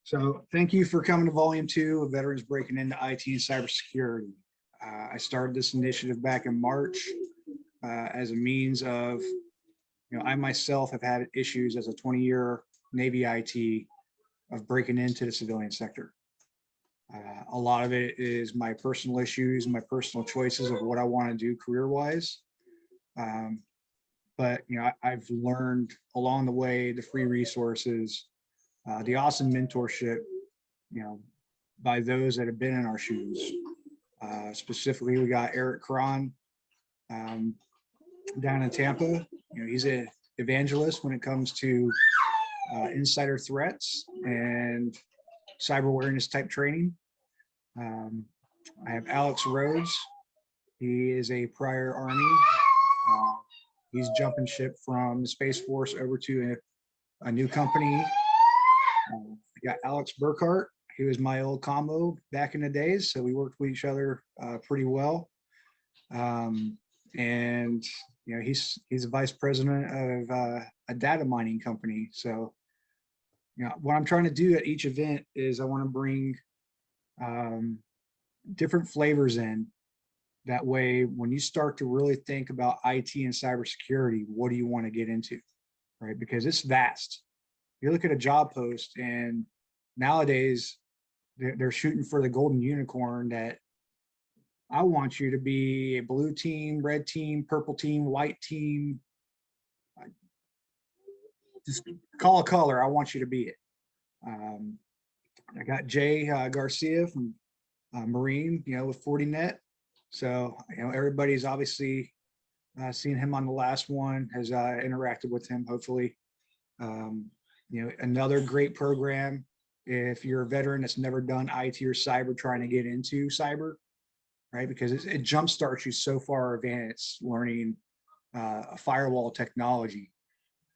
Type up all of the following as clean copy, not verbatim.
So thank you for coming to volume 2 of Veterans Breaking into IT and Cybersecurity. I started this initiative back in March as a means of, I myself have had issues as a 20-year Navy IT of breaking into the civilian sector. A lot of it is my personal issues, my personal choices of what I want to do career-wise. But I've learned along the way the free resources, the awesome mentorship, by those that have been in our shoes. Specifically, we got Erich Kron down in Tampa. He's an evangelist when it comes to insider threats and cyber awareness type training. I have Alex Rhodes. He is a prior Army. He's jumping ship from the Space Force over to a new company. I got Alex Burkardt. He was my old combo back in the days, so we worked with each other pretty well. And he's a vice president of a data mining company. So what I'm trying to do at each event is I want to bring different flavors in. That way, when you start to really think about IT and cybersecurity, what do you want to get into, right? Because it's vast. You look at a job post, and nowadays they're shooting for the golden unicorn. That I want you to be a blue team, red team, purple team, white team. Just call a color. I want you to be it. I got Jay Garcia from Marine, with 40net. So, everybody's obviously seen him on the last one, has interacted with him, hopefully. Another great program if you're a veteran that's never done IT or cyber, trying to get into cyber, right? Because it jumpstarts you so far advanced learning a firewall technology.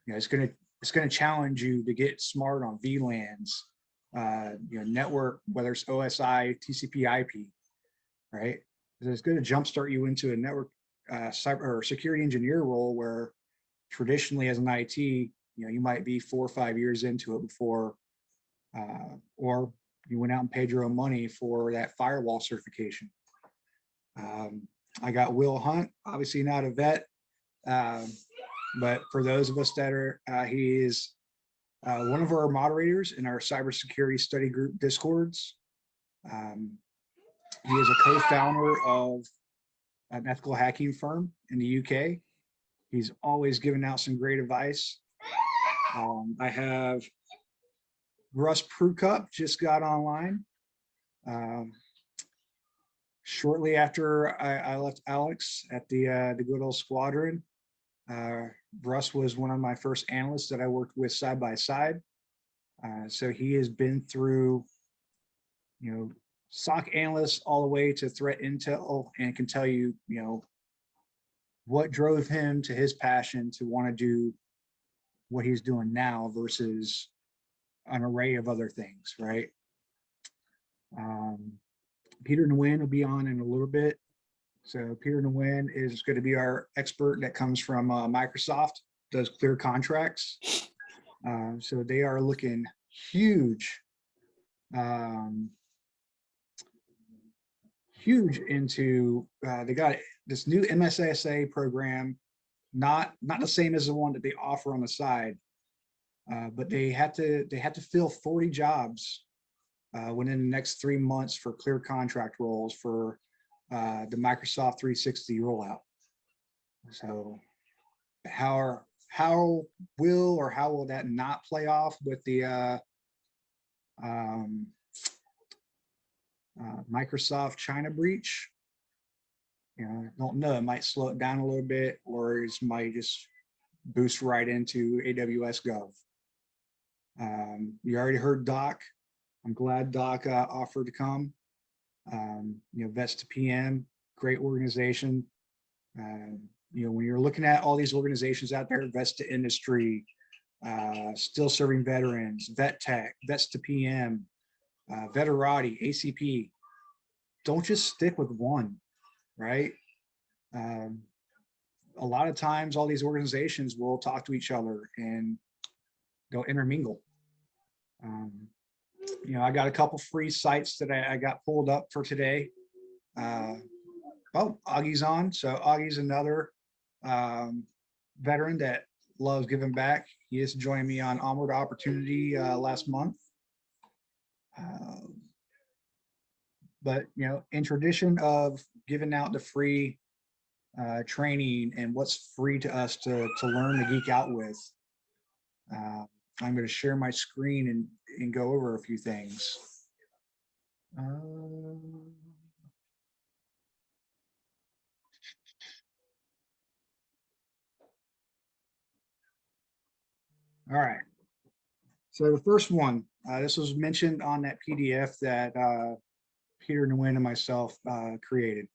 It's gonna challenge you to get smart on VLANs, network, whether it's OSI, TCP/IP, right? It's going to jumpstart you into a network cyber or security engineer role where traditionally as an IT, you might be 4 or 5 years into it before, or you went out and paid your own money for that firewall certification. I got Will Hunt, obviously not a vet, but for those of us that are, he is one of our moderators in our cybersecurity study group Discords. He is a co-founder of an ethical hacking firm in the UK. He's always given out some great advice. I have Russele Prukop just got online. Shortly after I left Alex at the good old squadron, Russ was one of my first analysts that I worked with side by side. So he has been through, SOC analysts all the way to threat intel, and can tell you, what drove him to his passion to want to do what he's doing now versus an array of other things, right? Peter Nyguen will be on in a little bit. So Peter Nyguen is going to be our expert that comes from Microsoft, does clear contracts. So they are looking huge. Huge into they got this new MSSA program, not the same as the one that they offer on the side, but they had to fill 40 jobs within the next 3 months for clear contract roles for the Microsoft 360 rollout. So how will that not play off with the Microsoft China breach? I don't know. It might slow it down a little bit, or it might just boost right into AWS Gov. You already heard Doc. I'm glad Doc offered to come. Vets2PM, great organization. When you're looking at all these organizations out there, Vets to Industry, still serving veterans, Vet Tech, Vets2PM, Veterati, ACP, don't just stick with one, right? A lot of times all these organizations will talk to each other and they'll intermingle. I got a couple free sites that I got pulled up for today. Oh, Aage's on. So Aage's another veteran that loves giving back. He is joining me on Onward Opportunity last month. But in tradition of giving out the free training and what's free to us to learn to geek out with, I'm going to share my screen and go over a few things. All right. So the first one, this was mentioned on that PDF that Peter Nyguen and myself created.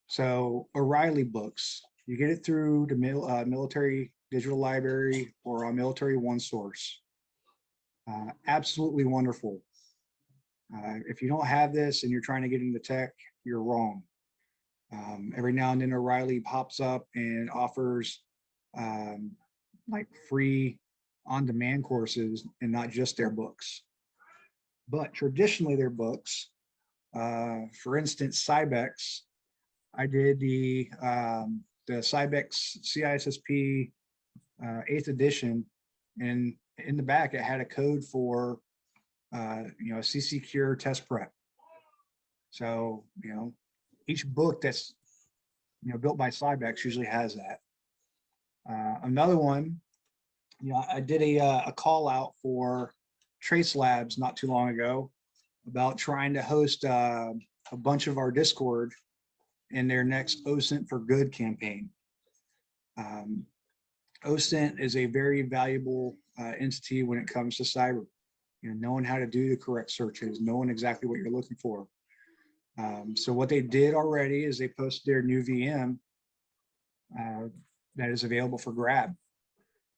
So O'Reilly books, you get it through the military digital library or on Military One Source. Absolutely wonderful. If you don't have this and you're trying to get into tech, you're wrong. Every now and then O'Reilly pops up and offers like free on-demand courses and not just their books. But traditionally their books, for instance, Cybex, I did the Cybex CISSP 8th edition, and in the back it had a code for a CC Cure test prep. So each book that's built by Cybex usually has that. Another one, I did a call out for Trace Labs not too long ago about trying to host a bunch of our Discord in their next OSINT for Good campaign. OSINT is a very valuable entity when it comes to cyber. Knowing how to do the correct searches, knowing exactly what you're looking for. So what they did already is they posted their new VM that is available for grab.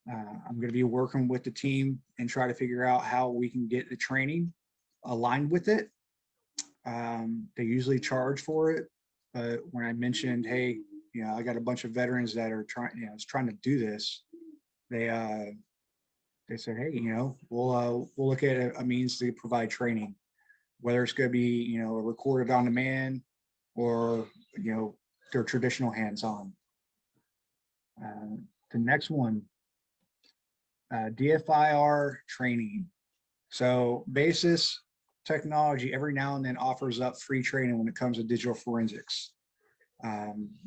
I'm going to be working with the team and try to figure out how we can get the training aligned with it. They usually charge for it, but when I mentioned, hey, I got a bunch of veterans that are trying to do this, they said, hey, we'll look at a means to provide training, whether it's going to be recorded on demand or their traditional hands-on. The next one, DFIR training. So Basis Technology every now and then offers up free training when it comes to digital forensics.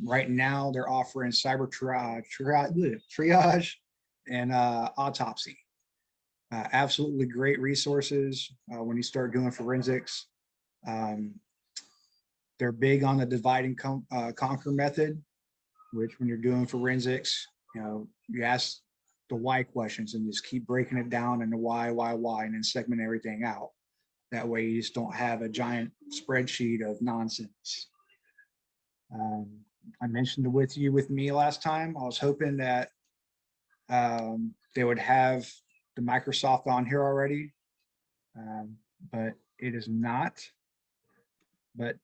Right now they're offering cyber triage and autopsy. Absolutely great resources when you start doing forensics. They're big on the divide and conquer method, which when you're doing forensics, you ask the why questions and just keep breaking it down into why, and then segment everything out. That way you just don't have a giant spreadsheet of nonsense. I mentioned it with me last time. I was hoping that they would have the Microsoft on here already, but it is not. But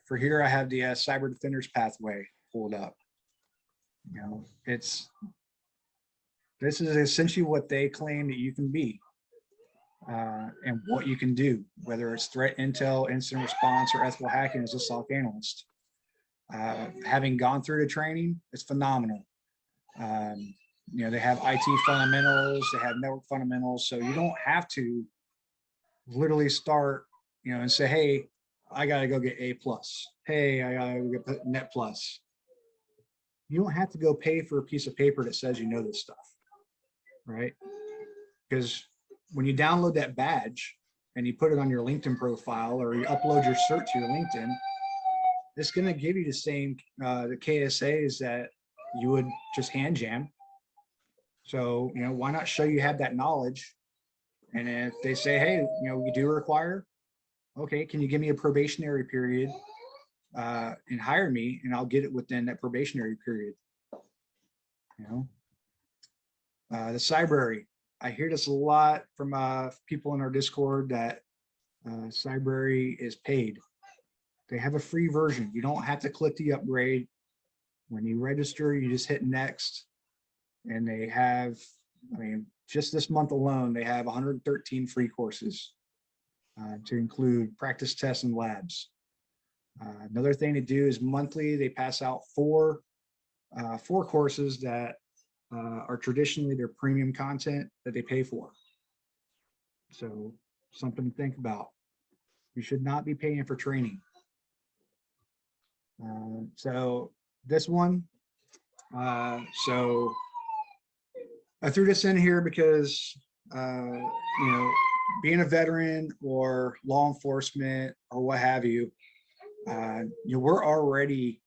for here, I have the Cyber Defenders Pathway pulled up. This is essentially what they claim that you can be and what you can do, whether it's threat intel, incident response, or ethical hacking as a SOC analyst. Having gone through the training, it's phenomenal. They have IT fundamentals, they have network fundamentals, so you don't have to literally start, and say, hey, I got to go get A+. Hey, I got to get Net+. You don't have to go pay for a piece of paper that says you know this stuff, right? Because when you download that badge and you put it on your LinkedIn profile or you upload your cert to your LinkedIn, it's going to give you the same the KSAs that you would just hand jam. So, why not show you have that knowledge? And if they say, hey, we do require, okay, can you give me a probationary period and hire me, and I'll get it within that probationary period. The Cybrary. I hear this a lot from people in our Discord that Cybrary is paid. They have a free version. You don't have to click the upgrade. When you register, you just hit next. And they have, just this month alone, they have 113 free courses. to include practice tests and labs. Another thing to do is monthly, they pass out four courses that are traditionally their premium content that they pay for. So something to think about. You should not be paying for training. So this one, so I threw this in here because, being a veteran or law enforcement or what have you, we're already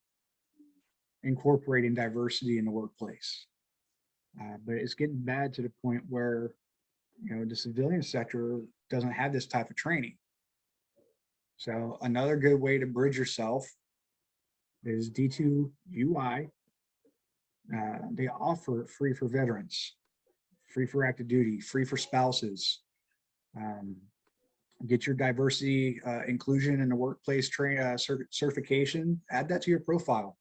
incorporating diversity in the workplace. But it's getting bad to the point where, the civilian sector doesn't have this type of training. So another good way to bridge yourself is D2UI. They offer it free for veterans, free for active duty, free for spouses. Get your diversity inclusion in the workplace certification, add that to your profile.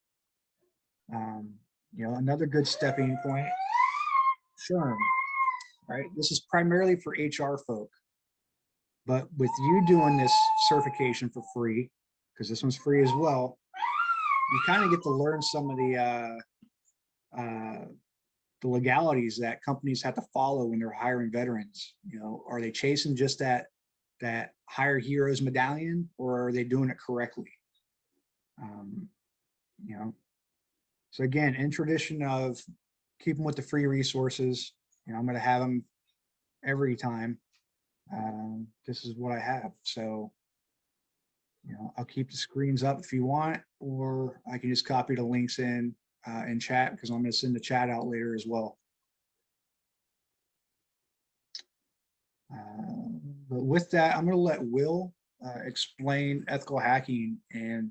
Another good stepping point, SHRM, right? This is primarily for HR folk, but with you doing this certification for free, because this one's free as well, you kind of get to learn some of the legalities that companies have to follow when they're hiring veterans. Are they chasing just that hire heroes medallion, or are they doing it correctly? So again, in tradition of keeping with the free resources, I'm going to have them every time. This is what I have. So, I'll keep the screens up if you want, or I can just copy the links in chat, because I'm going to send the chat out later as well. But with that, I'm going to let Will explain ethical hacking and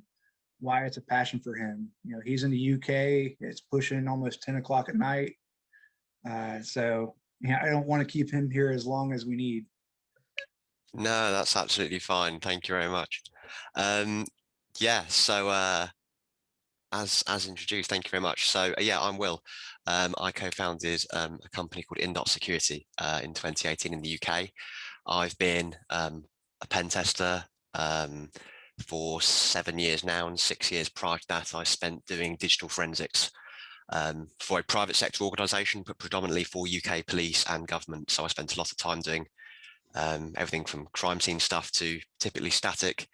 why it's a passion for him. He's in the UK. It's pushing almost 10 o'clock at night. So I don't want to keep him here as long as we need. No, that's absolutely fine. Thank you very much. So as introduced, thank you very much. So I'm Will. I co-founded a company called Security in 2018 in the UK. I've been a pen tester for 7 years now, and 6 years prior to that I spent doing digital forensics for a private sector organisation, but predominantly for UK police and government. So I spent a lot of time doing everything from crime scene stuff to typically static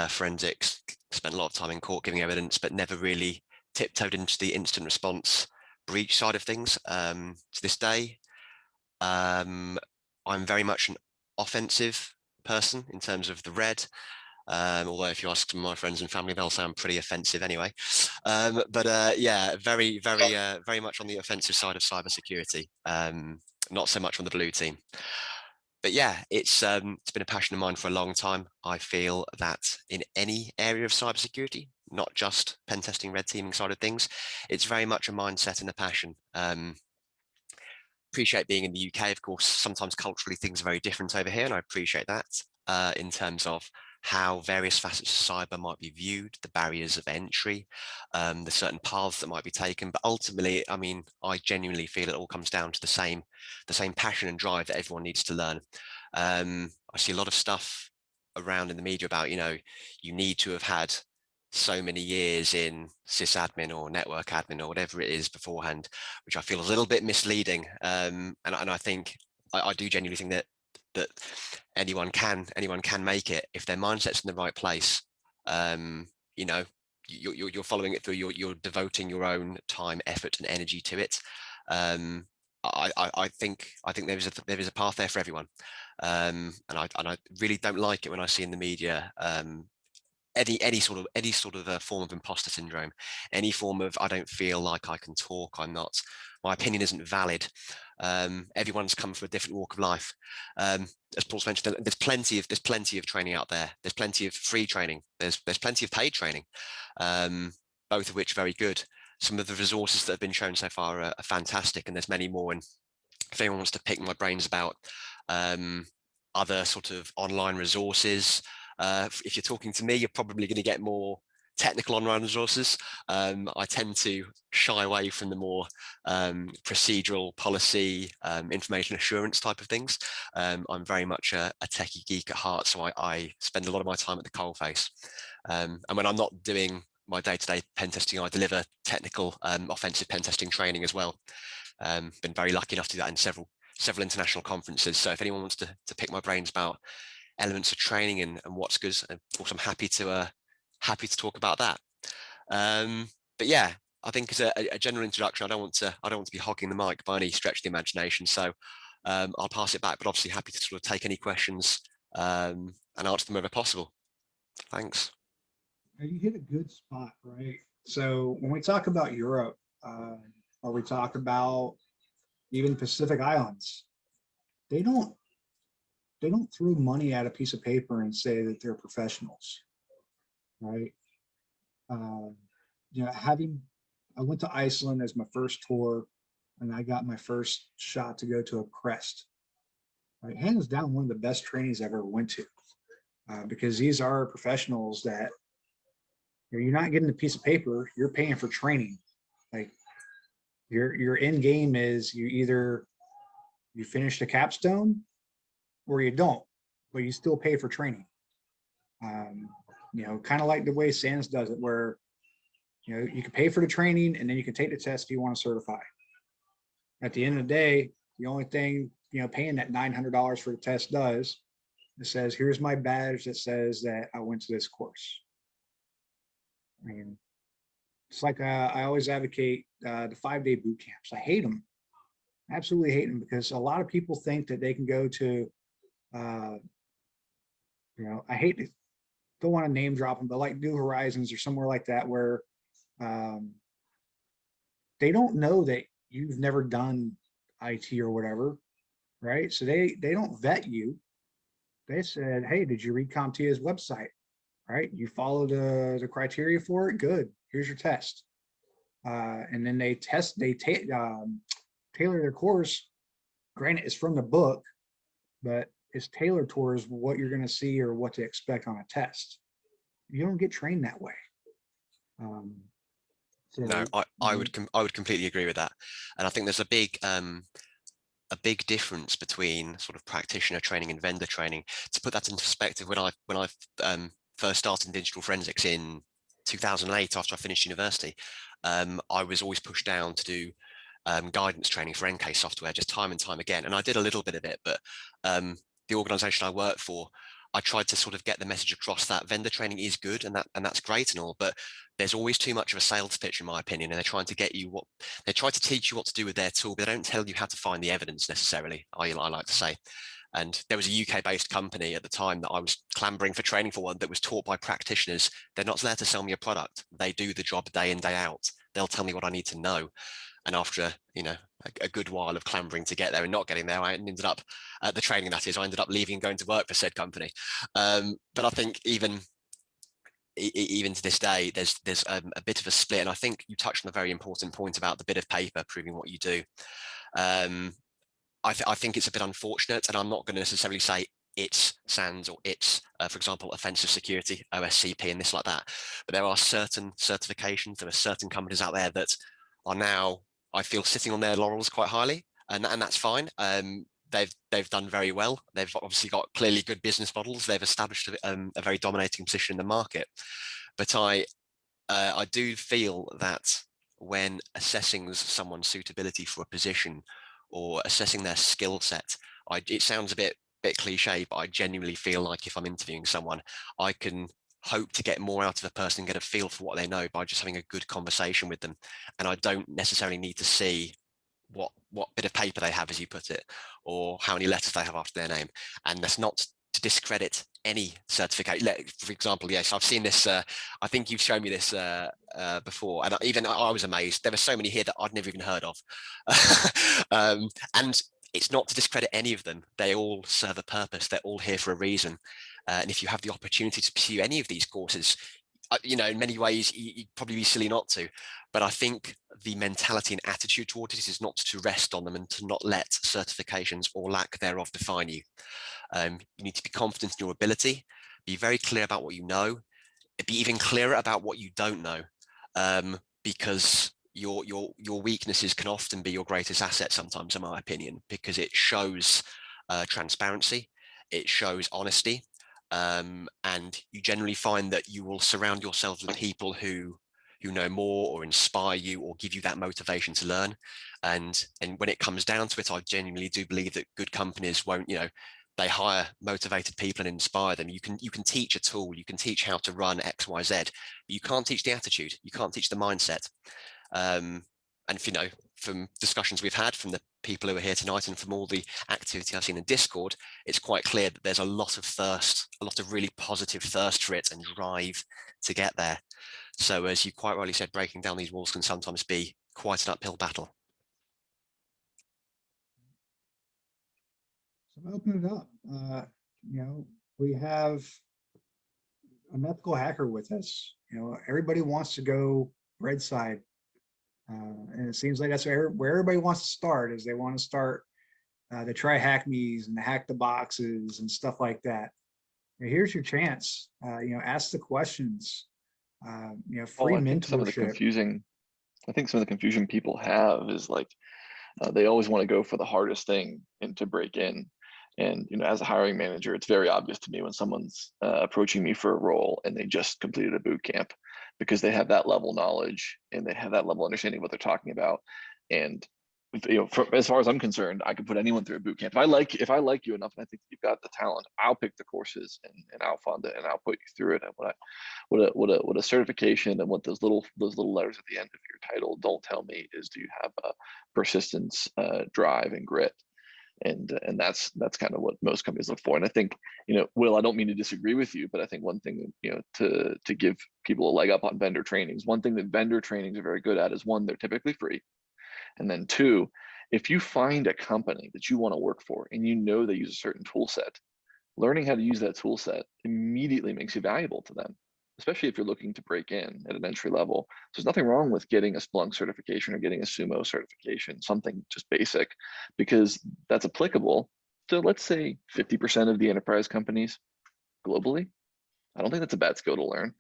forensics. Spent a lot of time in court giving evidence, but never really tiptoed into the incident response breach side of things. To this day, I'm very much an offensive person in terms of the red. Although if you ask some of my friends and family, they'll say I'm pretty offensive anyway. Very much on the offensive side of cybersecurity. Not so much on the blue team. But it's been a passion of mine for a long time. I feel that in any area of cybersecurity, not just pen testing, red teaming side of things, it's very much a mindset and a passion. Appreciate being in the UK, of course. Sometimes culturally things are very different over here, and I appreciate that in terms of how various facets of cyber might be viewed, the barriers of entry, the certain paths that might be taken. But ultimately, I genuinely feel it all comes down to the same passion and drive that everyone needs to learn. I see a lot of stuff around in the media about, you need to have had so many years in sysadmin or network admin or whatever it is beforehand, which I feel is a little bit misleading. And I think I do genuinely think that anyone can make it if their mindset's in the right place. You're following it through. You're devoting your own time, effort, and energy to it. I think there is a path there for everyone. And I really don't like it when I see in the media any sort of form of imposter syndrome, any form of I don't feel like I can talk, my opinion isn't valid. Everyone's come from a different walk of life. As Paul's mentioned, there's plenty of training out there. There's plenty of free training. There's plenty of paid training, both of which are very good. Some of the resources that have been shown so far are fantastic, and there's many more. And if anyone wants to pick my brains about other sort of online resources, if you're talking to me, you're probably going to get more technical online resources. I tend to shy away from the more procedural, policy, information assurance type of things. I'm very much a techie geek at heart, so I spend a lot of my time at the coalface. And when I'm not doing my day-to-day pen testing, I deliver technical offensive pen testing training as well. Been very lucky enough to do that in several international conferences. So if anyone wants to pick my brains about elements of training and what's good, of course, I'm happy to talk about that. But yeah, I think as a general introduction, I don't want to be hogging the mic by any stretch of the imagination. So I'll pass it back, but obviously happy to sort of take any questions and answer them wherever possible. Thanks. You hit a good spot, right? So when we talk about Europe, or we talk about even Pacific Islands, they don't throw money at a piece of paper and say that they're professionals, right? You know, I went to Iceland as my first tour, and I got my first shot to go to a crest. Right, hands down, one of the best trainings I ever went to, because these are professionals that you're not getting a piece of paper, you're paying for training. Like your end game is you finish the capstone or you don't, but you still pay for training. You know, kind of like the way SANS does it, where you know you can pay for the training and then you can take the test if you want to certify. At the end of the day, the only thing, you know, paying that $900 for the test does, it says, here's my badge that says that I went to this course. I mean, it's like I always advocate the 5-day boot camps. I hate them, absolutely hate them, because a lot of people think that they can go to, you know, don't want to name drop them, but like New Horizons or somewhere like that, where they don't know that you've never done IT or whatever, right? So they don't vet you. They said, hey, did you read CompTIA's website? Right? You follow the criteria for it. Good. Here's your test. And then they tailor their course. Granted, it's from the book, but it's tailored towards what you're going to see or what to expect on a test. You don't get trained that way. No, I would completely agree with that, and I think there's a big difference between sort of practitioner training and vendor training. To put that into perspective, when I first started in digital forensics in 2008, after I finished university, I was always pushed down to do guidance training for NK software, just time and time again. And I did a little bit of it, but the organization I worked for, I tried to sort of get the message across that vendor training is good and that's great and all, but there's always too much of a sales pitch, in my opinion, and they're trying to get you they try to teach you what to do with their tool, but they don't tell you how to find the evidence necessarily, I like to say. And there was a UK-based company at the time that I was clambering for training for, one that was taught by practitioners. They're not there to sell me a product. They do the job day in, day out. They'll tell me what I need to know. And after a good while of clambering to get there and not getting there, I ended up the training, that is, I ended up leaving and going to work for said company. But I think even to this day, there's a bit of a split. And I think you touched on a very important point about the bit of paper proving what you do. I think it's a bit unfortunate, and I'm not going to necessarily say it's SANS or it's, for example, offensive security, OSCP, and this like that. But there are certain certifications, there are certain companies out there that are now, I feel, sitting on their laurels quite highly, and that's fine. They've done very well. They've obviously got clearly good business models. They've established a very dominating position in the market. But I do feel that when assessing someone's suitability for a position or assessing their skill set, it sounds a bit cliche, but I genuinely feel like if I'm interviewing someone, I can hope to get more out of a person and get a feel for what they know by just having a good conversation with them. And I don't necessarily need to see what bit of paper they have, as you put it, or how many letters they have after their name. And that's not to discredit any certificate. For example, yes, I've seen this. I think you've shown me this before, and even I was amazed. There were so many here that I'd never even heard of. And it's not to discredit any of them. They all serve a purpose. They're all here for a reason. And if you have the opportunity to pursue any of these courses, in many ways, you'd probably be silly not to. But I think the mentality and attitude towards it is not to rest on them and to not let certifications or lack thereof define you. You need to be confident in your ability, be very clear about what you know, be even clearer about what you don't know, because your weaknesses can often be your greatest asset sometimes, in my opinion, because it shows transparency, it shows honesty, and you generally find that you will surround yourselves with people who know more or inspire you or give you that motivation to learn. And when it comes down to it, I genuinely do believe that good companies won't, they hire motivated people and inspire them. You can teach a tool, you can teach how to run X, Y, Z, but you can't teach the attitude, you can't teach the mindset. And if, from discussions we've had, from the people who are here tonight and from all the activity I've seen in Discord, it's quite clear that there's a lot of thirst, a lot of really positive thirst for it and drive to get there. So as you quite rightly said, breaking down these walls can sometimes be quite an uphill battle. So I'm open it up. We have an ethical hacker with us. Everybody wants to go red side. And it seems like that's where everybody wants to start, is they want to start the try hack me's and the hack the boxes and stuff like that. Here's your chance. Ask the questions. Free I think some of the mentorship. confusion people have is like, they always want to go for the hardest thing and to break in. And as a hiring manager, it's very obvious to me when someone's approaching me for a role and they just completed a boot camp, because they have that level of knowledge and they have that level of understanding of what they're talking about. And as far as I'm concerned, I could put anyone through a boot camp. If I like you enough and I think you've got the talent, I'll pick the courses and I'll fund it and I'll put you through it. And what a certification and what those little letters at the end of your title don't tell me is, do you have a persistence, drive, and grit? And that's kind of what most companies look for. And I think, Will, I don't mean to disagree with you, but I think one thing, to give people a leg up on vendor trainings, one thing that vendor trainings are very good at is, one, they're typically free. And then two, if you find a company that you want to work for and they use a certain tool set, learning how to use that tool set immediately makes you valuable to them, especially if you're looking to break in at an entry level. So there's nothing wrong with getting a Splunk certification or getting a Sumo certification, something just basic, because that's applicable to, let's say, 50% of the enterprise companies globally. I don't think that's a bad skill to learn.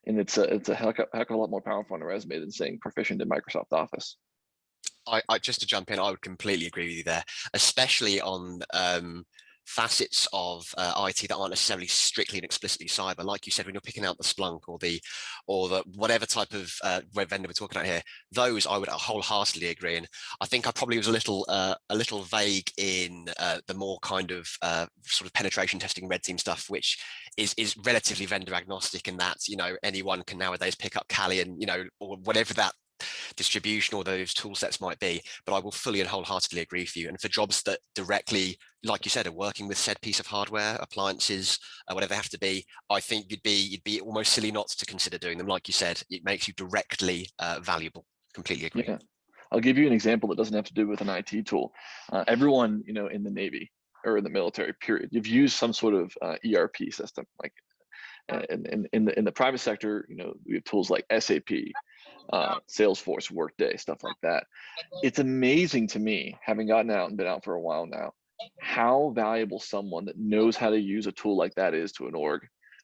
And it's a heck of a lot more powerful on a resume than saying proficient in Microsoft Office. I just to jump in, I would completely agree with you there, especially on facets of IT that aren't necessarily strictly and explicitly cyber. Like you said, when you're picking out the Splunk or the whatever type of web vendor we're talking about here, those I would wholeheartedly agree. And I think I probably was a little vague in the more kind of sort of penetration testing red team stuff, which is relatively vendor agnostic, in that anyone can nowadays pick up Kali and or whatever that distribution or those tool sets might be. But I will fully and wholeheartedly agree with you. And for jobs that directly, like you said, are working with said piece of hardware, appliances, whatever they have to be, I think you'd be almost silly not to consider doing them. Like you said, it makes you directly valuable. Completely agree. Yeah, I'll give you an example that doesn't have to do with an IT tool. Everyone in the Navy or in the military, period, you've used some sort of ERP system. Like in the private sector, we have tools like SAP, Salesforce, Workday, stuff like that. It's amazing to me, having gotten out and been out for a while now, how valuable someone that knows how to use a tool like that is to an org.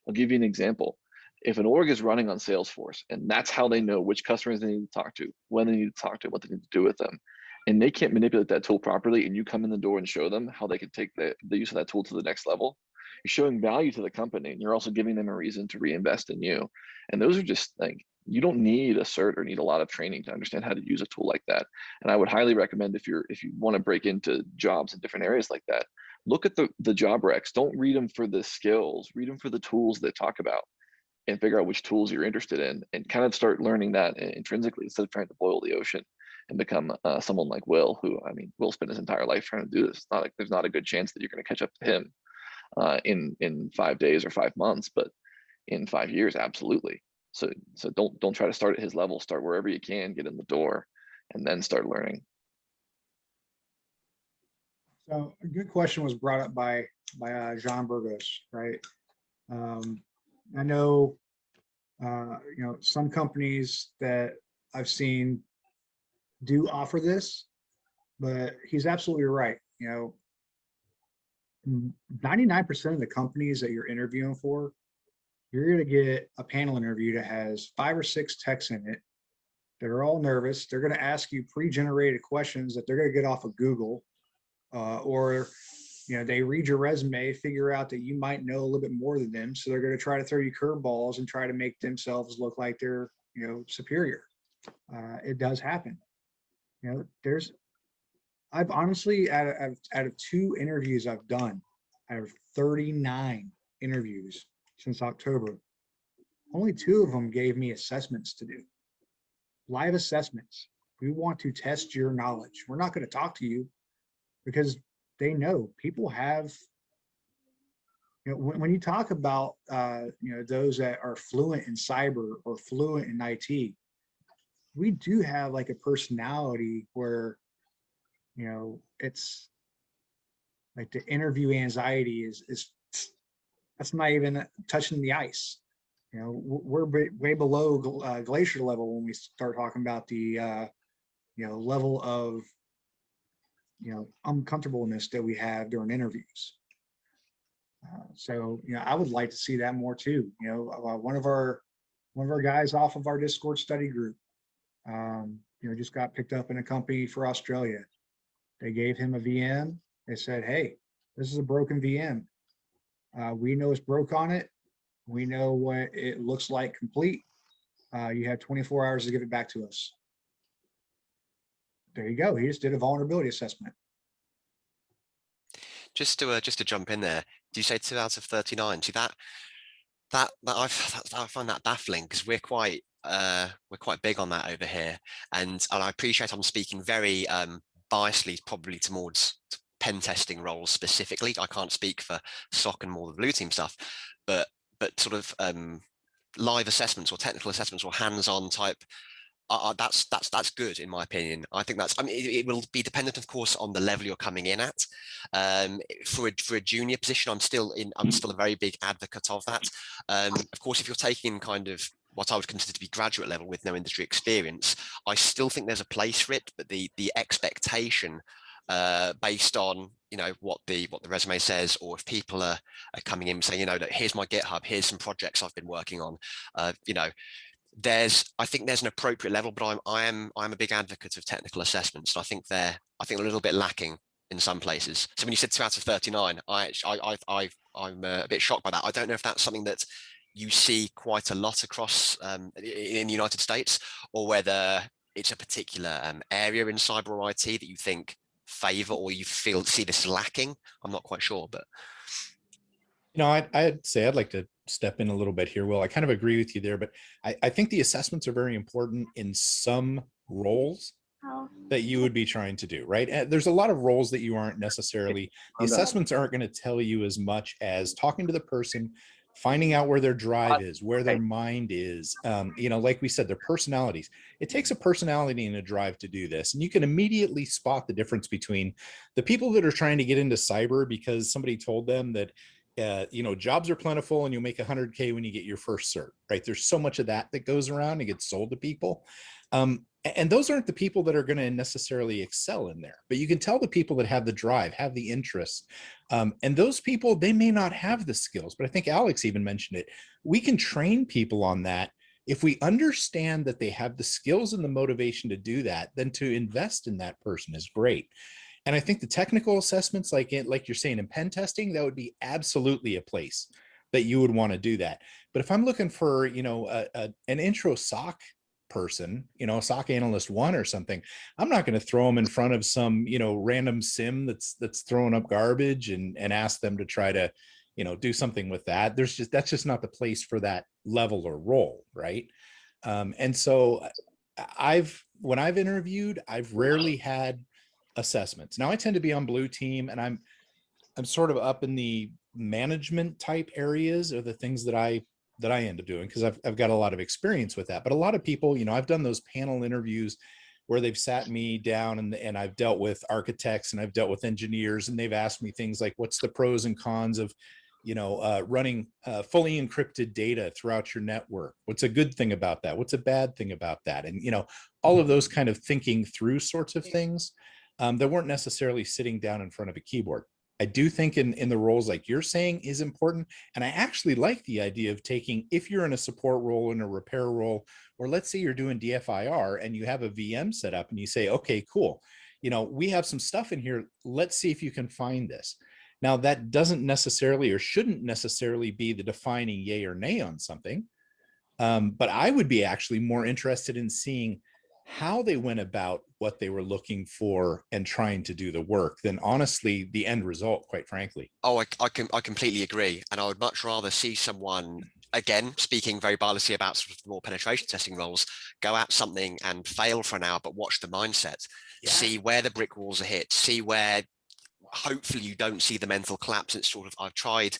I'll give you an example. If an org is running on Salesforce and that's how they know which customers they need to talk to, when they need to talk to, what they need to do with them, and they can't manipulate that tool properly, and you come in the door and show them how they can take the use of that tool to the next level, you're showing value to the company, and you're also giving them a reason to reinvest in you. And those are just like, you don't need a cert or need a lot of training to understand how to use a tool like that. And I would highly recommend, if you want to break into jobs in different areas like that, look at the job recs. Don't read them for the skills, read them for the tools they talk about, and figure out which tools you're interested in, and kind of start learning that intrinsically instead of trying to boil the ocean and become someone like Will, who, Will spent his entire life trying to do this. It's not like there's not a good chance that you're going to catch up to him in 5 days or 5 months, but in 5 years, absolutely. So don't try to start at his level. Start wherever you can, get in the door, and then start learning. So a good question was brought up by Jean Burgos, right? I know, some companies that I've seen do offer this, but he's absolutely right. 99% of the companies that you're interviewing for you're going to get a panel interview that has 5 or 6 techs in it that are all nervous. They're going to ask you pre-generated questions that they're going to get off of Google, or they read your resume, figure out that you might know a little bit more than them, so they're going to try to throw you curveballs and try to make themselves look like they're superior. It does happen. I've honestly, out of 2 interviews I've done, out of 39 interviews since October, only 2 of them gave me assessments to do. Live assessments. We want to test your knowledge. We're not going to talk to you because they know people have, when you talk about, those that are fluent in cyber or fluent in IT, we do have like a personality where, it's like the interview anxiety is that's not even touching the ice. We're way below glacier level when we start talking about the level of uncomfortableness that we have during interviews. So I would like to see that more too. One of our guys off of our Discord study group, just got picked up in a company for Australia. They gave him a VM. They said, "Hey, this is a broken VM. We know it's broke on it. We know what it looks like complete. You have 24 hours to give it back to us." There you go. He just did a vulnerability assessment. Just to jump in there, do you say 2 out of 39? See that I find that baffling, because we're quite big on that over here, and I appreciate I'm speaking very biasly probably towards pen testing roles specifically. I can't speak for SOC and more the blue team stuff, but sort of live assessments or technical assessments or hands-on type, that's good in my opinion. I think it will be dependent, of course, on the level you're coming in at. For a junior position, I'm still a very big advocate of that. Of course, if you're taking kind of what I would consider to be graduate level with no industry experience, I still think there's a place for it, but the expectation based on what the resume says, or if people are coming in saying, that here's my GitHub, here's some projects I've been working on, I think there's an appropriate level, but I'm a big advocate of technical assessments. I think they're a little bit lacking in some places. So when you said 2 out of 39, I'm a bit shocked by that. I don't know if that's something that you see quite a lot across in the United States, or whether it's a particular area in cyber or IT that you think favor, or you see this lacking. I'm not quite sure, but I'd say I'd like to step in a little bit here. Will, I kind of agree with you there, but I think the assessments are very important in some roles that you would be trying to do, right? And there's a lot of roles that you aren't necessarily, the assessments aren't going to tell you as much as talking to the person, finding out where their drive is, where their mind is, like we said, their personalities. It takes a personality and a drive to do this. And you can immediately spot the difference between the people that are trying to get into cyber because somebody told them that, jobs are plentiful and you'll make 100K when you get your first cert, right? There's so much of that goes around and gets sold to people. And those aren't the people that are going to necessarily excel in there, but you can tell the people that have the drive, have the interest. And those people, they may not have the skills, but I think Alex even mentioned it. We can train people on that. If we understand that they have the skills and the motivation to do that, then to invest in that person is great. And I think the technical assessments, like you're saying in pen testing, that would be absolutely a place that you would want to do that. But if I'm looking for, an intro SOC person, a SOC analyst 1 or something, I'm not going to throw them in front of some, random sim that's throwing up garbage and ask them to try to, do something with that. That's just not the place for that level or role, right? And so when I've interviewed, I've rarely had assessments. Now I tend to be on blue team, and I'm sort of up in the management type areas or the things that I end up doing because I've got a lot of experience with that. But a lot of people, I've done those panel interviews where they've sat me down and I've dealt with architects and I've dealt with engineers, and they've asked me things like, what's the pros and cons of running fully encrypted data throughout your network? What's a good thing about that? What's a bad thing about that? And all of those kind of thinking through sorts of things that weren't necessarily sitting down in front of a keyboard. I do think in the roles like you're saying is important. And I actually like the idea of taking, if you're in a support role, in a repair role, or let's say you're doing DFIR and you have a VM set up and you say, okay, cool. We have some stuff in here. Let's see if you can find this. Now, that doesn't necessarily or shouldn't necessarily be the defining yay or nay on something. But I would be actually more interested in seeing how they went about what they were looking for and trying to do the work than honestly the end result, quite frankly. Oh, I completely agree. And I would much rather see someone, again, speaking very biasly about sort of more penetration testing roles, go at something and fail for an hour, but watch the mindset, see where the brick walls are hit, see where hopefully you don't see the mental collapse. It's sort of, I've tried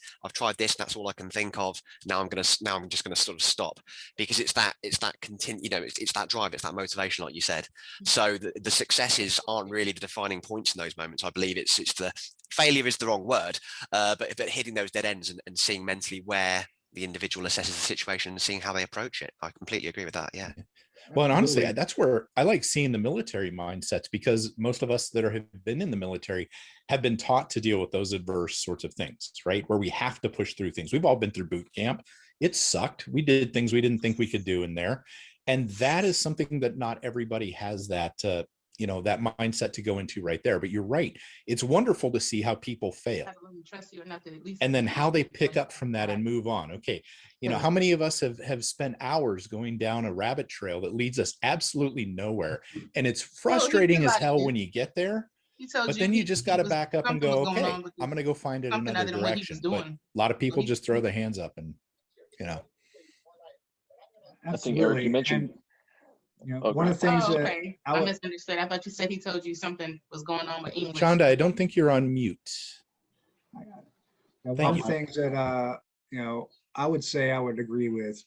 this, and that's all I can think of. Now I'm just gonna sort of stop, because it's that continue, it's that drive, it's that motivation, like you said. So the successes aren't really the defining points in those moments. I believe it's the failure is the wrong word, but hitting those dead ends and seeing mentally where the individual assesses the situation and seeing how they approach it. I completely agree with that. Yeah. Well, and honestly, that's where I like seeing the military mindsets, because most of us that have been in the military have been taught to deal with those adverse sorts of things, right? Where we have to push through things. We've all been through boot camp. It sucked. We did things we didn't think we could do in there. And that is something that not everybody has that, that mindset to go into right there. But you're right. It's wonderful to see how people fail and then how they pick up from that and move on. Okay. How many of us have spent hours going down a rabbit trail that leads us absolutely nowhere? And it's frustrating as hell when you get there, but then you just got to back up and go, okay, I'm going to go find it another direction. But a lot of people just throw their hands up and, I think, Erich, you mentioned, one of the things that I misunderstood. I thought you said he told you something was going on with English. Shonda, I don't think you're on mute. One of the things that I would say I would agree with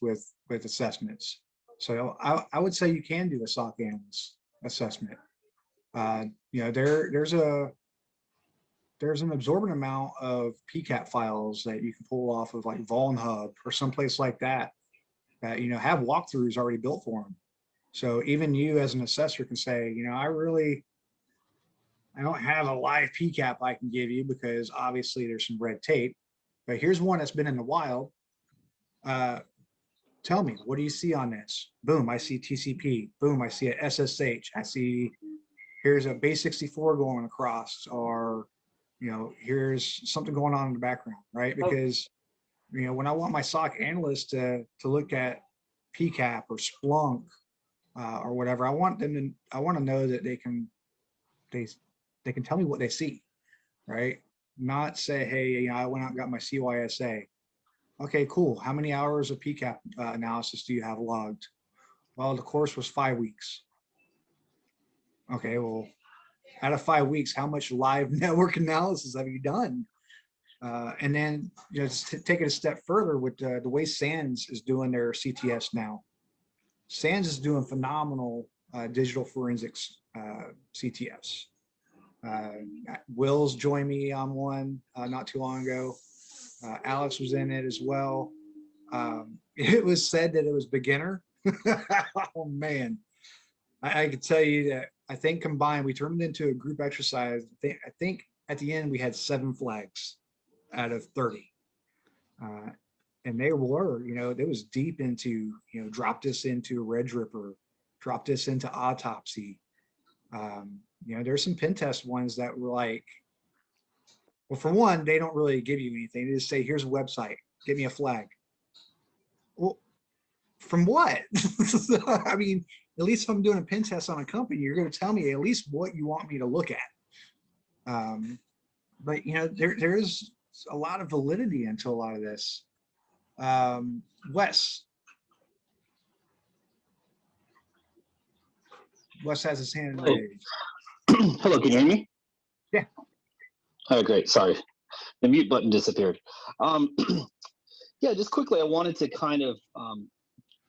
assessments. So I would say you can do a SOC analyst assessment. There's an absorbent amount of PCAP files that you can pull off of like Vulnhub or someplace like that have walkthroughs already built for them. So even you as an assessor can say, I don't have a live PCAP I can give you because obviously there's some red tape, but here's one that's been in the wild. Tell me, what do you see on this? Boom, I see TCP. Boom, I see a SSH. I see here's a base 64 going across, or here's something going on in the background, right? Because when I want my SOC analyst to look at PCAP or Splunk or whatever, I want to know that they can tell me what they see, right? Not say, hey, I went out and got my CYSA. Okay, cool. How many hours of PCAP analysis do you have logged? Well, the course was 5 weeks. Okay, well, out of 5 weeks, how much live network analysis have you done? And then, just take it a step further with the way SANS is doing their CTS now. SANS is doing phenomenal digital forensics CTS. Will's joined me on one not too long ago. Alex was in it as well. It was said that it was beginner. Oh man, I could tell you that I think combined we turned it into a group exercise. I think at the end we had 7 flags out of 30. And they were, it was deep into, drop this into Red Ripper, drop this into Autopsy. There's some pen test ones that were like, well, for one, they don't really give you anything. They just say, here's a website, give me a flag. Well, from what? I mean, at least if I'm doing a pen test on a company, you're going to tell me at least what you want me to look at. But, there is a lot of validity into a lot of this. Wes has his hand raised. Hello, can you hear me? Yeah. Oh, great. Sorry, the mute button disappeared. Yeah, just quickly, I wanted to kind of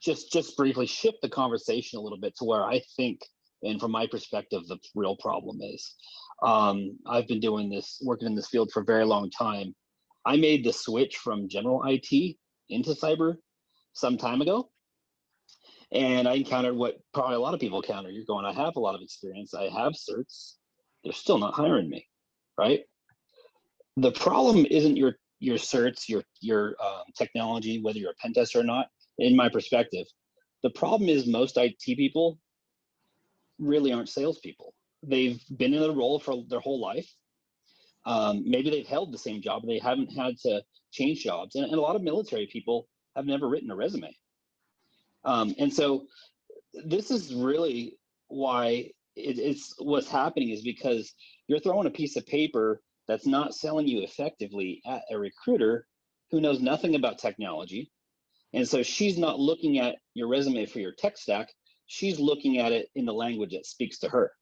just briefly shift the conversation a little bit to where I think, and from my perspective, the real problem is. I've been working in this field for a very long time. I made the switch from general IT into cyber some time ago. And I encountered what probably a lot of people encounter. You're going, I have a lot of experience. I have certs. They're still not hiring me, right? The problem isn't your certs, your technology, whether you're a pen tester or not. In my perspective, the problem is most IT people really aren't salespeople. They've been in a role for their whole life. Maybe they've held the same job, but they haven't had to change jobs. And a lot of military people have never written a resume. And so this is really why it's what's happening, is because you're throwing a piece of paper that's not selling you effectively at a recruiter who knows nothing about technology. And so she's not looking at your resume for your tech stack. She's looking at it in the language that speaks to her.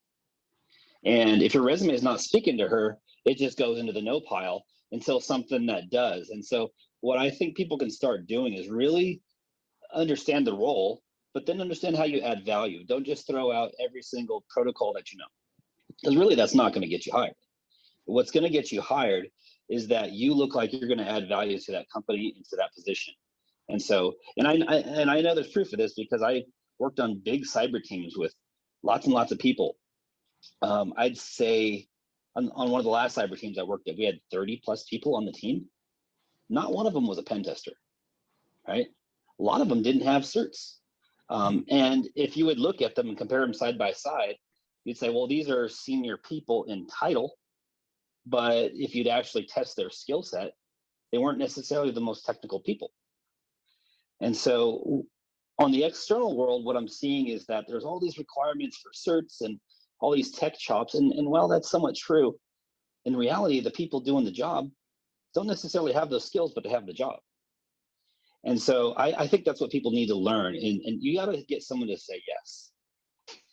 And if your resume is not speaking to her, it just goes into the no pile until something that does. And so what I think people can start doing is really understand the role, but then understand how you add value. Don't just throw out every single protocol that you know, because really that's not going to get you hired. What's going to get you hired is that you look like you're going to add value to that company and to that position. And so, and I know there's proof of this because I worked on big cyber teams with lots and lots of people. I'd say on one of the last cyber teams I worked at, we had 30 plus people on the team. Not one of them was a pen tester, right? A lot of them didn't have certs. And if you would look at them and compare them side by side, you'd say, well, these are senior people in title, but if you'd actually test their skill set, they weren't necessarily the most technical people. And so on the external world, what I'm seeing is that there's all these requirements for certs and all these tech chops. And while that's somewhat true, in reality, the people doing the job don't necessarily have those skills, but they have the job. And so I think that's what people need to learn. And you got to get someone to say yes.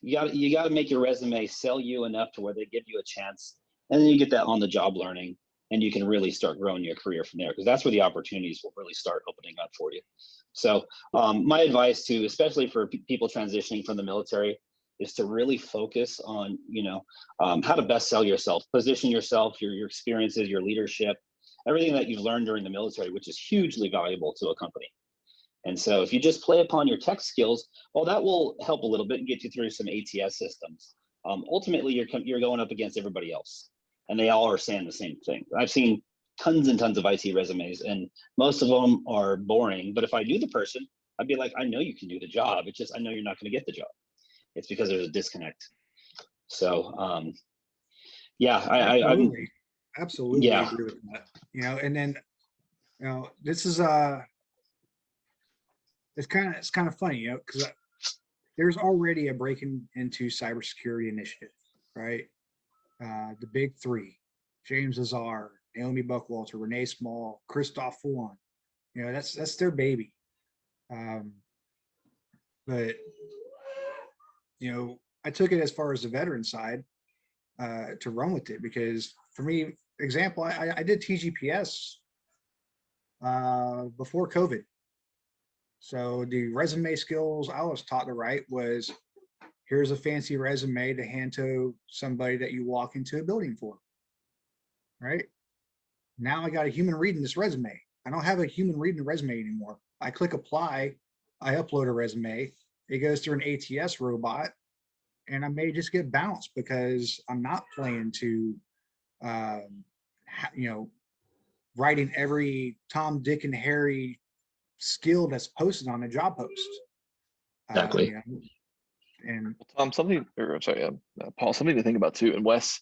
You got to make your resume sell you enough to where they give you a chance. And then you get that on the job learning, and you can really start growing your career from there, because that's where the opportunities will really start opening up for you. So my advice to, especially for people transitioning from the military, is to really focus on, how to best sell yourself, position yourself, your experiences, your leadership, everything that you've learned during the military, which is hugely valuable to a company. And so if you just play upon your tech skills, well, that will help a little bit and get you through some ATS systems. Ultimately, you're going up against everybody else, and they all are saying the same thing. I've seen tons and tons of IT resumes, and most of them are boring. But if I knew the person, I'd be like, I know you can do the job. It's just, I know you're not going to get the job. It's because there's a disconnect. So, yeah, absolutely yeah. agree with that. And then, this is it's kind of funny, because there's already a breaking into cybersecurity initiative, right? The big three: James Azar, Naomi Buckwalter, Renee Small, Christophe Foulon. That's their baby. But I took it as far as the veteran side to run with it, because for me, example, I did TGPS before COVID. So the resume skills I was taught to write was, here's a fancy resume to hand to somebody that you walk into a building for, right? Now I got a human reading this resume. I don't have a human reading a resume anymore. I click apply, I upload a resume, it goes through an ATS robot, and I may just get bounced because I'm not playing to, writing every Tom, Dick, and Harry skill that's posted on a job post. Exactly. And Tom, Paul, something to think about too. And Wes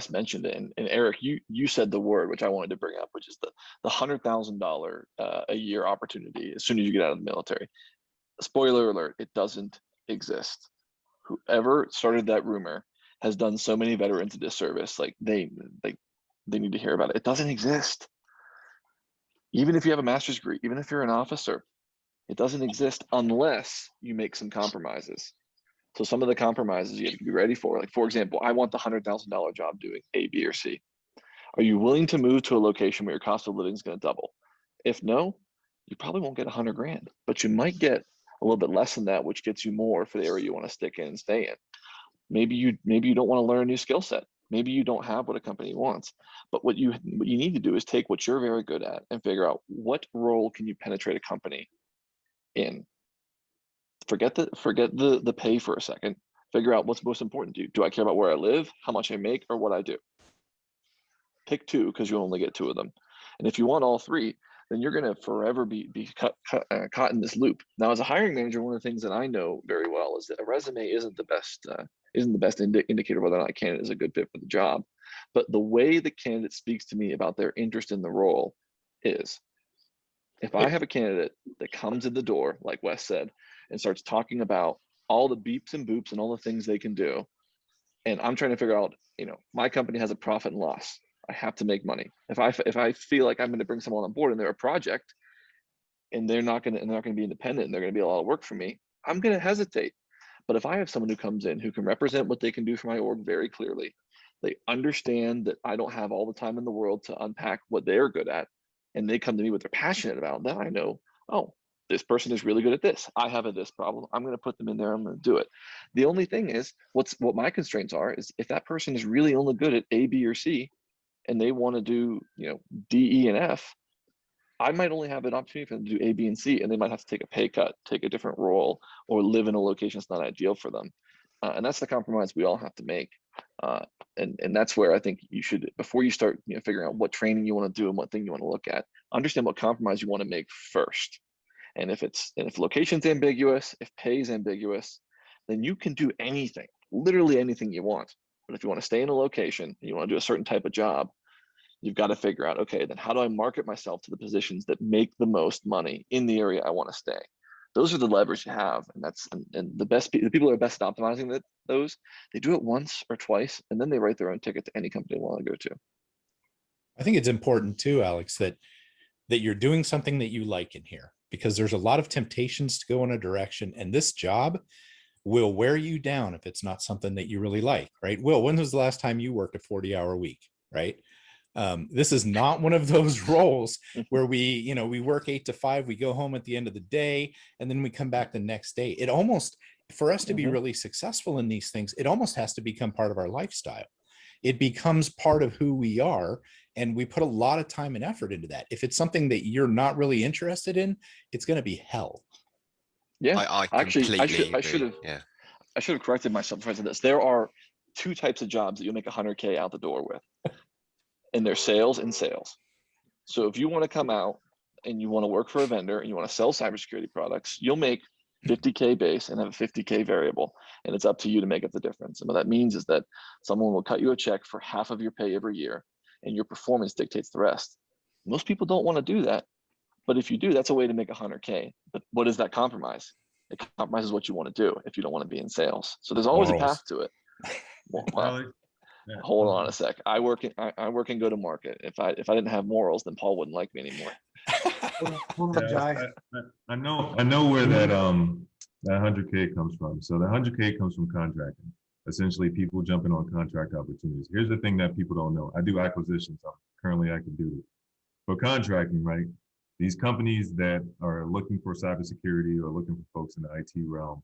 mentioned it, and Eric, you said the word which I wanted to bring up, which is the $100,000 a year opportunity as soon as you get out of the military. Spoiler alert: it doesn't exist. Whoever started that rumor has done so many veterans a disservice. Like they need to hear about it. It doesn't exist. Even if you have a master's degree, even if you're an officer, it doesn't exist unless you make some compromises. So some of the compromises you have to be ready for. Like, for example, I want the $100,000 job doing A, B, or C. Are you willing to move to a location where your cost of living is going to double? If no, you probably won't get 100 grand, but you might get a little bit less than that, which gets you more for the area you want to stick in and stay in. Maybe you don't want to learn a new skill set. Maybe you don't have what a company wants, but what you need to do is take what you're very good at and figure out what role can you penetrate a company in. Forget the pay for a second. Figure out what's most important to you. Do I care about where I live, how much I make, or what I do? Pick two, because you'll only get two of them. And if you want all three, then you're going to forever be caught in this loop. Now, as a hiring manager, one of the things that I know very well is that a resume isn't the best indicator whether or not a candidate is a good fit for the job. But the way the candidate speaks to me about their interest in the role is, if I have a candidate that comes in the door, like Wes said, and starts talking about all the beeps and boops and all the things they can do, and I'm trying to figure out, my company has a profit and loss. I have to make money. If I feel like I'm going to bring someone on board and they're a project, and they're not going to be independent, and they're going to be a lot of work for me, I'm going to hesitate. But if I have someone who comes in who can represent what they can do for my org very clearly, they understand that I don't have all the time in the world to unpack what they're good at, and they come to me what they're passionate about, then I know, oh, this person is really good at this. I have this problem. I'm going to put them in there. I'm going to do it. The only thing is, what my constraints are is, if that person is really only good at A, B, or C, and they want to do, D, E, and F, I might only have an opportunity for them to do A, B, and C, and they might have to take a pay cut, take a different role, or live in a location that's not ideal for them. And that's the compromise we all have to make. And that's where I think you should, before you start figuring out what training you want to do and what thing you want to look at, understand what compromise you want to make first. And if location's ambiguous, if pay is ambiguous, then you can do anything, literally anything you want. But if you want to stay in a location and you want to do a certain type of job, you've got to figure out, okay, then how do I market myself to the positions that make the most money in the area I want to stay? Those are the levers you have, and the people who are best at optimizing those, they do it once or twice, and then they write their own ticket to any company they want to go to. I think it's important too, Alex, that you're doing something that you like in here, because there's a lot of temptations to go in a direction, and this job will wear you down if it's not something that you really like, right? Will, when was the last time you worked a 40-hour week, right? This is not one of those roles where we work 8 to 5, we go home at the end of the day, and then we come back the next day. It almost, for us to be really successful in these things, it almost has to become part of our lifestyle. It becomes part of who we are, and we put a lot of time and effort into that. If it's something that you're not really interested in, it's going to be hell. Yeah, I actually, I should Yeah. have corrected myself before I said this. There are 2 types of jobs that you'll make $100K out the door with, and they're sales and sales. So if you want to come out and you want to work for a vendor and you want to sell cybersecurity products, you'll make $50K base and have a $50K variable, and it's up to you to make up the difference. And what that means is that someone will cut you a check for half of your pay every year, and your performance dictates the rest. Most people don't want to do that, but if you do, that's a way to make $100K. But what is that compromise? It compromises what you want to do if you don't want to be in sales. So there's always a path to it. Well, hold on a sec. I work in go-to-market. If I didn't have morals, then Paul wouldn't like me anymore. I know where that 100K comes from. So the 100K comes from contracting. Essentially, people jumping on contract opportunities. Here's the thing that people don't know. I do acquisitions. I'm currently active duty. For contracting, right? These companies that are looking for cybersecurity or looking for folks in the IT realm,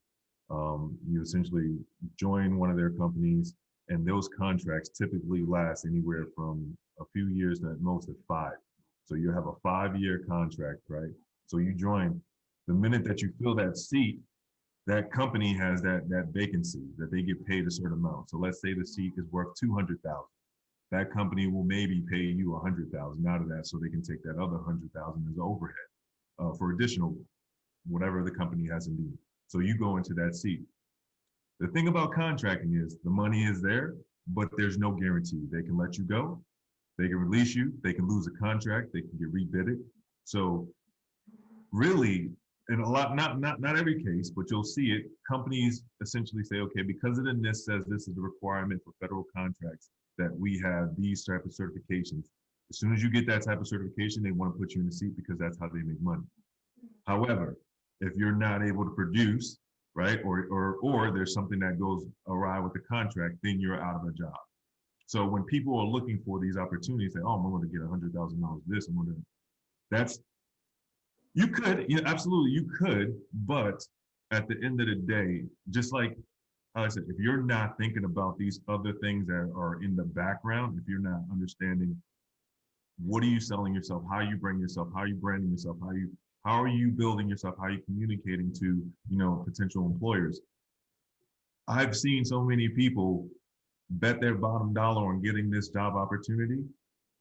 you essentially join one of their companies, and those contracts typically last anywhere from a few years to at most 5. So you have a 5-year contract, right? So you join. The minute that you fill that seat, that company has that vacancy that they get paid a certain amount. So let's say the seat is worth $200,000. That company will maybe pay you $100,000 out of that, so they can take that other $100,000 as overhead for additional whatever the company has in need. So you go into that seat. The thing about contracting is the money is there, but there's no guarantee. They can let you go, they can release you, they can lose a contract, they can get rebid. So really, in a lot, not every case, but you'll see it, companies essentially say, okay, because of the NIST says this is the requirement for federal contracts, that we have these type of certifications. As soon as you get that type of certification, they want to put you in the seat because that's how they make money. However, if you're not able to produce, right, or there's something that goes awry with the contract, then you're out of a job. So when people are looking for these opportunities, say, oh, I'm going to get $100,000 this, I'm going to, that's, you could, yeah, absolutely, you could, but at the end of the day, just like I said, if you're not thinking about these other things that are in the background, if you're not understanding what are you selling yourself, how you bring yourself, how you branding yourself, how are you building yourself, how are you communicating to, potential employers. I've seen so many people bet their bottom dollar on getting this job opportunity,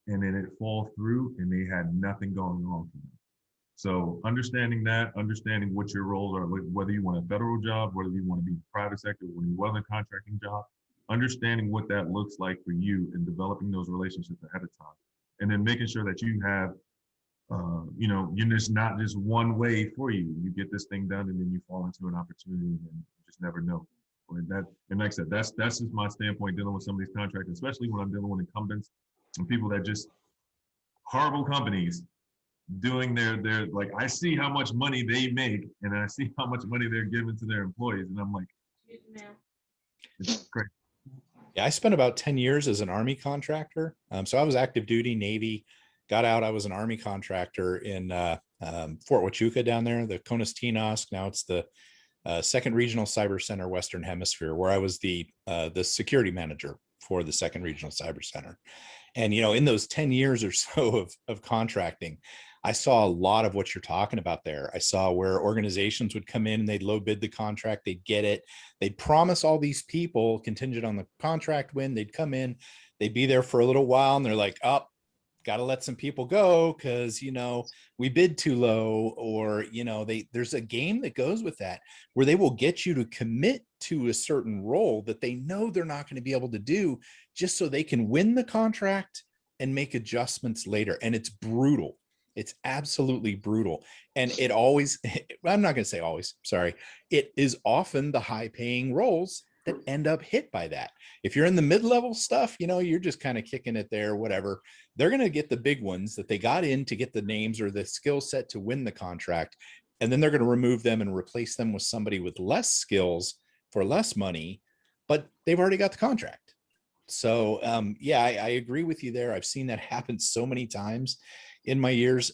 and then it fall through and they had nothing going on for them. So understanding that, understanding what your roles are, whether you want a federal job, whether you want to be private sector, when you want a contracting job, understanding what that looks like for you and developing those relationships ahead of time. And then making sure that you have, you're just not just one way for you. You get this thing done and then you fall into an opportunity and you just never know. And like I said, that's just my standpoint dealing with some of these contracts, especially when I'm dealing with incumbents and people that just horrible companies doing their like, I see how much money they make and I see how much money they're giving to their employees. And I'm like, it's great. Yeah, I spent about 10 years as an Army contractor. So I was active duty, Navy, got out. I was an Army contractor in Fort Huachuca down there, the Conestinosk. Now it's the Second Regional Cyber Center, Western Hemisphere, where I was the security manager for the Second Regional Cyber Center. And, in those 10 years or so of contracting, I saw a lot of what you're talking about there. I saw where organizations would come in and they'd low bid the contract, they'd get it. They'd promise all these people contingent on the contract win. They'd come in, they'd be there for a little while and they're like, oh, got to let some people go because, we bid too low, or, there's a game that goes with that where they will get you to commit to a certain role that they know they're not going to be able to do just so they can win the contract and make adjustments later. And it's brutal. It's absolutely brutal. And it always, I'm not going to say always, sorry. It is often the high paying roles that end up hit by that. If you're in the mid-level stuff, you're just kind of kicking it there, whatever. They're going to get the big ones that they got in to get the names or the skill set to win the contract. And then they're going to remove them and replace them with somebody with less skills for less money, but they've already got the contract. So I agree with you there. I've seen that happen so many times in my years.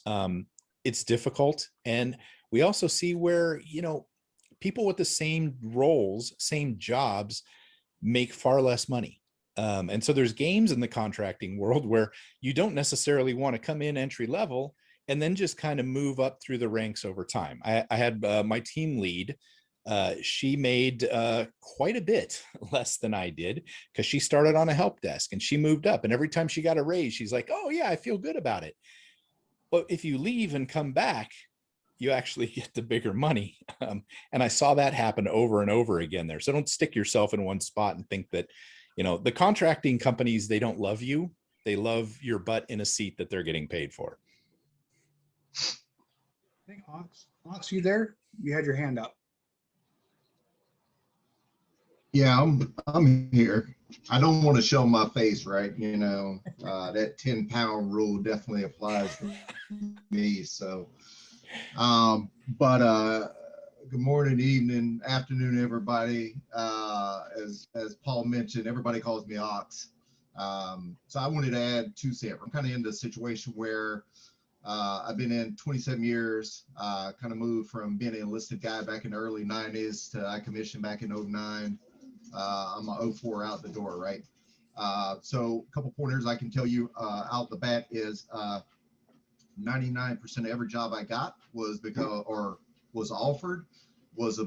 It's difficult. And we also see where, people with the same roles, same jobs make far less money. And so there's games in the contracting world where you don't necessarily want to come in entry level and then just kind of move up through the ranks over time. I had my team lead. She made quite a bit less than I did because she started on a help desk and she moved up. And every time she got a raise, she's like, oh yeah, I feel good about it. But if you leave and come back, you actually get the bigger money. And I saw that happen over and over again there. So don't stick yourself in one spot and think that, the contracting companies, they don't love you. They love your butt in a seat that they're getting paid for. I think Ox, you there? You had your hand up. Yeah, I'm here. I don't want to show my face, right? That 10-pound rule definitely applies to me. So, good morning, evening, afternoon, everybody. As Paul mentioned, everybody calls me Ox. So I wanted to add 2 cents. I'm kind of in the situation where I've been in 27 years, kind of moved from being an enlisted guy back in the early 90s to I commissioned back in 09. I'm a 04 out the door, right? So a couple pointers I can tell you out the bat is 99% of every job I got was because, or was offered, was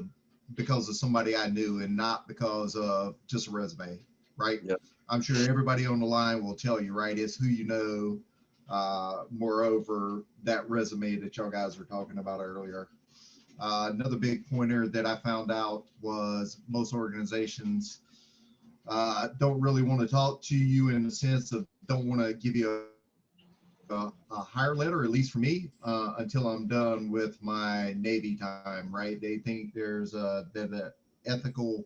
because of somebody I knew and not because of just a resume, right? Yep. I'm sure everybody on the line will tell you, right? It's who you know. Moreover, that resume that y'all guys were talking about earlier. Another big pointer that I found out was most organizations don't really want to talk to you in the sense of don't want to give you a hire letter, at least for me, until I'm done with my Navy time, right? They think there's the ethical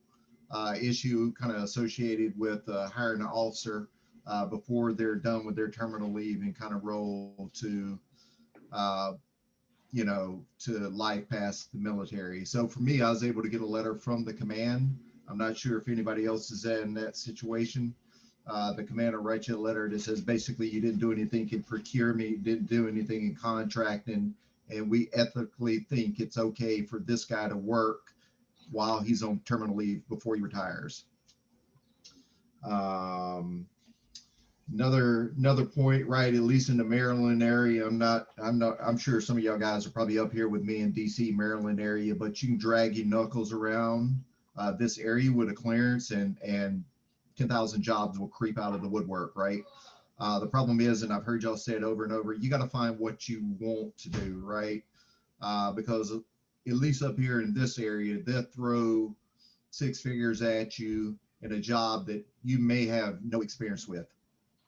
issue kind of associated with hiring an officer before they're done with their terminal leave and kind of roll to to life past the military. So for me, I was able to get a letter from the command. I'm not sure if anybody else is in that situation. The commander writes you a letter that says basically you didn't do anything in procurement, didn't do anything in contracting, and we ethically think it's okay for this guy to work while he's on terminal leave before he retires. Another point, right? At least in the Maryland area, I'm sure some of y'all guys are probably up here with me in DC, Maryland area, but you can drag your knuckles around this area with a clearance and 10,000 jobs will creep out of the woodwork, right? The problem is, and I've heard y'all say it over and over, you got to find what you want to do, right? Because at least up here in this area, they'll throw 6 figures at you in a job that you may have no experience with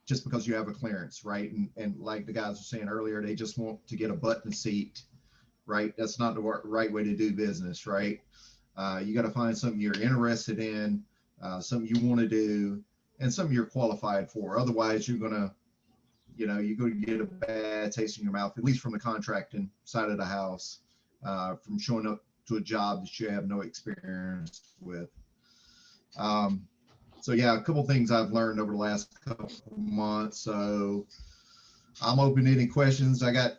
just because you have a clearance, right? And like the guys were saying earlier, they just want to get a button seat, right? That's not the right way to do business, right? You got to find something you're interested in, something you want to do, and something you're qualified for. Otherwise, you're going to get a bad taste in your mouth, at least from the contracting side of the house, from showing up to a job that you have no experience with. So yeah, a couple things I've learned over the last couple months. So I'm open to any questions. I got,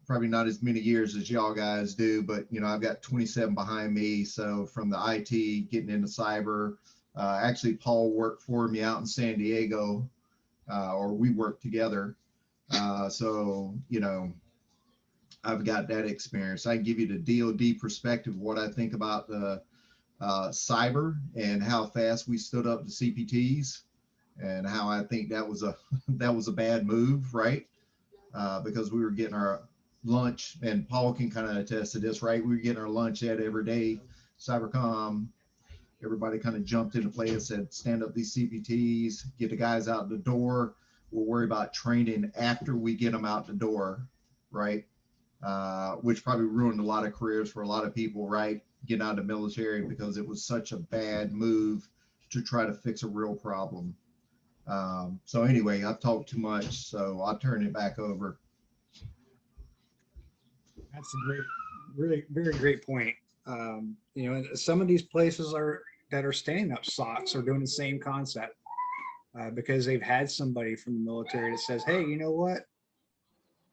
probably not as many years as y'all guys do, but I've got 27 behind me. So from the IT, getting into cyber, actually Paul worked for me out in San Diego, or we worked together. So, I've got that experience. I can give you the DoD perspective, what I think about the cyber and how fast we stood up to CPTs, and how I think that was a bad move, right? Because we were getting our lunch, and Paul can kind of attest to this, right? We were getting our lunch at every day, Cybercom. Everybody kind of jumped into place and said, stand up these CPTs, get the guys out the door. We'll worry about training after we get them out the door, right? Which probably ruined a lot of careers for a lot of people, right? Getting out of the military because it was such a bad move to try to fix a real problem. So anyway, I've talked too much, so I'll turn it back over. That's a really very great point. Some of these places that are standing up SOCs are doing the same concept because they've had somebody from the military that says, hey, you know what?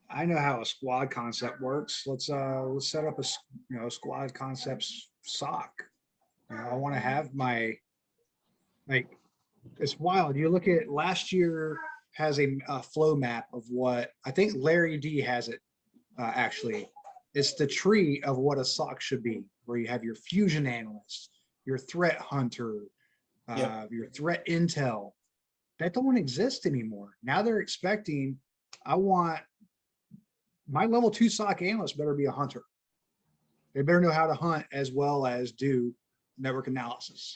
I know how a squad concept works. Let's set up a squad concepts SOC. I want to have it's wild. You look at last year has a flow map of what I think Larry D has it actually. It's the tree of what a SOC should be, where you have your fusion analyst, your threat hunter, your threat intel. That don't exist anymore. Now they're expecting, I want my level 2 SOC analyst better be a hunter. They better know how to hunt as well as do network analysis.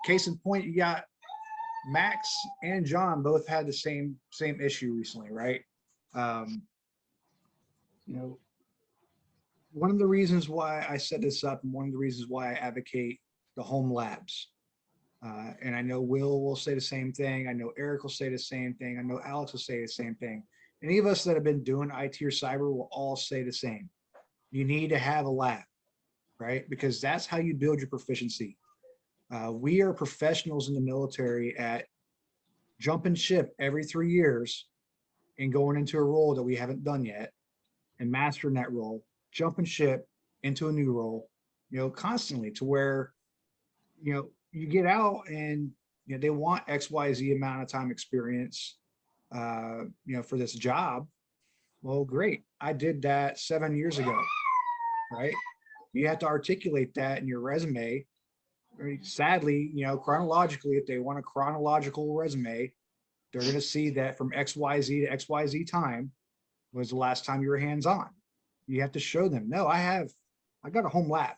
Case in point, you got Max and John both had the same issue recently, right? One of the reasons why I set this up, and one of the reasons why I advocate the home labs, and I know Will say the same thing. I know Eric will say the same thing. I know Alex will say the same thing. Any of us that have been doing IT or cyber will all say the same. You need to have a lab, right? Because that's how you build your proficiency. We are professionals in the military at jumping ship every 3 years and going into a role that we haven't done yet and mastering that role, jumping ship into a new role, constantly, to where, you get out and, they want XYZ amount of time experience, for this job. Well, great. I did that 7 years ago, right? You have to articulate that in your resume. Sadly, chronologically, if they want a chronological resume, they're going to see that from XYZ to XYZ time was the last time you were hands-on. You have to show them, no, I got a home lab.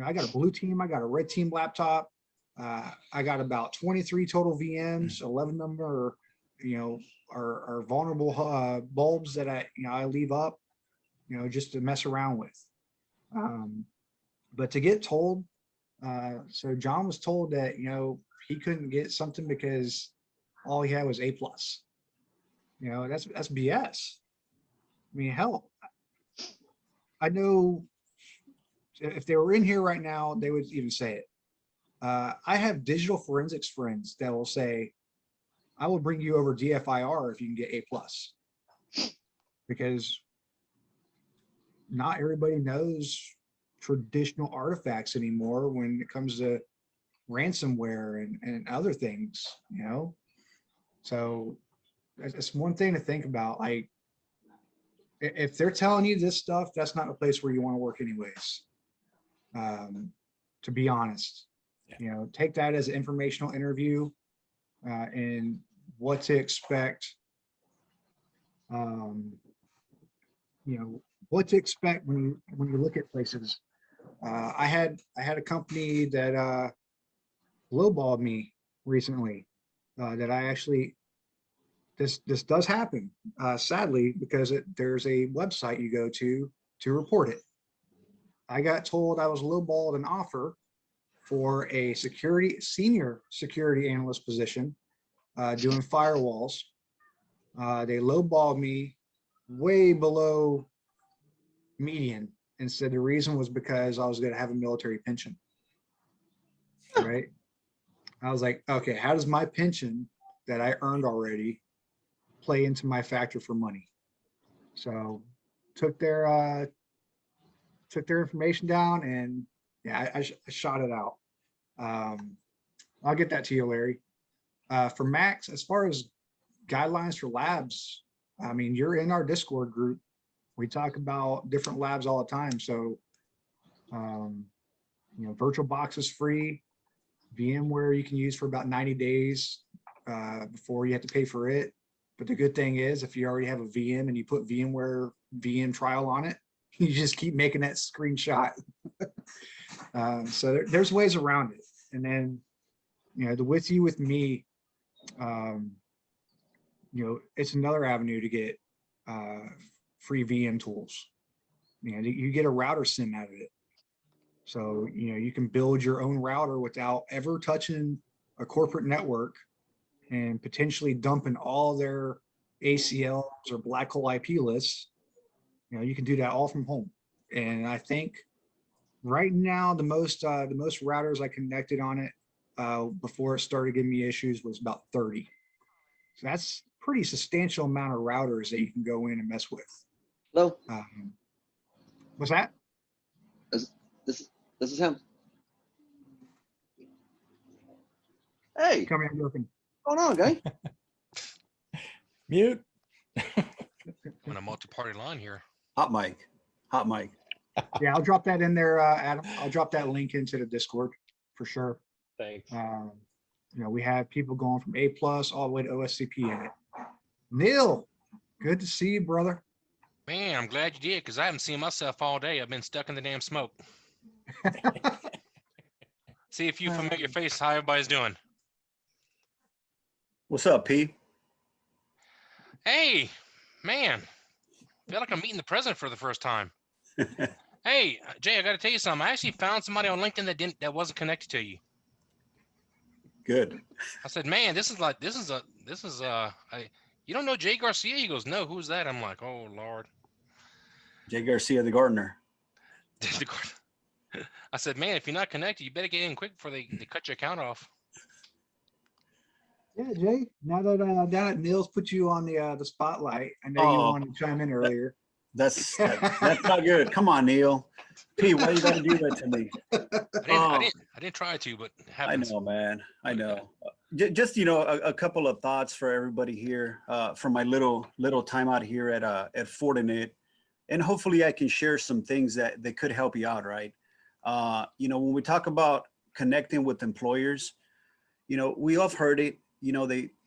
I got a blue team, I got a red team laptop. I got about 23 total VMs, 11 of them are vulnerable bulbs that I leave up, just to mess around with. But to get told, so John was told that, he couldn't get something because all he had was A+. That's BS. I mean, hell, I know if they were in here right now, they would even say it. I have digital forensics friends that will say, I will bring you over DFIR if you can get A+, because not everybody knows traditional artifacts anymore when it comes to ransomware and other things, So it's one thing to think about. Like, if they're telling you this stuff, that's not a place where you want to work anyways. To be honest, take that as an informational interview. and what to expect. What to expect when you look at places. I had a company that lowballed me recently. That I actually this does happen, sadly, because there's a website you go to report it. I got told I was lowballed an offer for a senior security analyst position, doing firewalls. They lowballed me way below median and said the reason was because I was going to have a military pension. Right? I was like, okay, how does my pension that I earned already play into my factor for money? So took their information down, and yeah, I shot it out. I'll get that to you, Larry. For Max, as far as guidelines for labs, I mean, you're in our Discord group. We talk about different labs all the time. So, VirtualBox is free. VMware you can use for about 90 days before you have to pay for it. But the good thing is, if you already have a VM and you put VMware VM trial on it, you just keep making that screenshot. So there's ways around it. And then, the with you with me, it's another avenue to get free VM tools. You get a router sim out of it. So, you can build your own router without ever touching a corporate network and potentially dumping all their ACLs or black hole IP lists. You can do that all from home. And I think right now, the most routers I connected on it before it started giving me issues was about 30. So that's pretty substantial amount of routers that you can go in and mess with. Hello. What's that? This is him. Hey, Come here, working. what's going on, guy? Mute. On a multi-party line here. Hot mic. Yeah, I'll drop that in there, Adam. I'll drop that link into the Discord for sure. Thanks. We have people going from A+ all the way to OSCP in it. Neil, good to see you, brother. Man, I'm glad you did, because I haven't seen myself all day. I've been stuck in the damn smoke. See if you familiar face, how everybody's doing. What's up, P? Hey, man, feel like I'm meeting the president for the first time. Hey, Jay, I got to tell you something. I actually found somebody on LinkedIn that wasn't connected to you. Good. I said, man, you don't know Jay Garcia? He goes, no, who's that? I'm like, oh, Lord. Jay Garcia, the gardener. I said, man, if you're not connected, you better get in quick before they cut your account off. Yeah, Jay. Now that Neil's put you on the spotlight, I know you wanted to chime in earlier. That's not good. Come on, Neil. P, why you gotta do that to me? I didn't try to, but it happens. I know, man. I know. Just a couple of thoughts for everybody here from my little time out here at Fortinet, and hopefully I can share some things that could help you out, right? When we talk about connecting with employers, we all have heard it.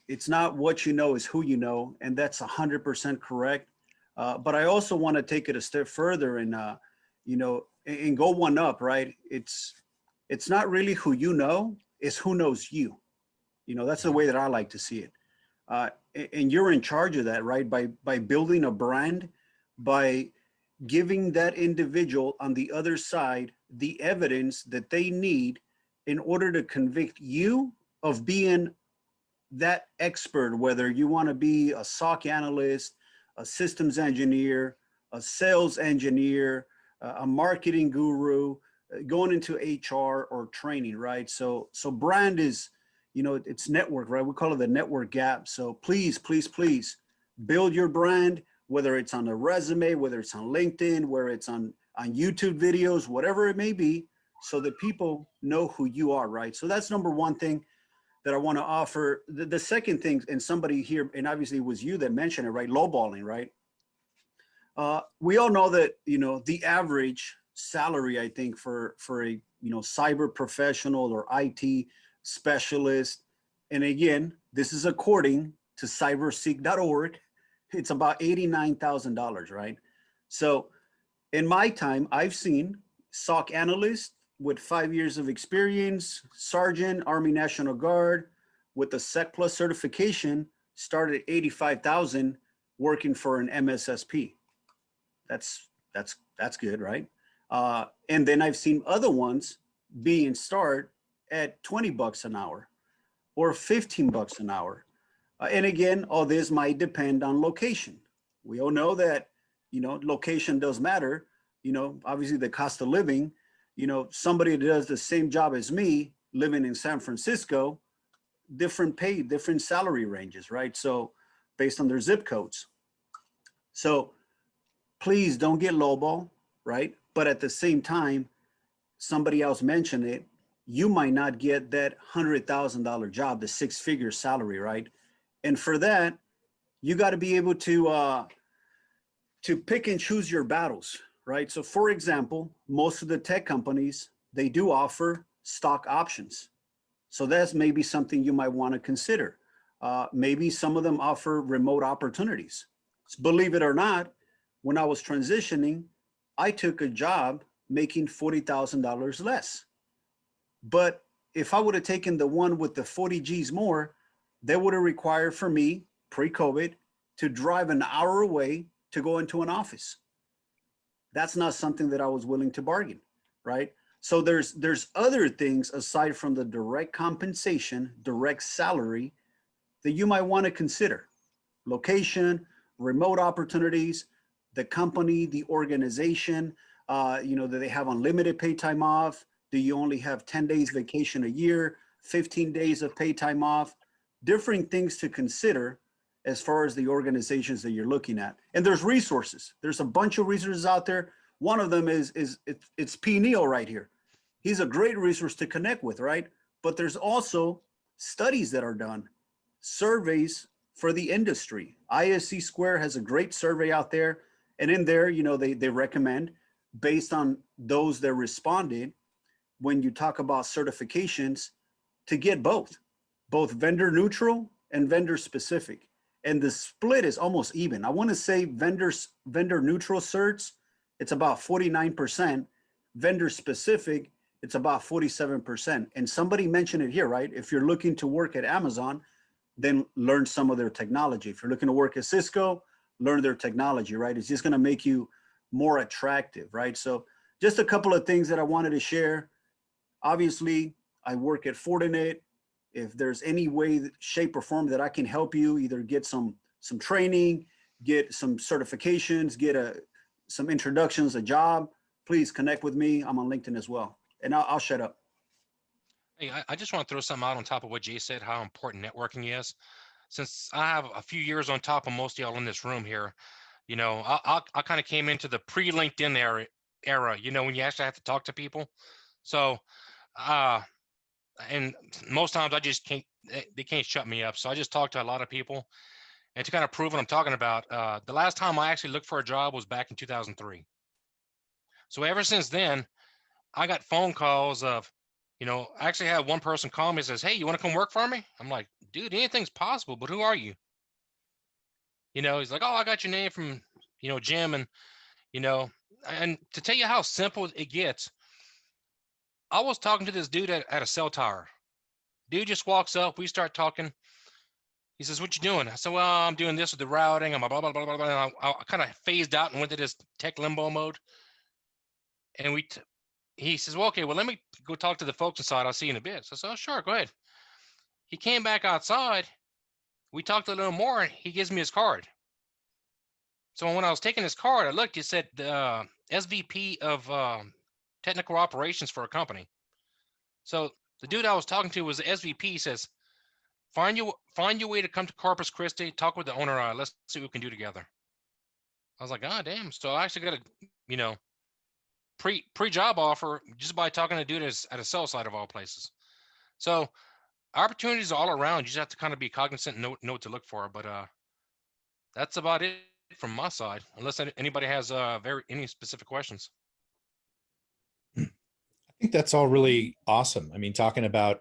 It's not what you know, is who you know, and that's 100% correct. But I also want to take it a step further and and go one up, right? It's not really who you know, it's who knows you. That's the way that I like to see it. And you're in charge of that, right? By building a brand, by giving that individual on the other side the evidence that they need in order to convict you of being that expert, whether you want to be a SOC analyst, a systems engineer, a sales engineer, a marketing guru, going into HR or training, right? So brand is, it's network, right? We call it the network gap. So please, please, please build your brand, whether it's on a resume, whether it's on LinkedIn, whether it's on YouTube videos, whatever it may be, so that people know who you are, right? So that's number one thing that I want to offer. The second thing, and somebody here, and obviously it was you that mentioned it, right? Lowballing, right? We all know that, the average salary, I think, for a, cyber professional or IT specialist and again, this is according to cyberseek.org, it's about $89,000, right? So in my time, I've seen SOC analysts with 5 years of experience, Sergeant, Army National Guard, with the Sec Plus certification, started at 85,000 working for an MSSP. That's good, right? And then I've seen other ones being start at 20 bucks an hour or 15 bucks an hour. And again, all this might depend on location. We all know that, you know, location does matter. You know, obviously the cost of living, you know, somebody that does the same job as me living in San Francisco, different pay, different salary ranges, right? So based on their zip codes. So please don't get lowball, right? But at the same time, somebody else mentioned it, you might not get that $100,000 job, the six-figure salary, right? And for that, you got to be able to pick and choose your battles, right? So for example, most of the tech companies, they do offer stock options. So that's maybe something you might want to consider. Maybe some of them offer remote opportunities. Believe it or not, when I was transitioning, I took a job making $40,000 less. But if I would have taken the one with the 40 G's more, that would have required for me, pre-COVID, to drive an hour away to go into an office. That's not something that I was willing to bargain, right? So there's other things aside from the direct compensation, direct salary, that you might want to consider. Location, remote opportunities, the company, the organization, you know, do they have unlimited paid time off? Do you only have 10 days vacation a year, 15 days of paid time off? Different things to consider as far as the organizations that you're looking at. And there's resources. There's a bunch of resources out there. One of them it's P. Neal right here. He's a great resource to connect with, right? But there's also studies that are done, surveys for the industry. ISC Square has a great survey out there. And in there, you know, they recommend, based on those that responded, when you talk about certifications, to get both vendor neutral and vendor specific. And the split is almost even. I want to say vendor neutral certs, it's about 49%. Vendor specific, it's about 47%. And somebody mentioned it here, right? If you're looking to work at Amazon, then learn some of their technology. If you're looking to work at Cisco, learn their technology, right? It's just going to make you more attractive, right? So just a couple of things that I wanted to share. Obviously, I work at Fortinet. If there's any way, shape, or form that I can help you, either get some training, get some certifications, get some introductions, a job, please connect with me. I'm on LinkedIn as well. And I'll shut up. Hey, I just want to throw something out on top of what Jay said, how important networking is. Since I have a few years on top of most of y'all in this room here, you know, I kind of came into the pre-LinkedIn era, you know, when you actually have to talk to people. So, and most times I just can't, they can't shut me up. So I just talk to a lot of people. And to kind of prove what I'm talking about, the last time I actually looked for a job was back in 2003. So ever since then, I got phone calls of, you know, I actually had one person call me and says, "Hey, you want to come work for me?" I'm like, "Dude, anything's possible, but who are you?" You know, he's like, "Oh, I got your name from, you know, Jim." And, you know, and to tell you how simple it gets, I was talking to this dude at a cell tower. Dude just walks up, we start talking. He says, "What you doing?" I said, "Well, I'm doing this with the routing. I'm blah, blah, blah, blah, blah." And I kind of phased out and went to this tech limbo mode. And he says, "Well, okay, well, let me go talk to the folks inside. I'll see you in a bit." So I said, "Oh, sure, go ahead." He came back outside. We talked a little more, and he gives me his card. So when I was taking his card, I looked, it said SVP of technical operations for a company. So the dude I was talking to was the SVP. He says, find your way to come to Corpus Christi, talk with the owner. Let's see what we can do together. I was like, "Oh, damn." So I actually got a, you know, pre-job offer just by talking to a dude at a cell site of all places. So opportunities are all around. You just have to kind of be cognizant and know what to look for. But that's about it from my side, unless anybody has any specific questions. I think that's all really awesome. I mean, talking about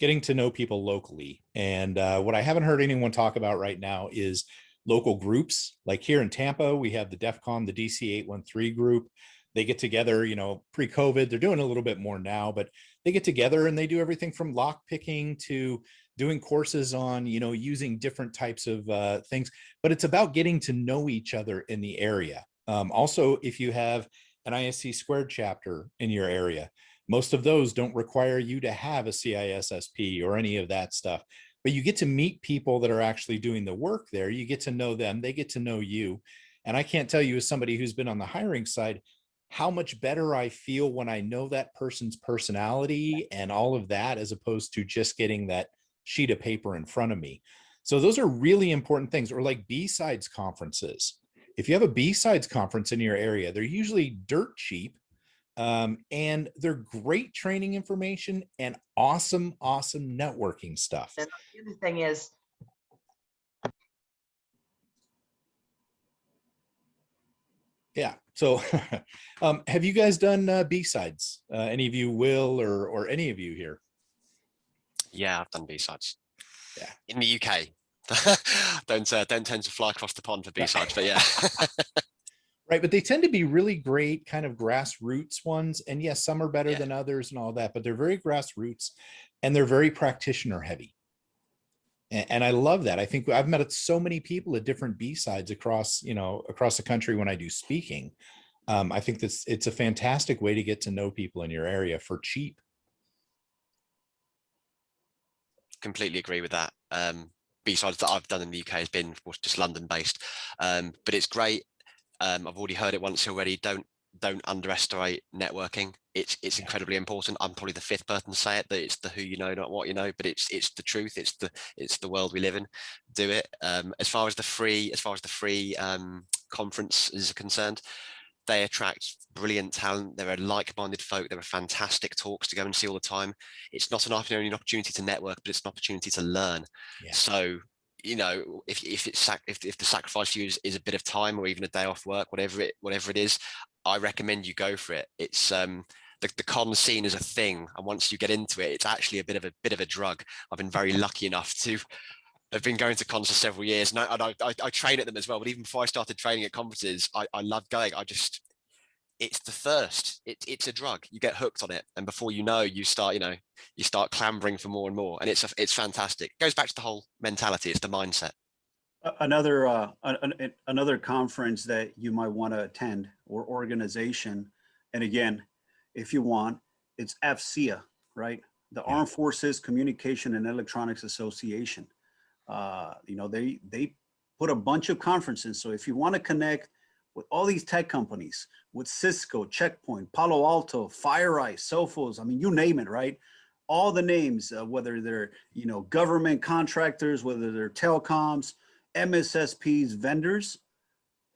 getting to know people locally. And what I haven't heard anyone talk about right now is local groups. Like here in Tampa, we have the DEFCON, the DC 813 group. They get together, you know, pre-COVID. They're doing a little bit more now, but they get together and they do everything from lock picking to doing courses on, you know, using different types of things. But it's about getting to know each other in the area. Also, if you have an ISC squared chapter in your area, most of those don't require you to have a CISSP or any of that stuff, but you get to meet people that are actually doing the work there. You get to know them, they get to know you. And I can't tell you, as somebody who's been on the hiring side, how much better I feel when I know that person's personality and all of that, as opposed to just getting that sheet of paper in front of me. So those are really important things. Or like B-sides conferences. If you have a B-sides conference in your area, they're usually dirt cheap. And they're great training information and awesome networking stuff. And the other thing is, yeah. So have you guys done B-sides? Any of you will, or any of you here? Yeah, I've done B-sides. Yeah. In the UK. don't tend to fly across the pond for B-sides, but yeah. Right, but they tend to be really great kind of grassroots ones. And yes, some are better than others and all that, but they're very grassroots and they're very practitioner heavy. And I love that. I think I've met so many people at different B-sides across the country when I do speaking. I think it's a fantastic way to get to know people in your area for cheap. Completely agree with that. B-sides that I've done in the UK has been just London based, but it's great. I've already heard it once already. Don't underestimate networking. It's incredibly important. I'm probably the fifth person to say it, that it's the who you know, not what you know, but it's the truth. It's the world we live in. Do it. As far as the free conferences are concerned, they attract brilliant talent. There are like-minded folk. There are fantastic talks to go and see all the time. It's not only an opportunity to network, but it's an opportunity to learn. Yeah. So, you know, if the sacrifice for you is a bit of time or even a day off work, whatever it is, I recommend you go for it. It's the con scene is a thing, and once you get into it, it's actually a bit of a drug. I've been very lucky enough to have been going to cons for several years, and I train at them as well. But even before I started training at conferences, I love going. It's the thirst. It's a drug. You get hooked on it, and before you know, you start clambering for more and more, and it's fantastic. It goes back to the whole mentality. It's the mindset. Another conference that you might want to attend, or organization, and again, if you want, it's AFCEA, right? The Armed Forces Communication and Electronics Association. They put a bunch of conferences. So if you want to connect with all these tech companies, with Cisco, Checkpoint, Palo Alto, FireEye, Sophos, I mean, you name it, right? All the names, whether they're, government contractors, whether they're telecoms, MSSPs, vendors,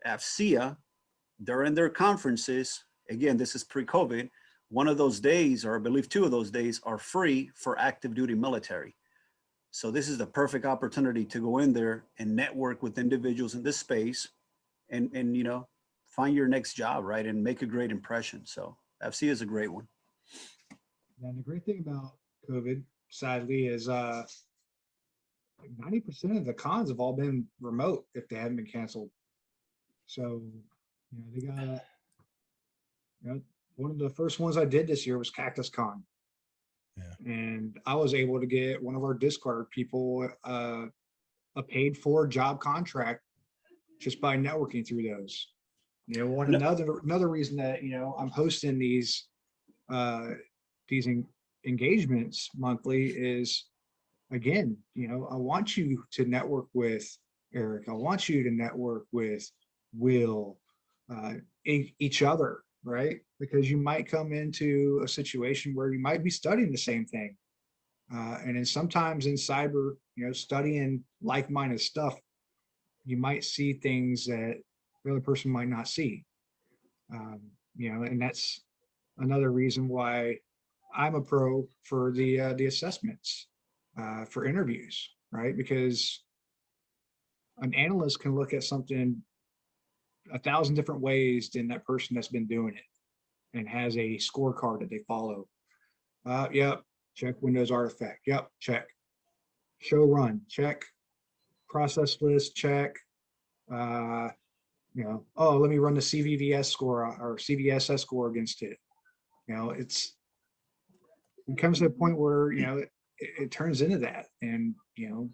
AFCEA, they're in their conferences. Again, this is pre-COVID. One of those days, or I believe two of those days, are free for active duty military. So this is the perfect opportunity to go in there and network with individuals in this space and find your next job, right? And make a great impression. So AFCEA is a great one. And the great thing about COVID, sadly, is 90% of the cons have all been remote if they haven't been canceled. So, they got, one of the first ones I did this year was Cactus Con. Yeah. And I was able to get one of our Discord people a paid for job contract just by networking through those. Another reason that I'm hosting these engagements monthly is, again, I want you to network with Eric. I want you to network with Will, each other, right? Because you might come into a situation where you might be studying the same thing. And then sometimes in cyber, studying like-minded stuff, you might see things that the other person might not see. And that's another reason why I'm a pro for the assessments for interviews, right? Because an analyst can look at something 1,000 different ways than that person that's been doing it and has a scorecard that they follow. check Windows Artifact. Yep, check. Show run, check. Process list, check. You know, oh, let me run the CVVS score or CVSS score against it. You know, it comes to a point where, you know, it turns into that. And, you know,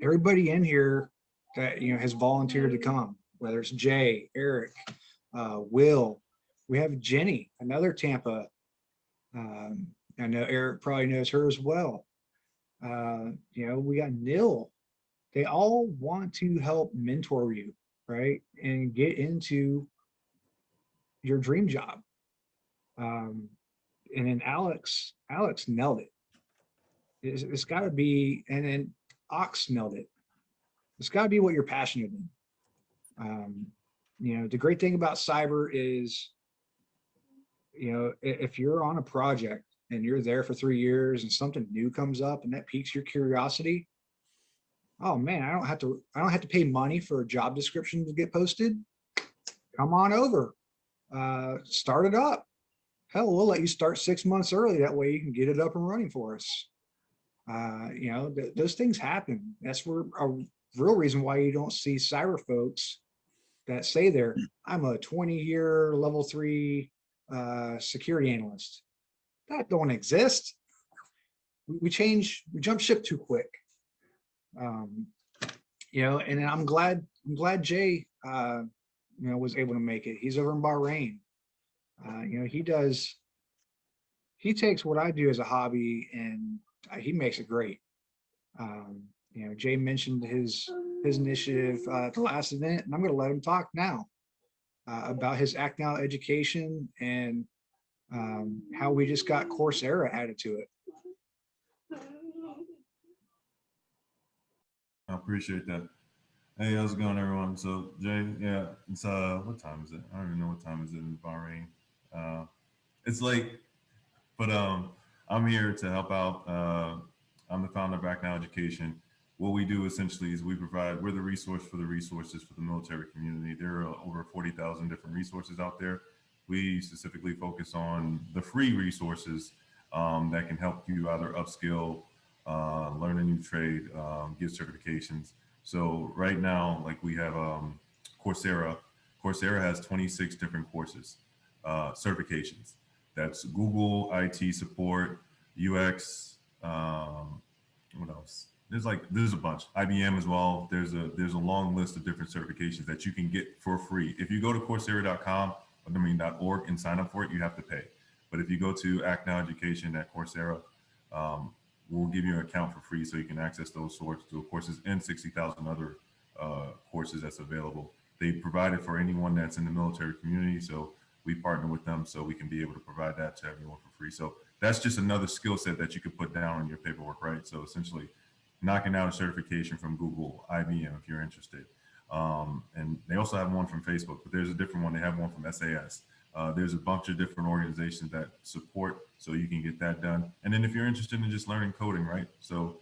everybody in here that, you know, has volunteered to come, whether it's Jay, Eric, Will, we have Jenny, another Tampa. I know Eric probably knows her as well. You know, we got Nil. They all want to help mentor you, right? And get into your dream job. And then Alex nailed it. It's got to be, and then Ox nailed it. It's got to be what you're passionate in. You know, the great thing about cyber is, you know, if you're on a project and you're there for 3 years and something new comes up and that piques your curiosity, oh man, I don't have to pay money for a job description to get posted. Come on over, start it up. Hell, we'll let you start 6 months early. That way you can get it up and running for us. You know, those things happen. That's where a real reason why you don't see cyber folks that say I'm a 20-year level 3 security analyst. That don't exist. We jump ship too quick. You know, and I'm glad Jay, you know, was able to make it. He's over in Bahrain. You know, he takes what I do as a hobby and he makes it great. You know, Jay mentioned his initiative at the last event, and I'm going to let him talk now about his Act Now education and how we just got Coursera added to it. I appreciate that. Hey, how's it going, everyone? So, Jay, yeah, it's what time is it? I don't even know what time is it in Bahrain. It's late, but I'm here to help out. I'm the founder of Act Now Education. What we do essentially is we're the resource for the resources for the military community. There are over 40,000 different resources out there. We specifically focus on the free resources that can help you either upskill, learn a new trade, get certifications. So right now, like we have Coursera. Coursera has 26 different courses, certifications. That's Google, IT support, UX, what else? There's a bunch. IBM as well. There's a long list of different certifications that you can get for free. If you go to Coursera.com, .org and sign up for it, you have to pay. But if you go to Act Now Education at Coursera, we'll give you an account for free so you can access those sorts of courses and 60,000 other courses that's available. They provide it for anyone that's in the military community, so we partner with them so we can be able to provide that to everyone for free. So that's just another skill set that you could put down on your paperwork, right? So essentially knocking out a certification from Google, IBM, if you're interested. And they also have one from Facebook, but there's a different one. They have one from SAS. There's a bunch of different organizations that support, so you can get that done. And then if you're interested in just learning coding, right? So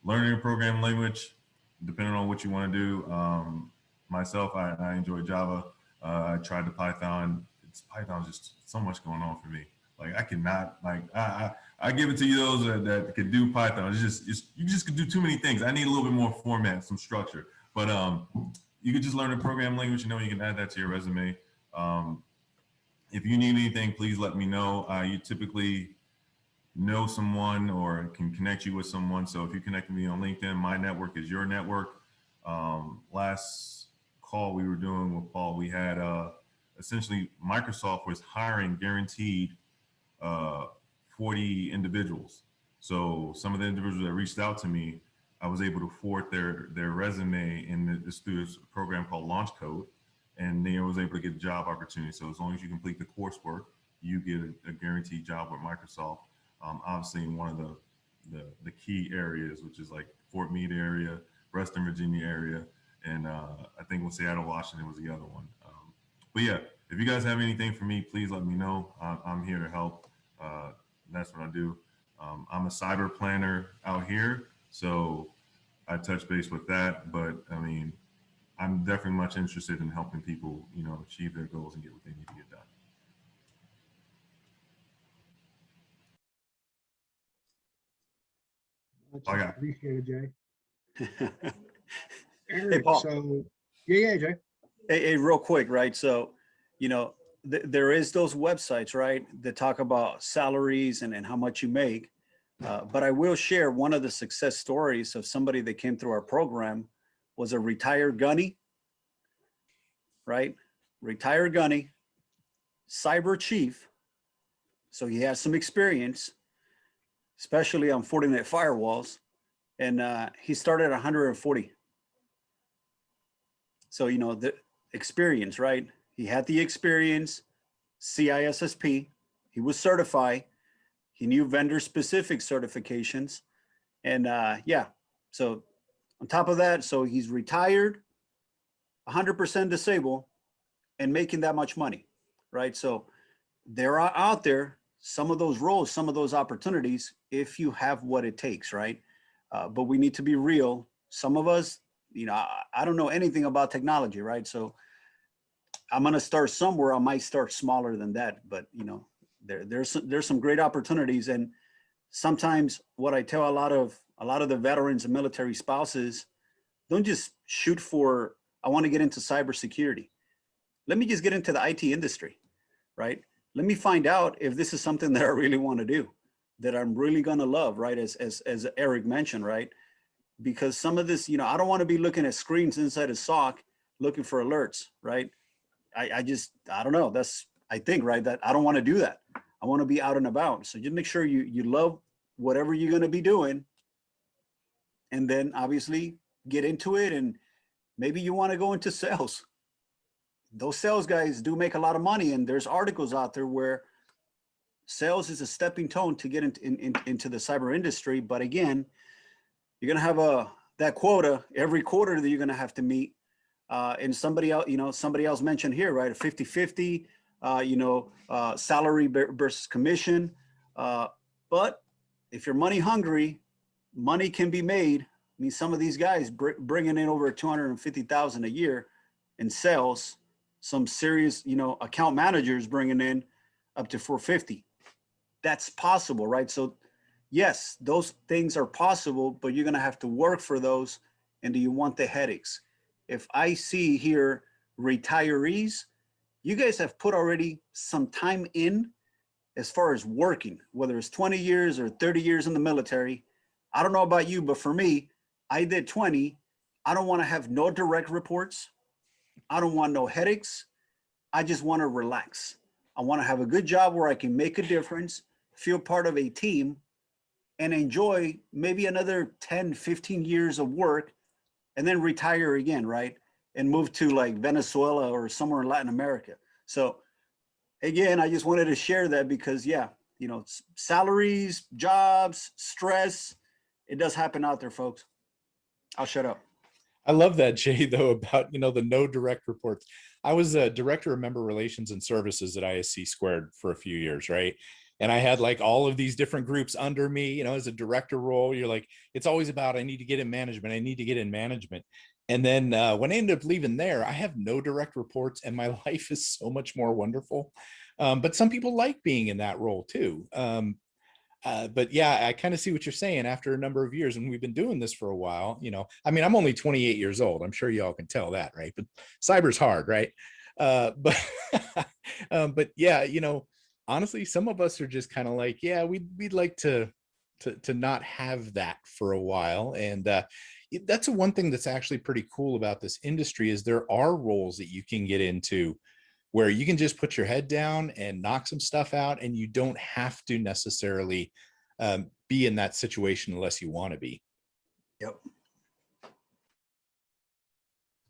learning a programming language, depending on what you want to do. Myself, I enjoy Java. I tried the Python. Python's just so much going on for me. Like I cannot, like I give it to you those that could do Python. You just could do too many things. I need a little bit more format, some structure. But you could just learn a programming language. You know, you can add that to your resume. If you need anything, please let me know. You typically know someone or can connect you with someone. So if you connect with me on LinkedIn, my network is your network. Last call we were doing with Paul, we had essentially Microsoft was hiring guaranteed 40 individuals. So some of the individuals that reached out to me, I was able to forward their resume in this through this program called Launch Code, and then I was able to get a job opportunity. So as long as you complete the coursework, you get a guaranteed job with Microsoft. Obviously in one of the key areas, which is like Fort Meade area, Reston, Virginia area, and I think Seattle, Washington was the other one. But yeah, if you guys have anything for me, please let me know. I'm here to help. That's what I do. I'm a cyber planner out here, so I touch base with that. But I mean, I'm definitely much interested in helping people, you know, achieve their goals and get what they need to get done. I got it. Appreciate it, Jay. Hey, Eric, Paul. so yeah, Jay. Hey, real quick, right? So, you know, there is those websites, right, that talk about salaries and how much you make. But I will share one of the success stories of somebody that came through our program was a retired gunny, right? Retired gunny, cyber chief. So he has some experience, especially on Fortinet firewalls. And he started at 140. So, you know, the experience, right? He had the experience, CISSP, he was certified, he knew vendor specific certifications. And yeah, so on top of that, so he's retired, 100% disabled and making that much money, right? So there are out there some of those roles, some of those opportunities, if you have what it takes, right? But we need to be real. Some of us, you know, I don't know anything about technology, right? So I'm going to start somewhere. I might start smaller than that, but you know, there's some great opportunities. And sometimes what I tell a lot of the veterans and military spouses, don't just shoot for, I want to get into cybersecurity. Let me just get into the IT industry, right? Let me find out if this is something that I really want to do, that I'm really going to love, right? As Eric mentioned, right? Because some of this, you know, I don't want to be looking at screens inside a SOC looking for alerts, right? I don't know. I think, right, that I don't want to do that. I want to be out and about. So just make sure you love whatever you're going to be doing. And then obviously get into it. And maybe you want to go into sales. Those sales guys do make a lot of money. And there's articles out there where sales is a stepping stone to get into the cyber industry. But again, you're going to have that quota every quarter that you're going to have to meet. And somebody else mentioned here, right? A 50-50, salary versus commission. But if you're money hungry, money can be made. I mean, some of these guys bringing in over 250,000 a year in sales, some serious, you know, account managers bringing in up to 450. That's possible, right? So yes, those things are possible, but you're going to have to work for those. And do you want the headaches? If I see here retirees, you guys have put already some time in as far as working, whether it's 20 years or 30 years in the military. I don't know about you, but for me, I did 20. I don't want to have no direct reports. I don't want no headaches. I just want to relax. I want to have a good job where I can make a difference, feel part of a team, and enjoy maybe another 10, 15 years of work, and then retire again, right? And move to like Venezuela or somewhere in Latin America. So again, I just wanted to share that because yeah, you know, salaries, jobs, stress, it does happen out there, folks. I'll shut up. I love that, Jay, though, about, you know, the no direct reports. I was a director of member relations and services at ISC Squared for a few years, right? And I had like all of these different groups under me, you know, as a director role. You're like, it's always about, I need to get in management. I need to get in management. And then when I ended up leaving there, I have no direct reports and my life is so much more wonderful. But some people like being in that role too. But yeah, I kind of see what you're saying after a number of years, and we've been doing this for a while, you know. I mean, I'm only 28 years old. I'm sure y'all can tell that, right? But cyber's hard, right? But yeah, you know, honestly, some of us are just kind of like, yeah, we'd like to not have that for a while. And that's one thing that's actually pretty cool about this industry is there are roles that you can get into where you can just put your head down and knock some stuff out, and you don't have to necessarily be in that situation unless you want to be. Yep.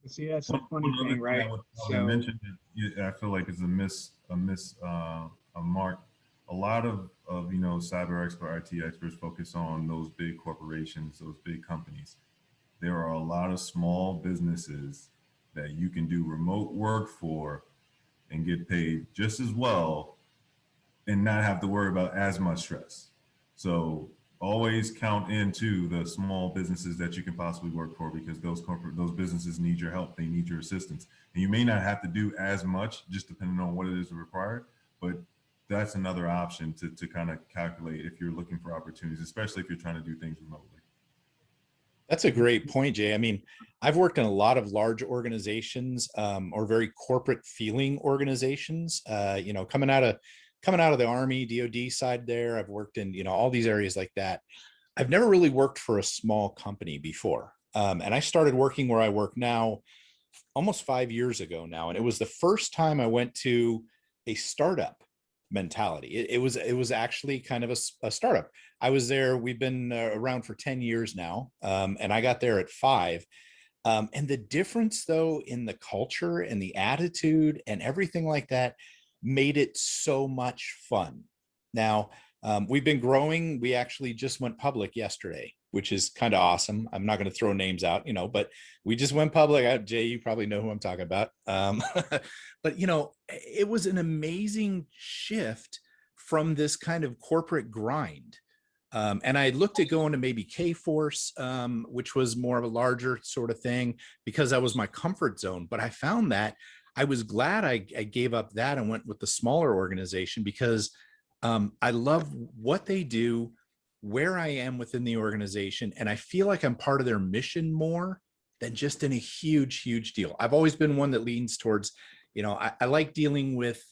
See, that's a funny thing, right? So mentioned it, I feel like it's a mark. A lot of you know, cyber expert, IT experts focus on those big corporations, those big companies. There are a lot of small businesses that you can do remote work for and get paid just as well and not have to worry about as much stress. So always count into the small businesses that you can possibly work for, because those businesses need your help. They need your assistance. And you may not have to do as much, just depending on what it is required, but that's another option to kind of calculate if you're looking for opportunities, especially if you're trying to do things remotely. That's a great point, Jay. I mean, I've worked in a lot of large organizations, or very corporate feeling organizations. Coming out of the Army, DoD side there, I've worked in, all these areas like that. I've never really worked for a small company before. And I started working where I work now almost 5 years ago now. And it was the first time I went to a startup mentality. It was actually kind of a startup. I was there. We've been around for 10 years now. And I got there at 5. And the difference though, in the culture and the attitude and everything like that made it so much fun. Now, we've been growing. We actually just went public yesterday, which is kind of awesome. I'm not going to throw names out, but we just went public. Jay, you probably know who I'm talking about. But, it was an amazing shift from this kind of corporate grind. And I looked at going to maybe K-Force, which was more of a larger sort of thing, because that was my comfort zone. But I found that I was glad I gave up that and went with the smaller organization, because I love what they do, where I am within the organization, and I feel like I'm part of their mission more than just in a huge, huge deal. I've always been one that leans towards, I like dealing with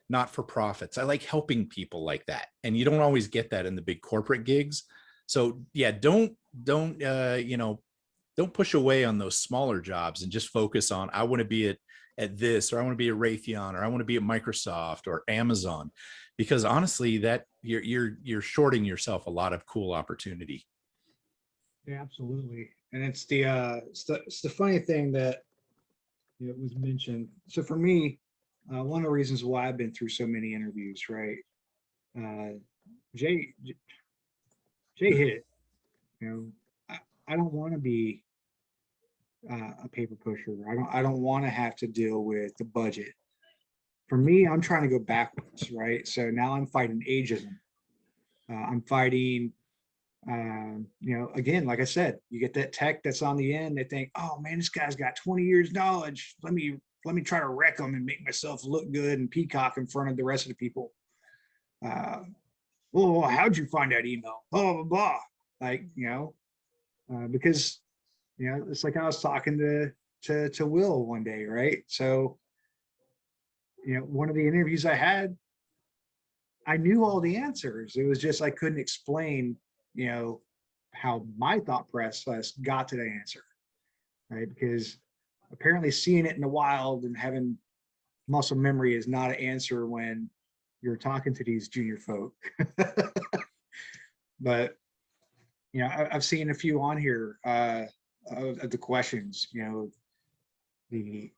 not-for-profits. I like helping people like that, and you don't always get that in the big corporate gigs. So yeah, don't push away on those smaller jobs and just focus on, I want to be at this, or I want to be at Raytheon, or I want to be at Microsoft or Amazon, because honestly, that you're shorting yourself a lot of cool opportunity. Yeah, absolutely. And it's the funny thing that it was mentioned. So for me, one of the reasons why I've been through so many interviews, right? Jay hit it. I don't want to be a paper pusher. I don't want to have to deal with the budget. For me, I'm trying to go backwards, right? So now I'm fighting ageism. I'm fighting, again, like I said, you get that tech that's on the end. They think, oh man, this guy's got 20 years knowledge. Let me try to wreck him and make myself look good and peacock in front of the rest of the people. Well, how'd you find that email? Blah, blah, blah. Like, because, it's like I was talking to Will one day, right? So, one of the interviews I had, I knew all the answers. It was just, I couldn't explain, how my thought process got to the answer, right? Because apparently seeing it in the wild and having muscle memory is not an answer when you're talking to these junior folk. But, I've seen a few on here of the questions, the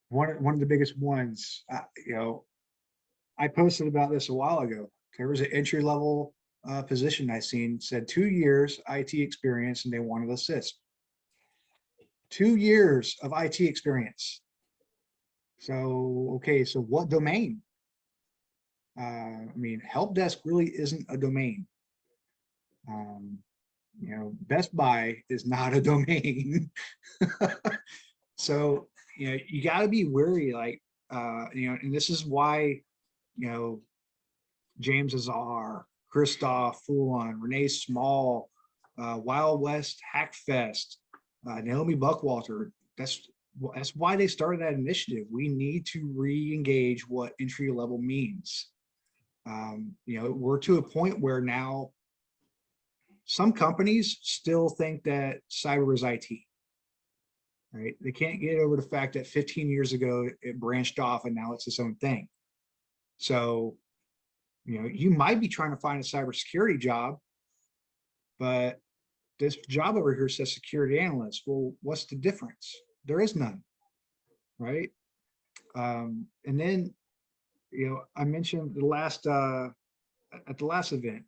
one of the biggest ones, I posted about this a while ago. There was an entry-level position I seen, said 2 years IT experience, and they wanted assist. 2 years of IT experience. So, okay, so what domain? Help desk really isn't a domain. Best Buy is not a domain. So, you got to be wary, like, and this is why, James Azar, Christophe Foulon, Renee Small, Wild West Hackfest, Naomi Buckwalter. That's why they started that initiative. We need to re-engage what entry level means. We're to a point where now some companies still think that cyber is IT, right? They can't get over the fact that 15 years ago it branched off and now it's its own thing. So, you might be trying to find a cybersecurity job, but this job over here says security analyst. Well, what's the difference? There is none, right? And then, I mentioned the last at the last event,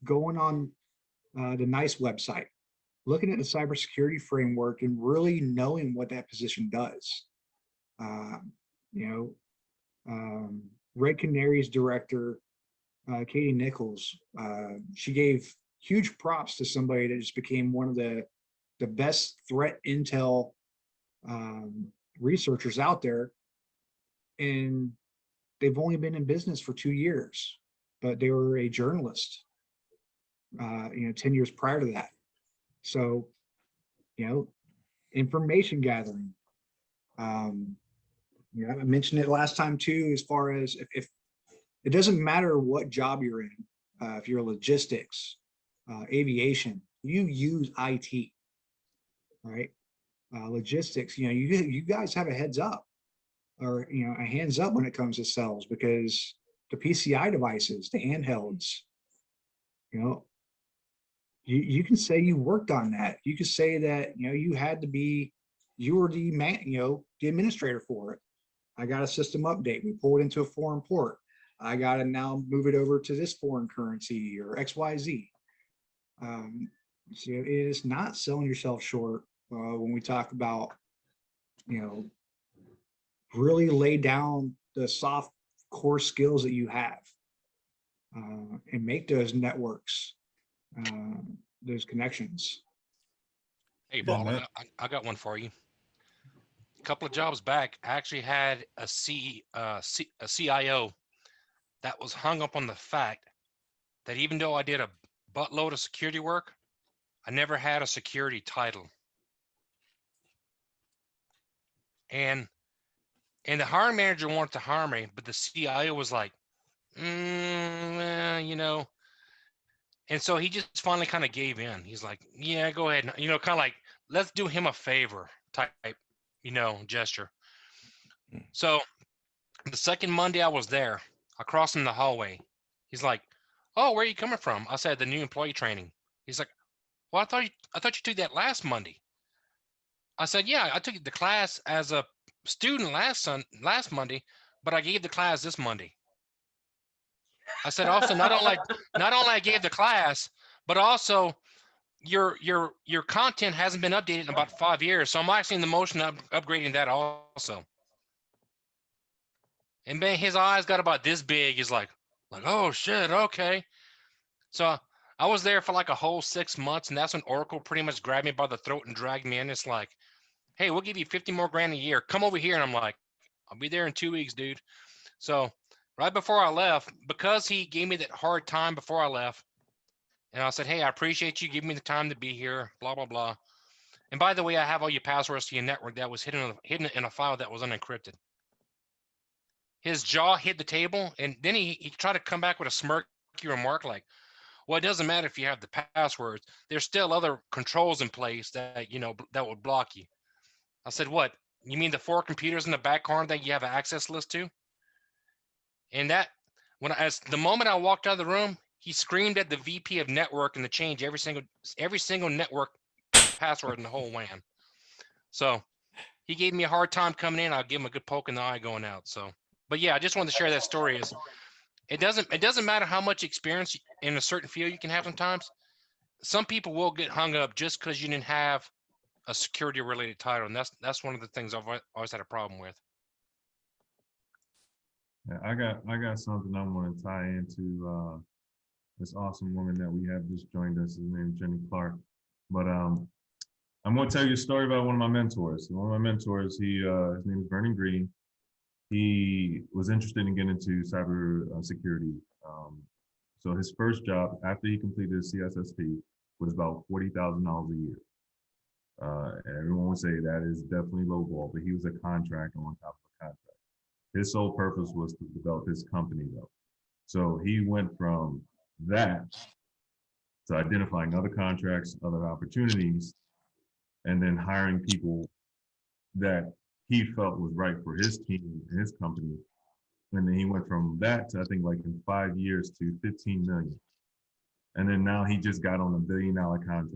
going on the NICE website, looking at the cybersecurity framework and really knowing what that position does. Red Canary's director, Katie Nichols, she gave huge props to somebody that just became one of the best threat intel researchers out there. And they've only been in business for 2 years, but they were a journalist, 10 years prior to that. So, information gathering. I mentioned it last time too, as far as if it doesn't matter what job you're in, if you're logistics, aviation, you use IT, right? Logistics, you guys have a heads up, or a hands up when it comes to cells, because the PCI devices, the handhelds, you can say you worked on that. You could say that you had to be, you were the the administrator for it. I got a system update. We pull it into a foreign port. I got to now move it over to this foreign currency or XYZ. So it is not selling yourself short when we talk about, really lay down the soft core skills that you have and make those networks, those connections. Hey, Yeah, Paul, man. I got one for you. A couple of jobs back, I actually had a CIO that was hung up on the fact that even though I did a buttload of security work, I never had a security title. And the hiring manager wanted to hire me, but the CIO was like, and so he just finally kind of gave in. He's like, yeah, go ahead. Kind of like, let's do him a favor type, gesture. So the second Monday I was there, I crossed him in the hallway. He's like, oh, where are you coming from? I said, the new employee training. He's like, well, I thought you took that last Monday. I said, yeah, I took the class as a student last Monday, but I gave the class this Monday. I said, also, not only I gave the class, but also your content hasn't been updated in about 5 years. So I'm actually in the motion of upgrading that also. And man, his eyes got about this big. He's like, oh shit, okay. So I was there for like a whole 6 months, and that's when Oracle pretty much grabbed me by the throat and dragged me in. It's like, hey, we'll give you 50 more grand a year. Come over here. And I'm like, I'll be there in 2 weeks, dude. So right before I left, because he gave me that hard time before I left, and I said, hey, I appreciate you giving me the time to be here, blah, blah, blah. And by the way, I have all your passwords to your network that was hidden in a file that was unencrypted. His jaw hit the table, and then he tried to come back with a smirky remark like, well, it doesn't matter if you have the passwords. There's still other controls in place that, that would block you. I said, what? You mean the 4 computers in the back corner that you have an access list to? And that, as the moment I walked out of the room, he screamed at the VP of network and to change every single network password in the whole WAN. So he gave me a hard time coming in. I'll give him a good poke in the eye going out. So, but yeah, I just wanted to share that story. It doesn't matter how much experience in a certain field you can have sometimes. Some people will get hung up just because you didn't have a security related title. And that's one of the things I've always had a problem with. Yeah, I got something I want to tie into this awesome woman that we have just joined us. His name is Jenny Clark. But I'm going to tell you a story about one of my mentors. One of my mentors, his name is Vernon Green. He was interested in getting into cyber security. So his first job after he completed his CSSP was about $40,000 a year. And everyone would say that is definitely lowball, but he was a contractor on top of a contract. His sole purpose was to develop his company though. So he went from that to identifying other contracts, other opportunities, and then hiring people that he felt was right for his team and his company. And then he went from that to, I think, like in 5 years to 15 million. And then now he just got on $1 billion contract.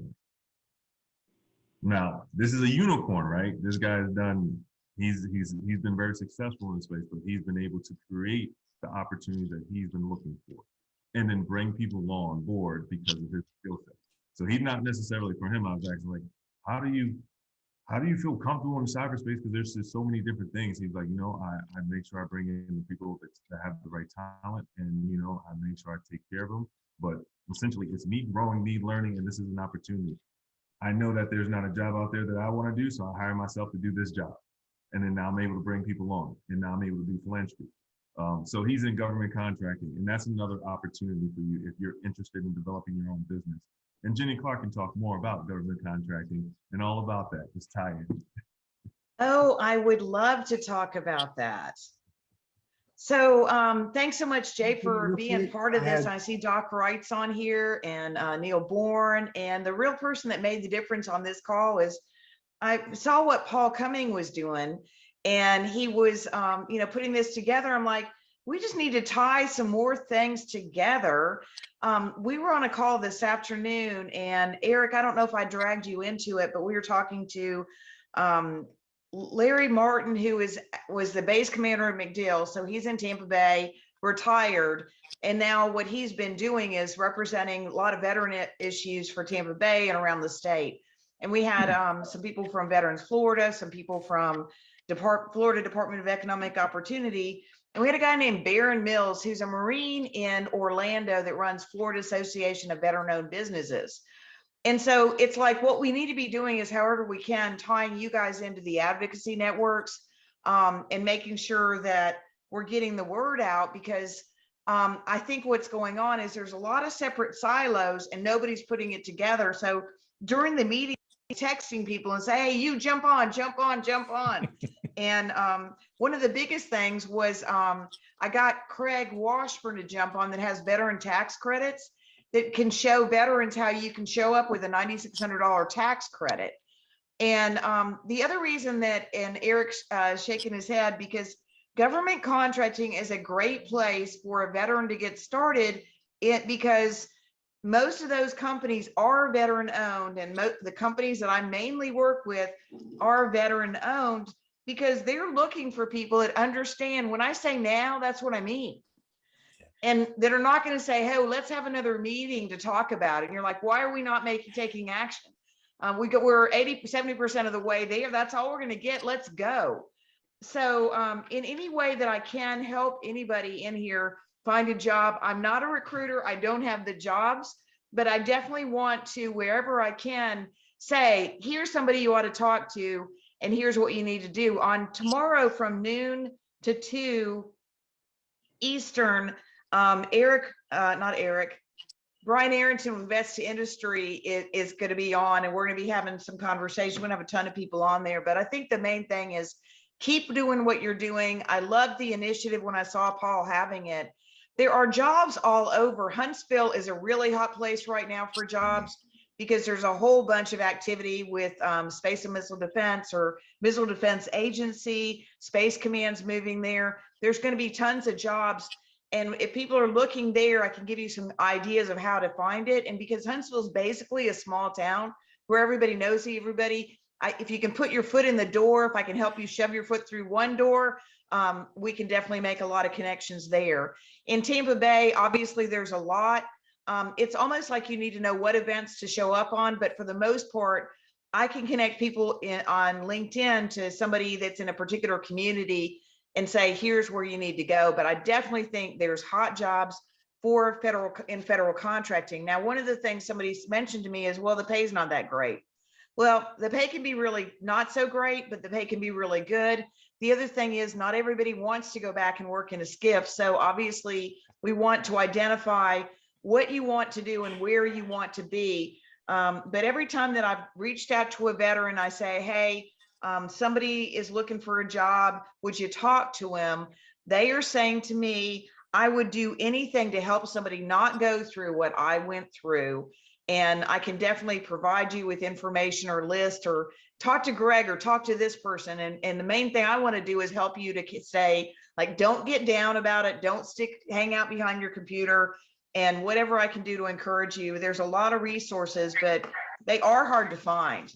Now, this is a unicorn, right? This guy's done, he's been very successful in this space, but he's been able to create the opportunities that he's been looking for and then bring people on board because of his skill set. So he's not necessarily, for him, I was asking like, how do you feel comfortable in cyberspace? Because there's just so many different things. He's like, I make sure I bring in the people that have the right talent, and I make sure I take care of them. But essentially, it's me growing, me learning, and this is an opportunity. I know that there's not a job out there that I want to do, so I hire myself to do this job, and then now I'm able to bring people on, and now I'm able to do philanthropy. So he's in government contracting, and that's another opportunity for you if you're interested in developing your own business. And Jenny Clark can talk more about government contracting and all about that. Just tie in. Oh, I would love to talk about that. So thanks so much, Jay, for being part of this. I see Doc Wright's on here and Neil Bourne. And the real person that made the difference on this call is I saw what Paul Cumming was doing, and he was, putting this together. I'm like, we just need to tie some more things together. We were on a call this afternoon, and Eric, I don't know if I dragged you into it, but we were talking to Larry Martin, who was the base commander of MacDill. So he's in Tampa Bay, retired. And now what he's been doing is representing a lot of veteran issues for Tampa Bay and around the state. And we had some people from Veterans Florida, some people from Florida Department of Economic Opportunity. And we had a guy named Baron Mills, who's a Marine in Orlando that runs Florida Association of Veteran-Owned Businesses. And so it's like what we need to be doing is however we can tying you guys into the advocacy networks and making sure that we're getting the word out, because I think what's going on is there's a lot of separate silos and nobody's putting it together. So during the meeting, texting people and say, hey, you jump on. And one of the biggest things was I got Craig Washburn to jump on that has veteran tax credits that can show veterans how you can show up with a $9,600 tax credit. And the other reason that, and Eric's shaking his head, because government contracting is a great place for a veteran to get started, because most of those companies are veteran owned, and the companies that I mainly work with are veteran owned, because they're looking for people that understand when I say now, that's what I mean. And that are not going to say, hey, well, let's have another meeting to talk about it. And you're like, why are we not taking action? We're 70% of the way there. That's all we're going to get. Let's go. So in any way that I can help anybody in here find a job, I'm not a recruiter. I don't have the jobs, but I definitely want to, wherever I can, say, here's somebody you ought to talk to, and here's what you need to do. On tomorrow from noon to 2 Eastern, Brian Arrington with Vets to Industry is going to be on, and we're going to be having some conversation. We're going to have a ton of people on there, but I think the main thing is keep doing what you're doing. I love the initiative when I saw Paul having it. There are jobs all over. Huntsville is a really hot place right now for jobs, because there's a whole bunch of activity with Space and Missile Defense or Missile Defense Agency, Space Command's moving there. There's going to be tons of jobs. And if people are looking there, I can give you some ideas of how to find it. And because Huntsville is basically a small town where everybody knows everybody, if you can put your foot in the door, if I can help you shove your foot through one door, we can definitely make a lot of connections there. In Tampa Bay, obviously there's a lot. It's almost like you need to know what events to show up on, but for the most part, I can connect people on LinkedIn to somebody that's in a particular community and say, here's where you need to go. But I definitely think there's hot jobs for federal contracting. Now, one of the things somebody mentioned to me is, well, the pay's not that great. Well, the pay can be really not so great, but the pay can be really good. The other thing is not everybody wants to go back and work in a SCIF. So obviously we want to identify what you want to do and where you want to be. But every time that I've reached out to a veteran, I say, hey, somebody is looking for a job, would you talk to him? They are saying to me, I would do anything to help somebody not go through what I went through. And I can definitely provide you with information or list, or talk to Greg or talk to this person. And the main thing I want to do is help you to say, like, don't get down about it. Don't hang out behind your computer, and whatever I can do to encourage you. There's a lot of resources, but they are hard to find.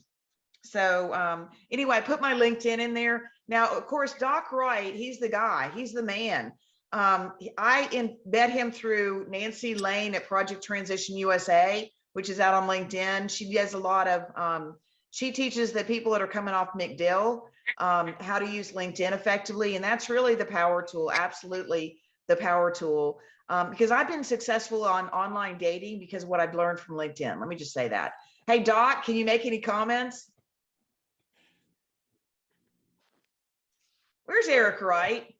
So anyway, I put my LinkedIn in there. Now, of course, Doc Wright, he's the guy, he's the man. I met him through Nancy Lane at Project Transition USA, which is out on LinkedIn. She does a lot of, she teaches the people that are coming off MacDill how to use LinkedIn effectively. And that's really the power tool, absolutely the power tool. Because I've been successful on online dating because of what I've learned from LinkedIn. Let me just say that. Hey, Doc, can you make any comments? Where's Erich Wright?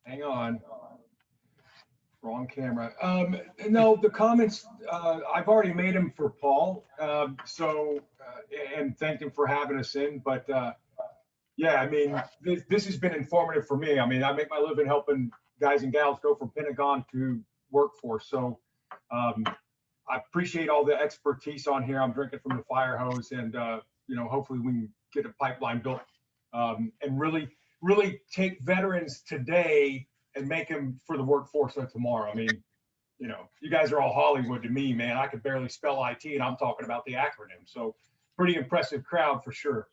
hang on. Wrong camera. No, the comments, I've already made them for Paul. And thanked him for having us in. But yeah, I mean, this has been informative for me. I mean, I make my living helping guys and gals go from Pentagon to workforce. So I appreciate all the expertise on here. I'm drinking from the fire hose, and you know, hopefully we can get a pipeline built and really take veterans today and make them for the workforce of tomorrow. I mean, you know, you guys are all Hollywood to me, man. I could barely spell IT, and I'm talking about the acronym. So pretty impressive crowd for sure.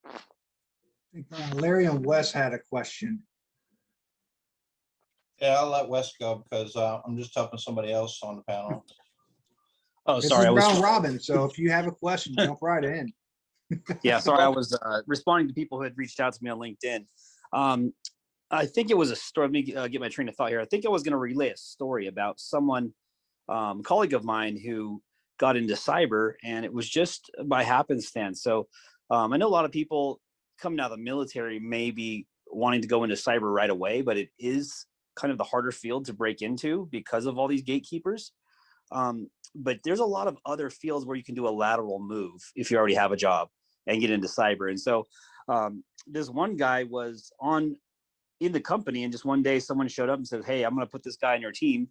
I think Larry and Wes had a question. Yeah, I'll let Wes go because I'm just helping somebody else on the panel. Oh, This sorry. is I was round robin, so if you have a question, jump right in. yeah, sorry. I was responding to people who had reached out to me on LinkedIn. I think it was a story. Let me get my train of thought here. I think I was going to relay a story about someone, colleague of mine who got into cyber, and it was just by happenstance. So I know a lot of people coming out of the military may be wanting to go into cyber right away, but it is kind of the harder field to break into because of all these gatekeepers. But there's a lot of other fields where you can do a lateral move if you already have a job and get into cyber. And so this one guy was in the company, and just one day someone showed up and said, "Hey, I'm going to put this guy on your team."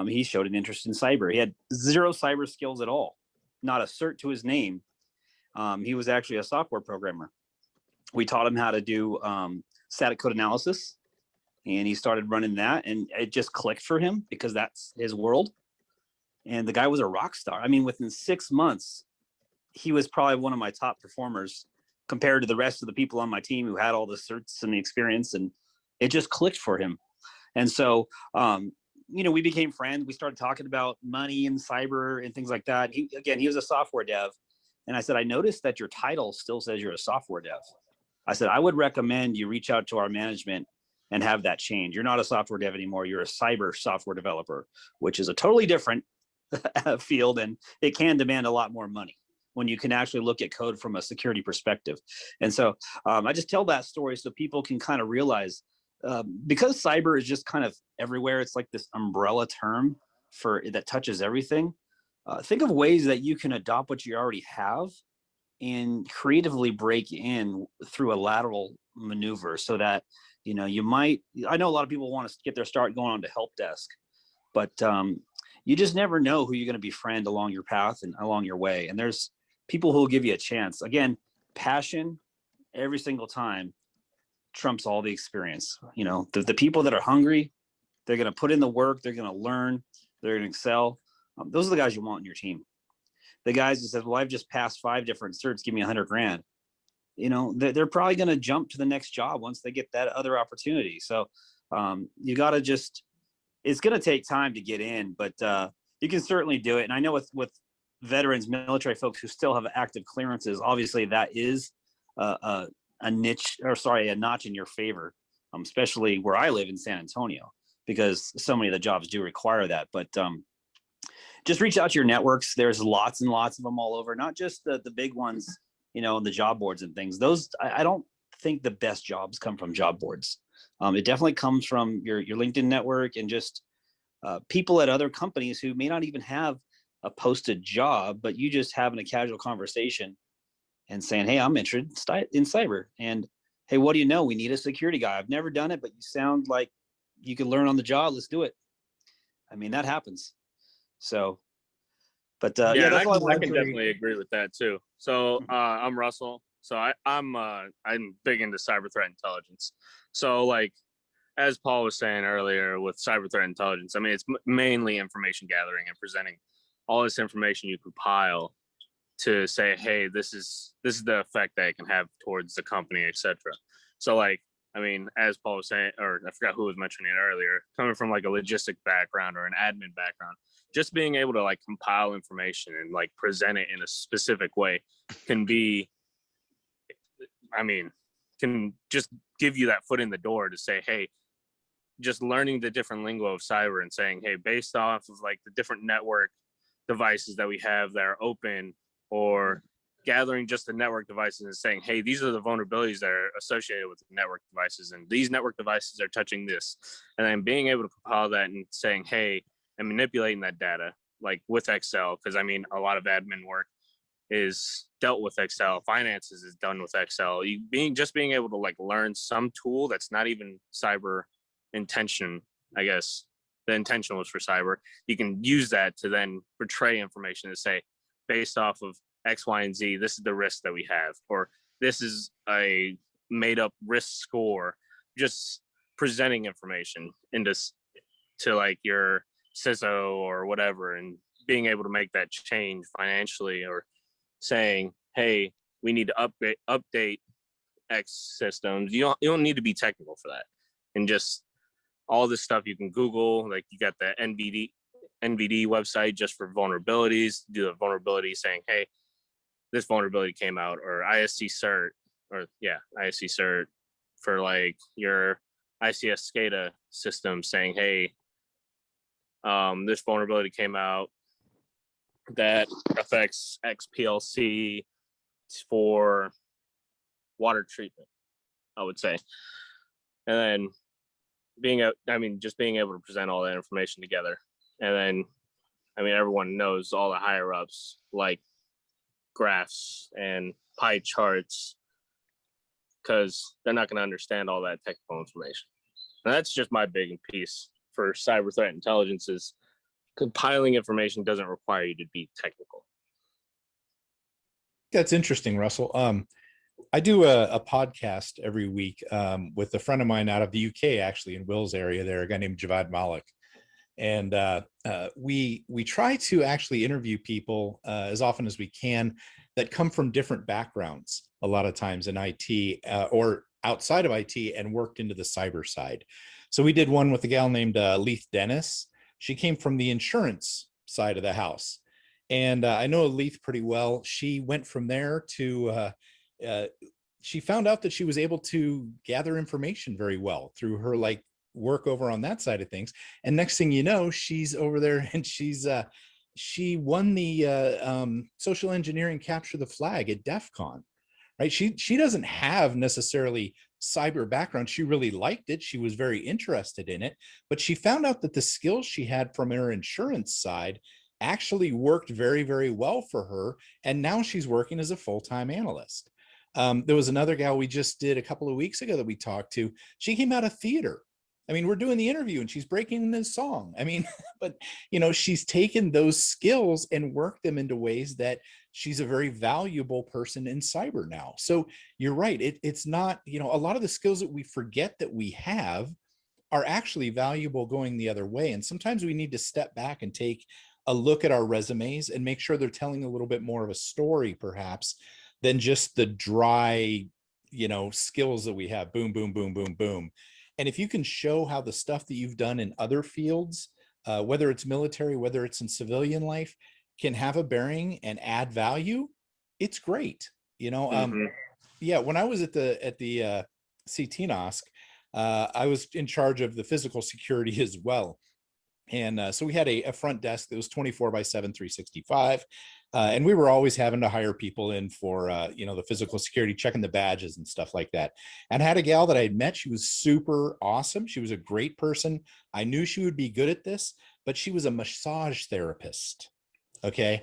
He showed an interest in cyber. He had zero cyber skills at all, not a cert to his name. He was actually a software programmer. We taught him how to do static code analysis, and he started running that, and it just clicked for him because that's his world. And the guy was a rock star. I mean, within 6 months, he was probably one of my top performers compared to the rest of the people on my team who had all the certs and the experience, and it just clicked for him. And so, you know, we became friends. We started talking about money and cyber and things like that. He was a software dev. And I said, I noticed that your title still says you're a software dev. I said, I would recommend you reach out to our management and have that change. You're not a software dev anymore. You're a cyber software developer, which is a totally different field, and it can demand a lot more money when you can actually look at code from a security perspective. And so I just tell that story so people can kind of realize, because cyber is just kind of everywhere, it's like this umbrella term that touches everything. Think of ways that you can adopt what you already have and creatively break in through a lateral maneuver, so that, you know, I know a lot of people want to get their start going on to help desk, but you just never know who you're going to befriend along your path and along your way. And there's people who will give you a chance. Again, passion every single time trumps all the experience. You know, the people that are hungry, they're going to put in the work, they're going to learn, they're going to excel. Those are the guys you want in your team. The guys that says, well, I've just passed 5 different certs, give me $100 grand. You know, they're probably going to jump to the next job once they get that other opportunity. So you got to it's going to take time to get in, but you can certainly do it. And I know with veterans, military folks who still have active clearances, obviously that is a notch in your favor, especially where I live in San Antonio, because so many of the jobs do require that. But just reach out to your networks. There's lots and lots of them all over, not just the big ones, you know, the job boards and things. Those, I don't think the best jobs come from job boards. It definitely comes from your LinkedIn network and just people at other companies who may not even have a posted job, but you just having a casual conversation and saying, hey, I'm interested in cyber. And hey, what do you know? We need a security guy. I've never done it, but you sound like you can learn on the job. Let's do it. I mean, that happens. So, but yeah, that's I can definitely agree with that too. So I'm Russell. So I'm big into cyber threat intelligence. So like, as Paul was saying earlier with cyber threat intelligence, I mean, it's mainly information gathering and presenting all this information you compile to say, hey, this is the effect that it can have towards the company, etc. So like, I mean, as Paul was saying, or I forgot who was mentioning it earlier, coming from like a logistic background or an admin background, just being able to like compile information and like present it in a specific way can be, I mean, can just give you that foot in the door to say, hey, just learning the different lingo of cyber and saying, hey, based off of like the different network devices that we have that are open or gathering just the network devices and saying, hey, these are the vulnerabilities that are associated with the network devices, and these network devices are touching this. And then being able to compile that and saying, hey, and manipulating that data, like with Excel, because I mean, a lot of admin work is dealt with Excel, finances is done with Excel. Being able to like learn some tool that's not even cyber intention, I guess the intention was for cyber. You can use that to then portray information to say, based off of X, Y, and Z, this is the risk that we have, or this is a made up risk score. Just presenting information into to like your CISO or whatever, and being able to make that change financially, or saying, hey, we need to update X systems. You don't need to be technical for that. And just all this stuff you can Google, like you got the NVD website just for vulnerabilities, do a vulnerability saying, hey, this vulnerability came out, or ISC cert, ISC cert for like your ICS SCADA system saying, hey, this vulnerability came out that affects XPLC for water treatment, I would say. And then just being able to present all that information together. And then, everyone knows all the higher ups like graphs and pie charts, because they're not going to understand all that technical information. And that's just my big piece for cyber threat intelligence is compiling information doesn't require you to be technical. That's interesting, Russell. I do a podcast every week with a friend of mine out of the UK, actually in Will's area there, a guy named Javad Malik. And we try to actually interview people as often as we can that come from different backgrounds, a lot of times in IT or outside of IT, and worked into the cyber side. So we did one with a gal named Leith Dennis. She came from the insurance side of the house. And I know Leith pretty well. She went from there to, she found out that she was able to gather information very well through her like work over on that side of things. And next thing you know, she's over there and she won the social engineering capture the flag at DEF CON, right? She doesn't have necessarily cyber background. She really liked it. She was very interested in it, but she found out that the skills she had from her insurance side actually worked very, very well for her. And now she's working as a full-time analyst. There was another gal we just did a couple of weeks ago that we talked to. She came out of theater. We're doing the interview and she's breaking this song. But she's taken those skills and worked them into ways that she's a very valuable person in cyber now. So you're right. It's not, a lot of the skills that we forget that we have are actually valuable going the other way. And sometimes we need to step back and take a look at our resumes and make sure they're telling a little bit more of a story, perhaps, than just the dry, skills that we have. Boom, boom, boom, boom, boom. And if you can show how the stuff that you've done in other fields, whether it's military, whether it's in civilian life, can have a bearing and add value, it's great. Yeah, when I was at the CTNOSC, I was in charge of the physical security as well. And so we had a front desk that was 24/7, 365. And we were always having to hire people in for, the physical security, checking the badges and stuff like that. And I had a gal that I had met. She was super awesome. She was a great person. I knew she would be good at this, but she was a massage therapist. Okay.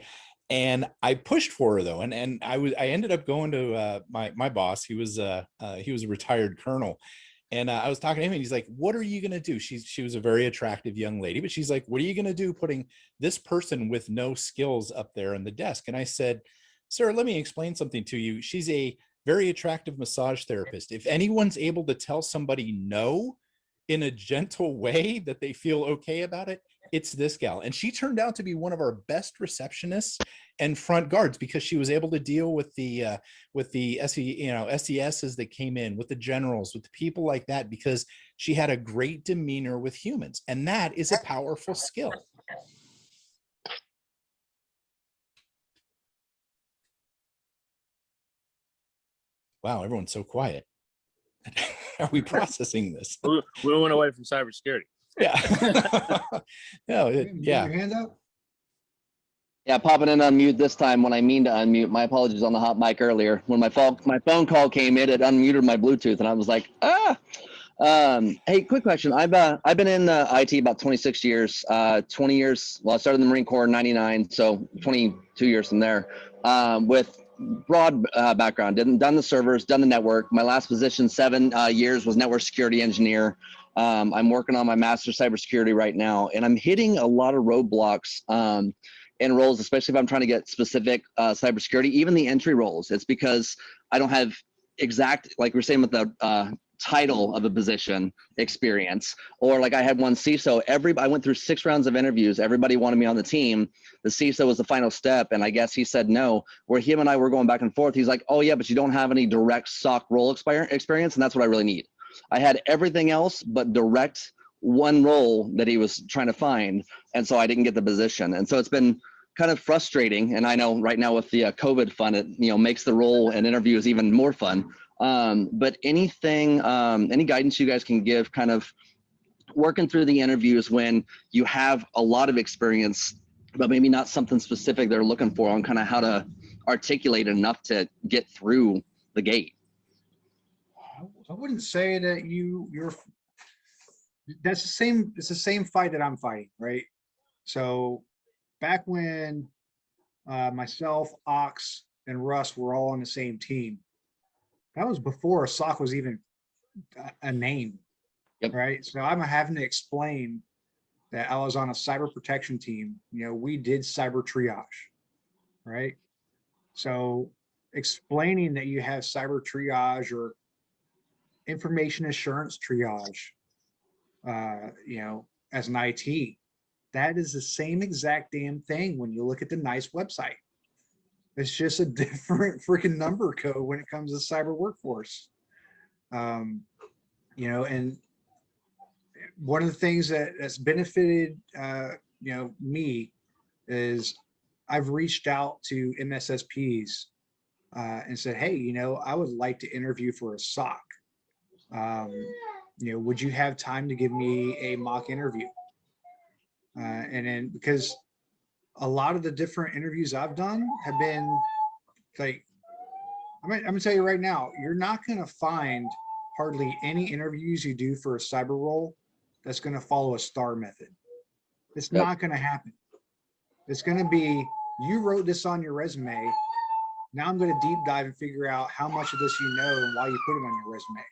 And I pushed for her though. And I ended up going to my boss. He was a retired colonel. And I was talking to him and he's like, what are you going to do? She was a very attractive young lady, but she's like, what are you going to do putting this person with no skills up there on the desk? And I said, sir, let me explain something to you. She's a very attractive massage therapist. If anyone's able to tell somebody no in a gentle way that they feel okay about it, it's this gal. And she turned out to be one of our best receptionists and front guards because she was able to deal with the SESs that came in, with the generals, with the people like that, because she had a great demeanor with humans. And that is a powerful skill. Wow, everyone's so quiet. Are we processing this? We went away from cybersecurity. Yeah. No, yeah. Your hand up. Yeah, popping in on mute this time when I mean to unmute. My apologies on the hot mic earlier. When my phone call came in, it unmuted my Bluetooth, and I was like, ah. Hey, quick question. I've been in IT about 26 years. 20 years. Well, I started in the Marine Corps in '99, so 22 years from there. With broad background, done the servers, done the network. My last position, 7 years, was network security engineer. I'm working on my master's cybersecurity right now, and I'm hitting a lot of roadblocks in roles, especially if I'm trying to get specific cybersecurity, even the entry roles. It's because I don't have exact, like we're saying with the title of a position experience, or like I had one CISO. I went through 6 rounds of interviews. Everybody wanted me on the team. The CISO was the final step, and I guess he said no. Where him and I were going back and forth. He's like, "Oh yeah, but you don't have any direct SOC role experience, and that's what I really need." I had everything else but direct one role that he was trying to find, and so I didn't get the position. And so it's been kind of frustrating. And I know right now with the COVID fund, it makes the role and interviews even more fun. But anything, any guidance you guys can give, kind of working through the interviews when you have a lot of experience, but maybe not something specific they're looking for, on kind of how to articulate enough to get through the gate. I wouldn't say that you're that's the same. It's the same fight that I'm fighting, right? So back when myself, Ox, and Russ were all on the same team, that was before a SOC was even a name, right? So I'm having to explain that I was on a cyber protection team. We did cyber triage, right? So explaining that you have cyber triage or information assurance triage, as an IT, that is the same exact damn thing when you look at the NICE website. It's just a different freaking number code when it comes to cyber workforce. And one of the things that's benefited, me is I've reached out to MSSPs and said, hey, I would like to interview for a SOC. Would you have time to give me a mock interview? And then, because a lot of the different interviews I've done have been like, I'm gonna tell you right now, you're not gonna find hardly any interviews you do for a cyber role that's gonna follow a STAR method. It's not gonna happen. It's gonna be, you wrote this on your resume. Now I'm gonna deep dive and figure out how much of this you know and why you put it on your resume.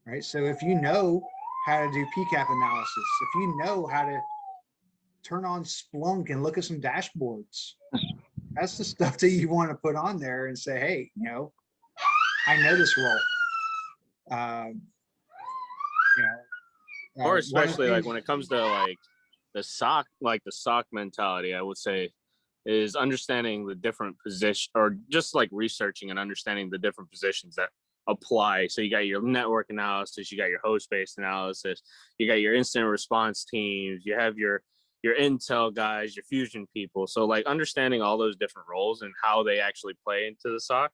Right? So if you know how to do PCAP analysis, if you know how to turn on Splunk and look at some dashboards, that's the stuff that you want to put on there and say, hey, I know this role. Or especially like when it comes to like the SOC mentality, I would say, is understanding the different position, or just like researching and understanding the different positions that apply. So you got your network analysis, you got your host-based analysis, you got your incident response teams, you have your intel guys, your fusion people. So like understanding all those different roles and how they actually play into the SOC,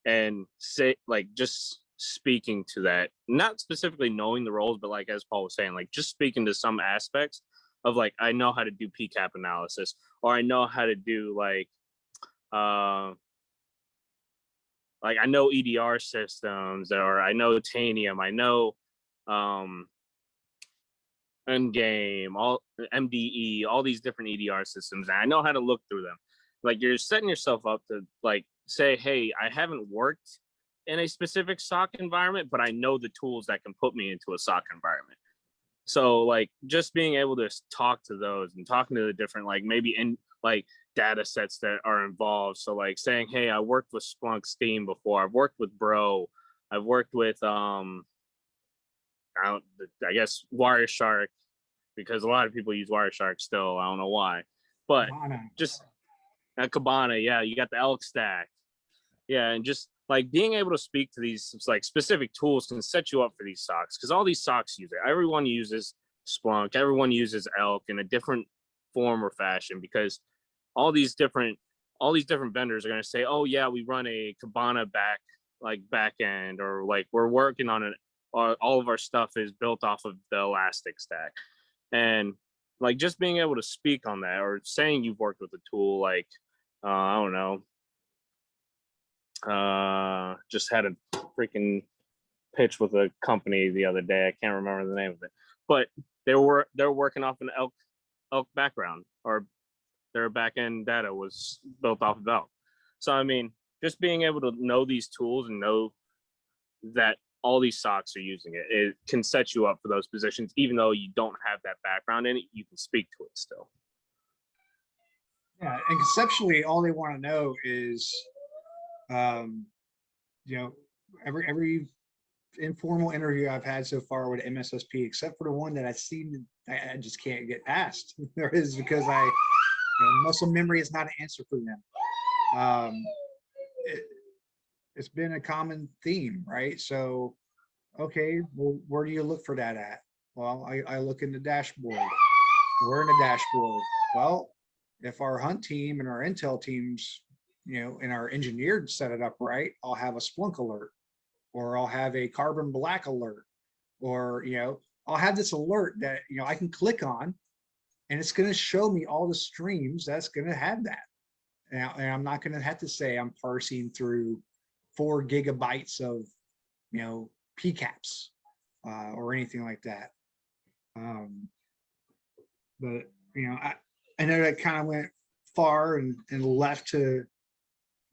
and say, like, just speaking to that, not specifically knowing the roles, but like as Paul was saying, like just speaking to some aspects of like, I know how to do PCAP analysis, or I know how to do like I know EDR systems, or I know Tanium, I know Endgame, all MDE, all these different EDR systems, and I know how to look through them. Like, you're setting yourself up to like say, hey, I haven't worked in a specific SOC environment, but I know the tools that can put me into a SOC environment. So like just being able to talk to those and talking to the different, like maybe in like data sets that are involved. So like saying, hey, I worked with Splunk Steam before, I've worked with Bro, I've worked with I guess Wireshark, because a lot of people use Wireshark still. I don't know why, but just Kibana, yeah, you got the Elk stack, yeah, and just like being able to speak to these like specific tools can set you up for these SOCs, because all these SOCs use it. Everyone uses Splunk, everyone uses Elk in a different form or fashion, because all these different vendors are going to say, oh yeah, we run a Kibana back end, or like we're working on it. All of our stuff is built off of the Elastic stack. And like just being able to speak on that, or saying you've worked with a tool, like I don't know, just had a freaking pitch with a company the other day. I can't remember the name of it, but they're working off an elk background, or their back-end data was built off of elk. So I mean, just being able to know these tools and know that all these SOCs are using it, it can set you up for those positions. Even though you don't have that background in it, you can speak to it still. Yeah, and conceptually, all they want to know is, you know, every informal interview I've had so far with MSSP, except for the one that I've seen, I just can't get past. There is because muscle memory is not an answer for them. It's been a common theme, right? So, okay, well, where do you look for that at? Well, I look in the dashboard. We're in the dashboard. Well, if our hunt team and our intel teams, you know, and our engineered set it up right, I'll have a Splunk alert, or I'll have a carbon black alert, or, you know, I'll have this alert that, you know, I can click on, and it's going to show me all the streams that's going to have that. And I'm not going to have to say I'm parsing through 4 gigabytes of, you know, PCAPs or anything like that. But, you know, I know that kind of went far and left to,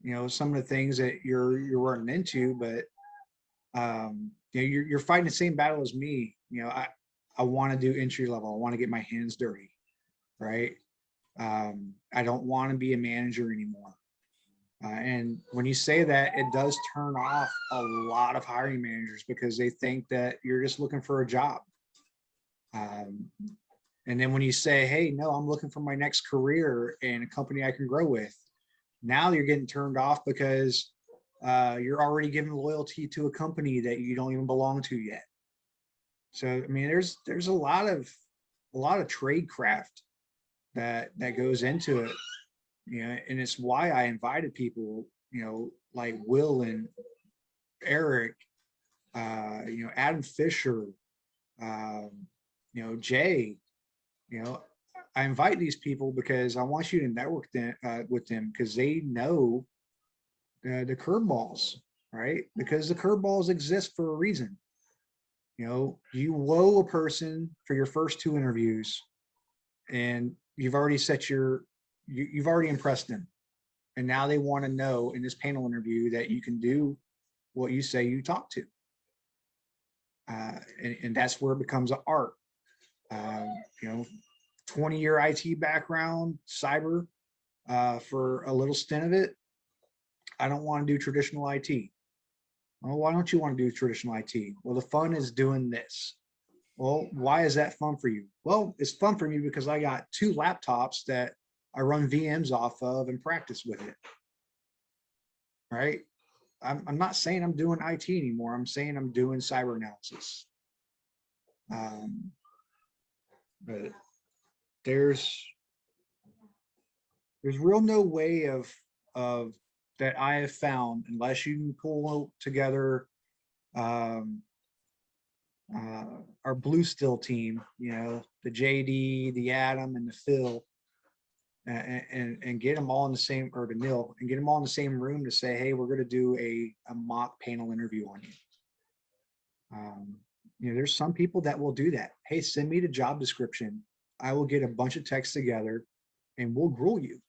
you know, some of the things that you're running into, but you know, you're fighting the same battle as me. You know, I want to do entry level. I want to get my hands dirty, right? I don't want to be a manager anymore. And when you say that, it does turn off a lot of hiring managers because they think that you're just looking for a job. And then when you say, hey, no, I'm looking for my next career and a company I can grow with, now you're getting turned off because you're already giving loyalty to a company that you don't even belong to yet. So, I mean, there's a lot of trade craft that goes into it, you know, and it's why I invited people, you know, like Will and Eric, you know, Adam Fisher, you know, Jay, you know, I invite these people because I want you to network with them because they know the curveballs, right? Because the curveballs exist for a reason. You know, you whoa a person for your first 2 interviews and you've already set you've already impressed them. And now they want to know in this panel interview that you can do what you say you talk to. And that's where it becomes an art. You know, 20-year IT background, cyber, for a little stint of it. I don't want to do traditional IT. Well, why don't you want to do traditional IT? Well, the fun is doing this. Well, why is that fun for you? Well, it's fun for me because I got 2 laptops that I run VMs off of and practice with it. Right? I'm not saying I'm doing IT anymore. I'm saying I'm doing cyber analysis. But there's real no way of that I have found unless you can pull together our Blue Still team, you know, the JD, the Adam, and the Phil, and get them all in the same, or the Nil, and get them all in the same room to say, hey, we're going to do a mock panel interview on you. You know, there's some people that will do that. Hey, send me the job description. I will get a bunch of text together and we'll grill you.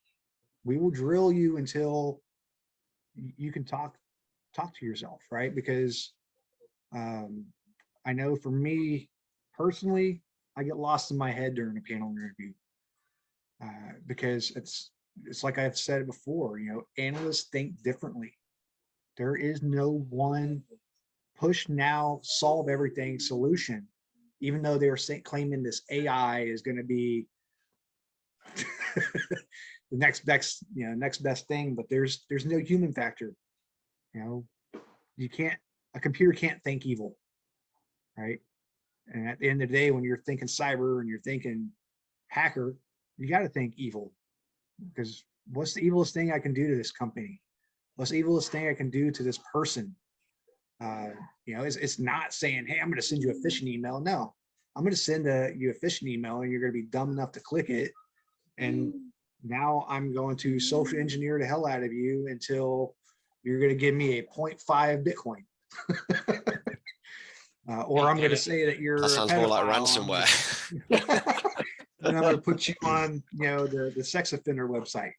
We will drill you until you can talk to yourself, right? Because I know for me personally, I get lost in my head during a panel interview because it's like I've said before, you know, analysts think differently. There is no one push now, solve everything solution, even though they're claiming this AI is going to be the next best thing, but there's no human factor. You know, a computer can't think evil, right? And at the end of the day, when you're thinking cyber and you're thinking hacker, you got to think evil, because what's the evilest thing I can do to this company? What's the evilest thing I can do to this person? You know, it's not saying, hey, I'm going to send you a phishing email. No, I'm going to send you a phishing email, and you're going to be dumb enough to click it. And now I'm going to social engineer the hell out of you until you're going to give me a 0.5 Bitcoin. Or I'm going to say that you're That a sounds more like pedophile. ransomware. And I'm going to put you on, the sex offender website.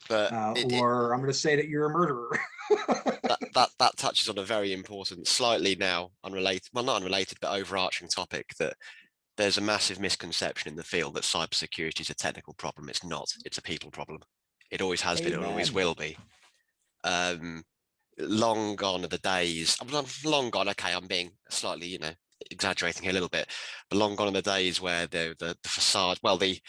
But or I'm going to say that you're a murderer. that touches on a very important, slightly now unrelated, well, not unrelated, but overarching topic, that there's a massive misconception in the field that cybersecurity is a technical problem. It's not. It's a people problem. It always has been. It always will be. Long gone are the days. Long gone. Okay, I'm being slightly, exaggerating here a little bit, but long gone are the days where the facade, well, the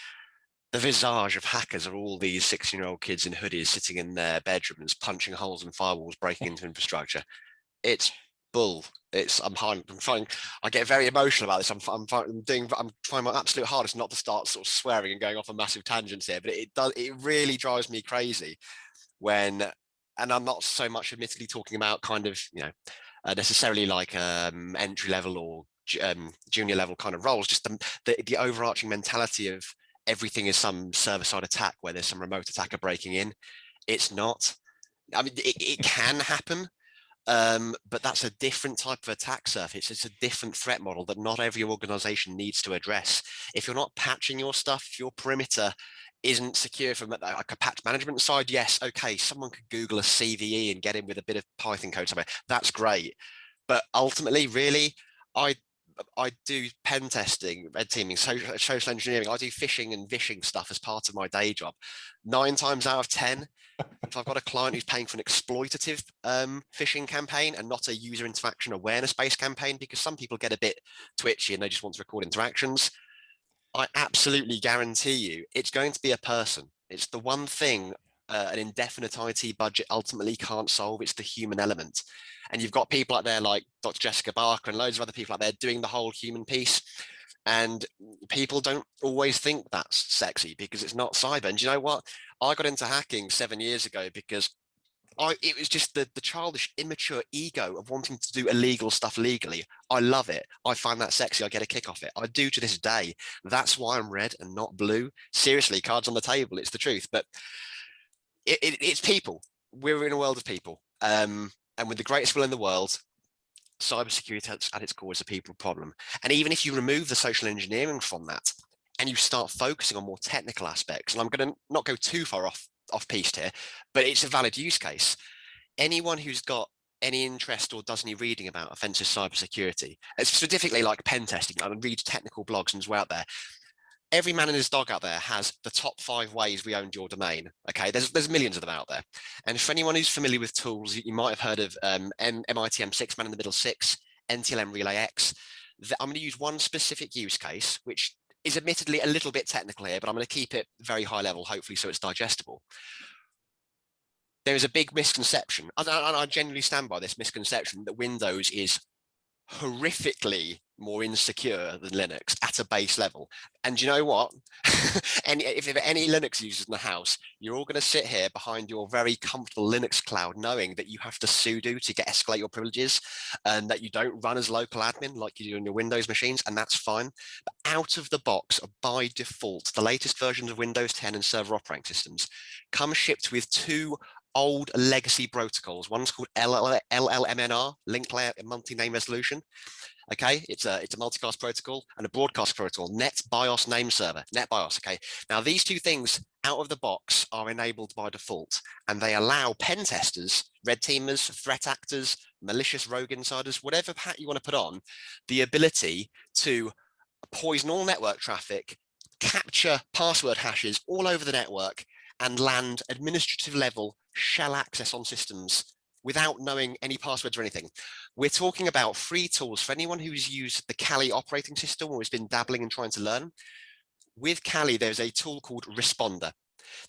visage of hackers are all these 16-year-old kids in hoodies sitting in their bedrooms, punching holes in firewalls, breaking into infrastructure. It's bull. I get very emotional about this. I'm trying my absolute hardest not to start sort of swearing and going off on massive tangents here, but it really drives me crazy when, and I'm not so much admittedly talking about kind of, necessarily like entry level or junior level kind of roles, just the overarching mentality of everything is some server-side attack where there's some remote attacker breaking in. It's not. I mean, it can happen, but that's a different type of attack surface. It's a different threat model that not every organization needs to address. If you're not patching your stuff, if your perimeter isn't secure from like a patch management side, yes, okay, someone could Google a CVE and get in with a bit of Python code somewhere. That's great. But ultimately, really, I do pen testing, red teaming, social engineering. I do phishing and vishing stuff as part of my day job. 9 times out of 10, if I've got a client who's paying for an exploitative phishing campaign and not a user interaction awareness-based campaign, because some people get a bit twitchy and they just want to record interactions, I absolutely guarantee you it's going to be a person. It's the one thing an indefinite IT budget ultimately can't solve. It's the human element. And you've got people out there like Dr. Jessica Barker and loads of other people out there doing the whole human piece. And people don't always think that's sexy because it's not cyber. And you know what? I got into hacking 7 years ago because it was just the childish, immature ego of wanting to do illegal stuff legally. I love it. I find that sexy. I get a kick off it. I do to this day. That's why I'm red and not blue. Seriously, cards on the table. It's the truth. But it's people. We're in a world of people. And with the greatest will in the world, cybersecurity at its core is a people problem. And even if you remove the social engineering from that and you start focusing on more technical aspects, and I'm going to not go too far off piste here, but it's a valid use case. Anyone who's got any interest or does any reading about offensive cybersecurity, specifically like pen testing, and read technical blogs and as well out there, every man and his dog out there has the top 5 ways we owned your domain. Okay, there's millions of them out there. And for anyone who's familiar with tools, you might have heard of MITM6, man in the middle 6, NTLM Relay X. I'm going to use one specific use case, which is admittedly a little bit technical here, but I'm going to keep it very high level, hopefully, so it's digestible. There is a big misconception, and I genuinely stand by this misconception, that Windows is horrifically more insecure than Linux at a base level. And you know what? If there are any Linux users in the house, you're all going to sit here behind your very comfortable Linux cloud knowing that you have to sudo to escalate your privileges and that you don't run as local admin like you do on your Windows machines, and that's fine. But out of the box, by default, the latest versions of Windows 10 and server operating systems come shipped with 2 old legacy protocols. One's called LLMNR, Link Layer Multi-Name Resolution. Okay, it's a multicast protocol, and a broadcast protocol, NetBIOS name server, NetBIOS. Okay, now these 2 things out of the box are enabled by default, and they allow pen testers, red teamers, threat actors, malicious rogue insiders, whatever hat you want to put on, the ability to poison all network traffic, capture password hashes all over the network, and land administrative level shell access on systems without knowing any passwords or anything. We're talking about free tools for anyone who's used the Kali operating system or has been dabbling and trying to learn. With Kali, there's a tool called Responder.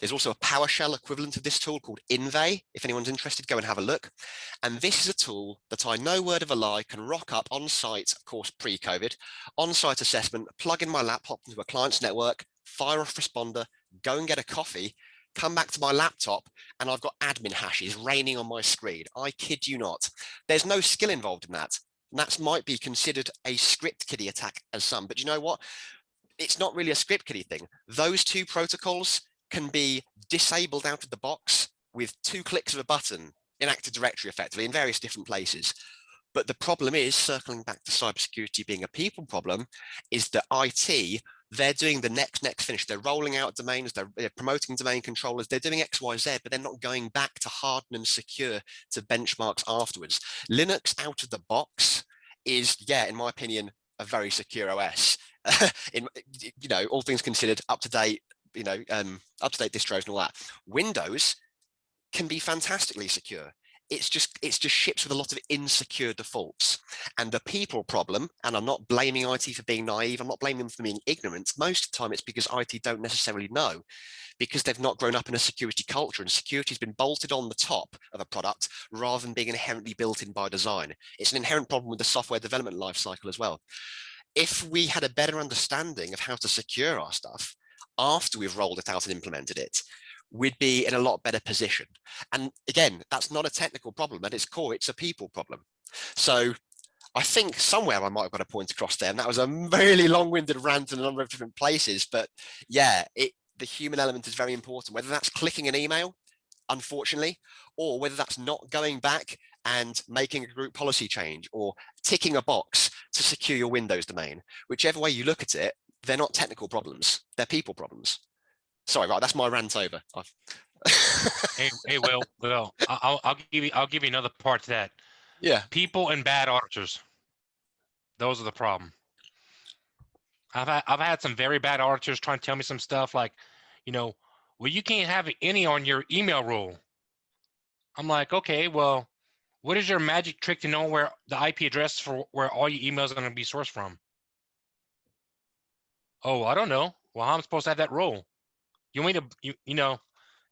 There's also a PowerShell equivalent of this tool called Inve. If anyone's interested, go and have a look. And this is a tool that I, no word of a lie, can rock up on site, of course, pre-COVID, on-site assessment, plug in my laptop into a client's network, fire off Responder, go and get a coffee, come back to my laptop, and I've got admin hashes raining on my screen. I kid you not. There's no skill involved in that. that might be considered a script kiddie attack as some, but you know what? It's not really a script kiddie thing. Those two protocols can be disabled out of the box with 2 clicks of a button in Active Directory, effectively, in various different places. But the problem is, circling back to cybersecurity being a people problem, is that IT, they're doing the next finish. They're rolling out domains, they're promoting domain controllers, they're doing X, Y, Z, but they're not going back to harden and secure to benchmarks afterwards. Linux out of the box is, yeah, in my opinion, a very secure OS. In, you know, all things considered, up to date, you know, up to date distros and all that. Windows can be fantastically secure. It's just ships with a lot of insecure defaults. And the people problem, and I'm not blaming IT for being naive, I'm not blaming them for being ignorant. Most of the time it's because IT don't necessarily know, because they've not grown up in a security culture, and security has been bolted on the top of a product rather than being inherently built in by design. It's an inherent problem with the software development lifecycle as well. If we had a better understanding of how to secure our stuff after we've rolled it out and implemented it, we'd be in a lot better position. And again, that's not a technical problem. At its core, it's a people problem. So I think somewhere I might have got a point across there, and that was a really long-winded rant in a number of different places. But yeah, the human element is very important, whether that's clicking an email, unfortunately, or whether that's not going back and making a group policy change or ticking a box to secure your Windows domain. Whichever way you look at it, they're not technical problems, they're people problems. Sorry, right, that's my rant over. Hey, Will, I'll give you another part to that. Yeah. People and bad auditors. Those are the problem. I've had some very bad auditors trying to tell me some stuff like, you know, well, you can't have any on your email rule. I'm like, okay, well, what is your magic trick to know where the IP address for where all your emails are going to be sourced from? Oh, I don't know. Well, how am I supposed to have that rule? You want me to, you know,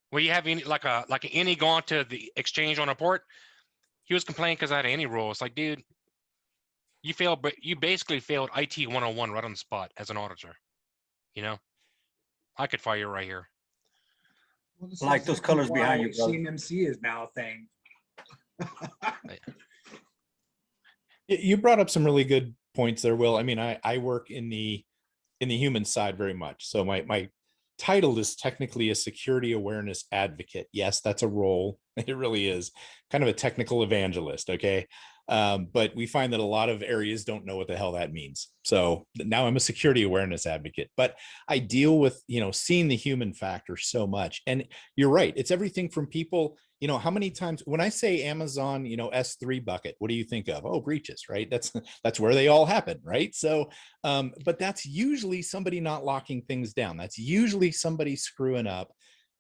where you have any like an any gone to the exchange on a port? He was complaining because I had any rule. It's like, dude, you failed, but you basically failed IT 101 right on the spot as an auditor. You know, I could fire you right here. Well, this Like is those colors why behind you, brother. CMMC is now a thing. You brought up some really good points there, Will. I mean, I work in the human side very much. So my title is technically a security awareness advocate. Yes, that's a role. It really is kind of a technical evangelist. Okay. But we find that a lot of areas don't know what the hell that means. So now I'm a security awareness advocate, but I deal with, you know, seeing the human factor so much. And you're right. It's everything from people, you know, how many times when I say Amazon, you know, S3 bucket, what do you think of? Oh, breaches, right? That's where they all happen, right? So, but that's usually somebody not locking things down. That's usually somebody screwing up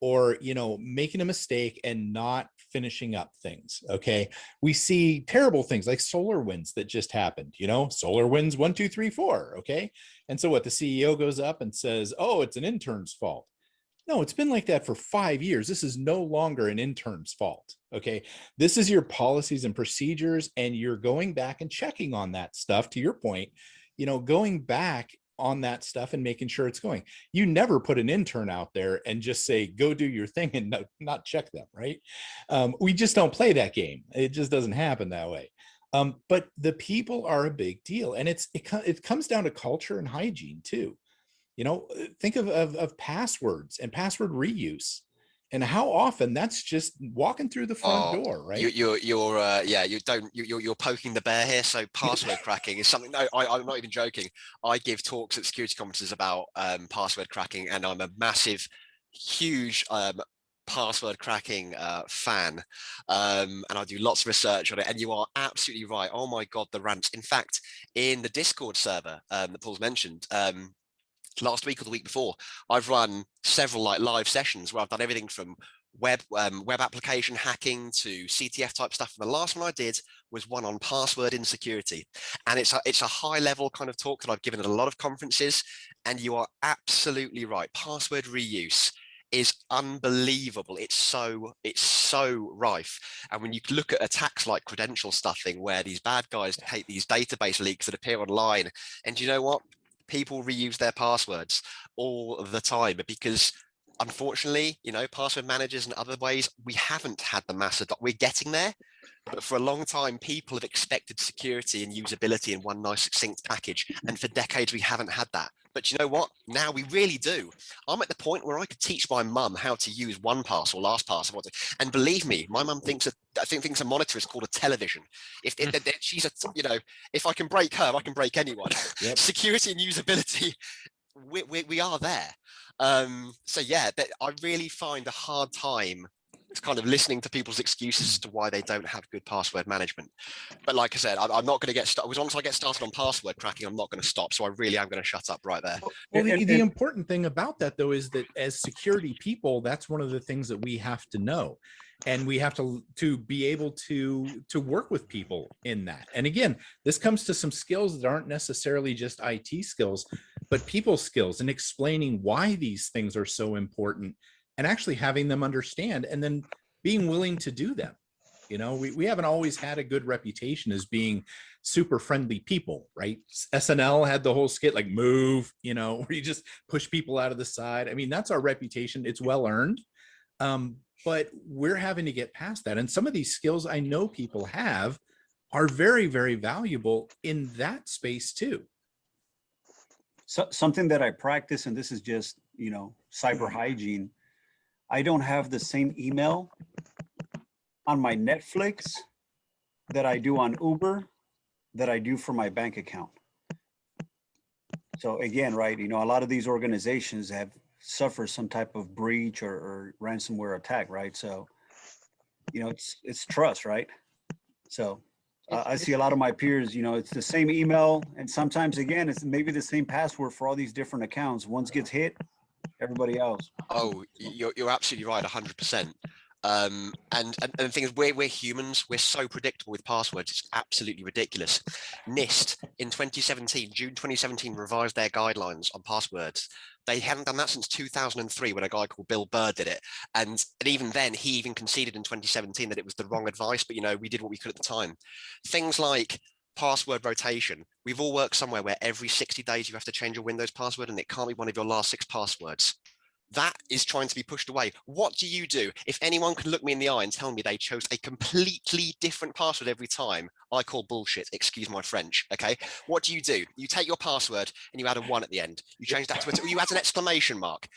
or, you know, making a mistake and not finishing up things. Okay. We see terrible things like SolarWinds that just happened, you know, SolarWinds 1, 2, 3, 4. Okay. And so what, the CEO goes up and says, oh, it's an intern's fault. No, it's been like that for 5 years. This is no longer an intern's fault. Okay. This is your policies and procedures, and you're going back and checking on that stuff. To your point, you know, going back on that stuff and making sure it's going. You never put an intern out there and just say, go do your thing and not check them, right? We just don't play that game. It just doesn't happen that way. But the people are a big deal. And it comes down to culture and hygiene too. You know, think of passwords and password reuse, and how often that's just walking through the front door, right? You're poking the bear here. So password cracking is something. No, I'm not even joking. I give talks at security conferences about password cracking, and I'm a massive, huge password cracking fan, and I do lots of research on it. And you are absolutely right. Oh my God, the rants. In fact, in the Discord server that Paul's mentioned, last week or the week before, I've run several like live sessions where I've done everything from web application hacking to CTF type stuff. And the last one I did was one on password insecurity, and it's a high level kind of talk that I've given at a lot of conferences. And you are absolutely right. Password reuse is unbelievable. It's so rife. And when you look at attacks like credential stuffing, where these bad guys take these database leaks that appear online, and you know what? People reuse their passwords all the time, because unfortunately, you know, password managers and other ways, we haven't had the mass we're getting there, But for a long time, people have expected security and usability in one nice succinct package. And for decades, we haven't had that. But you know what? Now we really do. I'm at the point where I could teach my mum how to use OnePass or LastPass. And believe me, my mum thinks a monitor is called a television. If she's a, you know, if I can break her, I can break anyone. Yep. Security and usability, we are there. So yeah, I really find a hard time kind of listening to people's excuses as to why they don't have good password management. But like I said, I'm not going to get started. Once I get started on password cracking, I'm not going to stop. So I really am going to shut up right there. Well, the important thing about that, though, is that as security people, that's one of the things that we have to know. And we have to be able to work with people in that. And again, this comes to some skills that aren't necessarily just IT skills, but people skills, and explaining why these things are so important and actually having them understand and then being willing to do them. You know, we haven't always had a good reputation as being super friendly people, right? SNL had the whole skit like Move, you know, where you just push people out of the side. I mean, that's our reputation. It's well earned. But we're having to get past that. And some of these skills I know people have are very, very valuable in that space too. So, something that I practice, and this is just, you know, cyber hygiene. I don't have the same email on my Netflix that I do on Uber that I do for my bank account. So again, right, you know, a lot of these organizations have suffered some type of breach or ransomware attack, right? So, you know, it's trust, right? So I see a lot of my peers, you know, it's the same email, and sometimes again, it's maybe the same password for all these different accounts. Once gets hit, everybody else. Oh, you're absolutely right, 100%. And the thing is, we're humans. We're so predictable with passwords. It's absolutely ridiculous. NIST in 2017, June 2017, revised their guidelines on passwords. They hadn't done that since 2003 when a guy called Bill Burr did it. And even then, he even conceded in 2017 that it was the wrong advice. But, you know, we did what we could at the time. Things like password rotation. We've all worked somewhere where every 60 days you have to change your Windows password, and it can't be one of your last 6 passwords. That is trying to be pushed away. What do you do? If anyone could look me in the eye and tell me they chose a completely different password every time, I call bullshit, excuse my French, okay? What do? You take your password and you add a 1 at the end. You change that to you add an exclamation mark.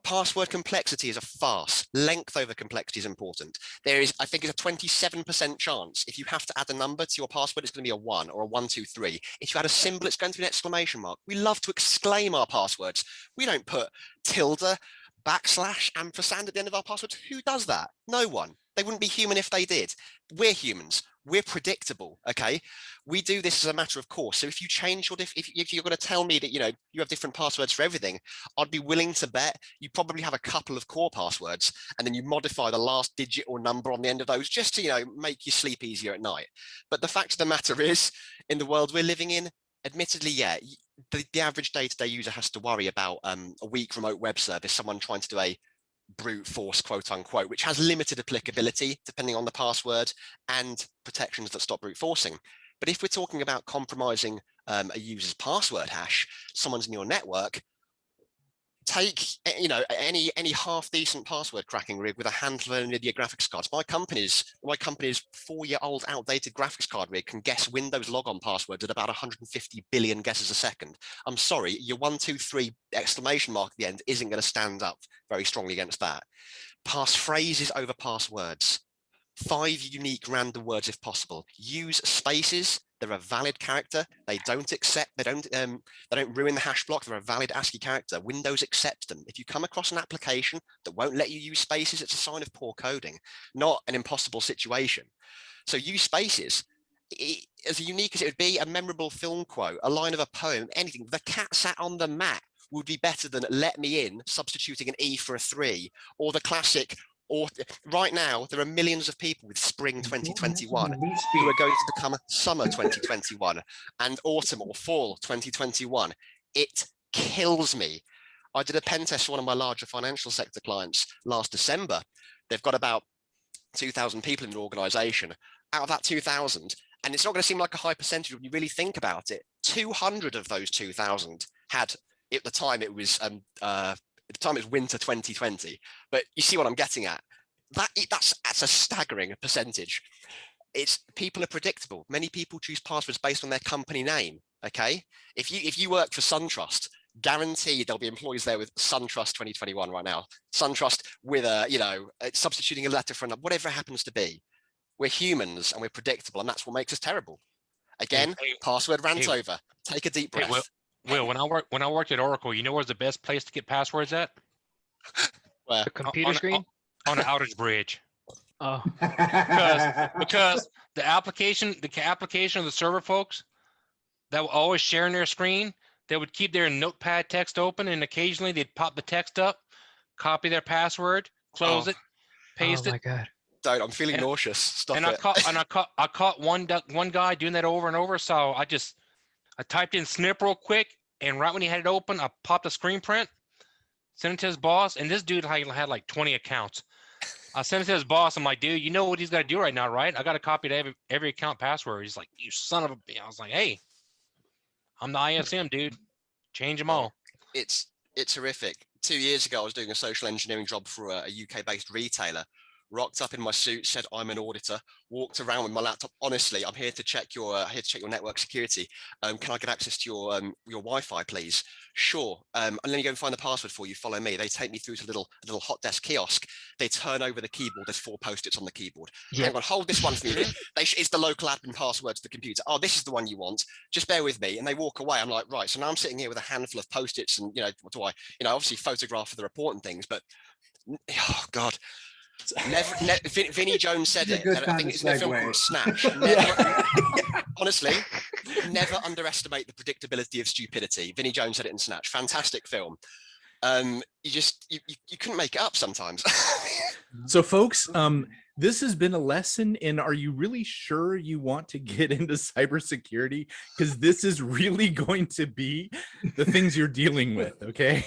Password complexity is a farce. Length over complexity is important. There is, I think, it's a 27% chance if you have to add a number to your password, it's going to be a 1 or a 1, 2, 3. If you add a symbol, it's going to be an exclamation mark. We love to exclaim our passwords. We don't put tilde, backslash, ampersand at the end of our passwords. Who does that? No one. They wouldn't be human if they did. We're humans. We're predictable, okay? We do this as a matter of course. So if you change your, if you're going to tell me that, you know, you have different passwords for everything, I'd be willing to bet you probably have a couple of core passwords, and then you modify the last digit or number on the end of those just to, you know, make you sleep easier at night. But the fact of the matter is, in the world we're living in, admittedly, yeah, the average day-to-day user has to worry about a weak remote web service, someone trying to do a brute force, quote unquote, which has limited applicability depending on the password and protections that stop brute forcing. But if we're talking about compromising a user's password hash, someone's in your network, take, you know, any half decent password cracking rig with a handful of NVIDIA graphics cards. My company's 4-year-old outdated graphics card rig can guess Windows logon passwords at about 150 billion guesses a second. I'm sorry, your 1, 2, 3 exclamation mark at the end isn't going to stand up very strongly against that. Pass phrases over passwords. 5 unique random words if possible. Use spaces. They're a valid character. They don't ruin the hash block. They're a valid ASCII character. Windows accepts them. If you come across an application that won't let you use spaces, it's a sign of poor coding, not an impossible situation. So use spaces. As unique as it would be, a memorable film quote, a line of a poem, anything. The cat sat on the mat would be better than let me in, substituting an E for a 3, or the classic, or right now, there are millions of people with spring 2021 who are going to become summer 2021 and autumn or fall 2021. It kills me. I did a pen test for one of my larger financial sector clients last December. They've got about 2,000 people in the organization. Out of that 2,000, and it's not going to seem like a high percentage when you really think about it, 200 of those 2,000 had, at the time it was winter 2020, but you see what I'm getting at. That's a staggering percentage. it's people are predictable. Many people choose passwords based on their company name. Okay, if you work for SunTrust, guaranteed there'll be employees there with SunTrust 2021 right now. SunTrust with a, you know, substituting a letter for another, whatever it happens to be. We're humans and we're predictable, and that's what makes us terrible. Again, password rant over. Take a deep breath. Will, when I worked at Oracle, you know where's the best place to get passwords at? Where? The computer screen? On an outage bridge. Oh. because the application of the server folks that were always sharing their screen, they would keep their notepad text open, and occasionally they'd pop the text up, copy their password, close it, paste it. Oh my God. Don't, I'm feeling nauseous. Stop and it. I caught one guy doing that over and over. So I typed in snip real quick, and right when he had it open, I popped a screen print, sent it to his boss, and this dude had like 20 accounts. I sent it to his boss. I'm like, dude, you know what he's got to do right now, right? I got to copy to every account password. He's like, you son of a. I was like, hey, I'm the ISM, dude. Change them all. It's horrific. 2 years ago, I was doing a social engineering job for a UK-based retailer. Rocked up in my suit, said I'm an auditor, walked around with my laptop. Honestly, I'm here to check your network security. Can I get access to your Wi-Fi, please? Sure. And let me go and find the password for you. Follow me. They take me through to a little hot desk kiosk. They turn over the keyboard. There's 4 post-its on the keyboard. Yeah. Hang on, hold this one for me. It's the local admin password to the computer. Oh, this is the one you want. Just bear with me. And they walk away. I'm like, right. So now I'm sitting here with a handful of post-its, and what do I? Obviously photograph for the report and things, but oh God. Vinnie Jones said it. I think it's in a film called Snatch. Honestly, never underestimate the predictability of stupidity. Vinnie Jones said it in Snatch. Fantastic film. You couldn't make it up sometimes. So folks, this has been a lesson in, are you really sure you want to get into cybersecurity? Because this is really going to be the things you're dealing with, okay?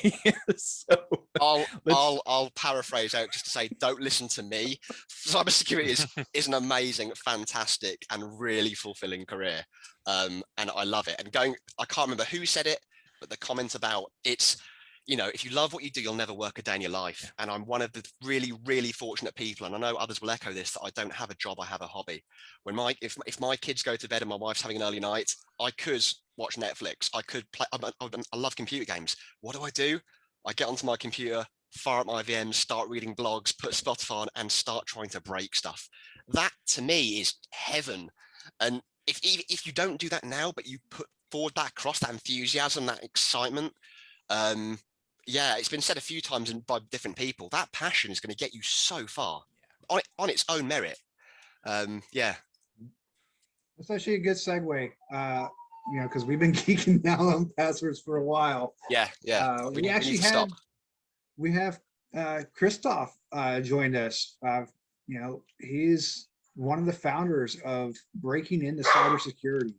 So I'll paraphrase out just to say, don't listen to me. Cybersecurity is an amazing, fantastic, and really fulfilling career. And I love it. And I can't remember who said it, but the comment about it's, if you love what you do, you'll never work a day in your life. And I'm one of the really, really fortunate people, and I know others will echo this, that I don't have a job, I have a hobby. When if my kids go to bed and my wife's having an early night, I could watch Netflix. I could play. I love computer games. What do? I get onto my computer, fire up my VMs, start reading blogs, put Spotify on, and start trying to break stuff. That to me is heaven. And if you don't do that now, but you put forward that across, that enthusiasm, that excitement, yeah, it's been said a few times by different people, that passion is going to get you so far on its own merit. Yeah. That's actually a good segue, because we've been geeking down on passwords for a while. Yeah. We have Christophe joined us. He's one of the founders of Breaking Into Cybersecurity.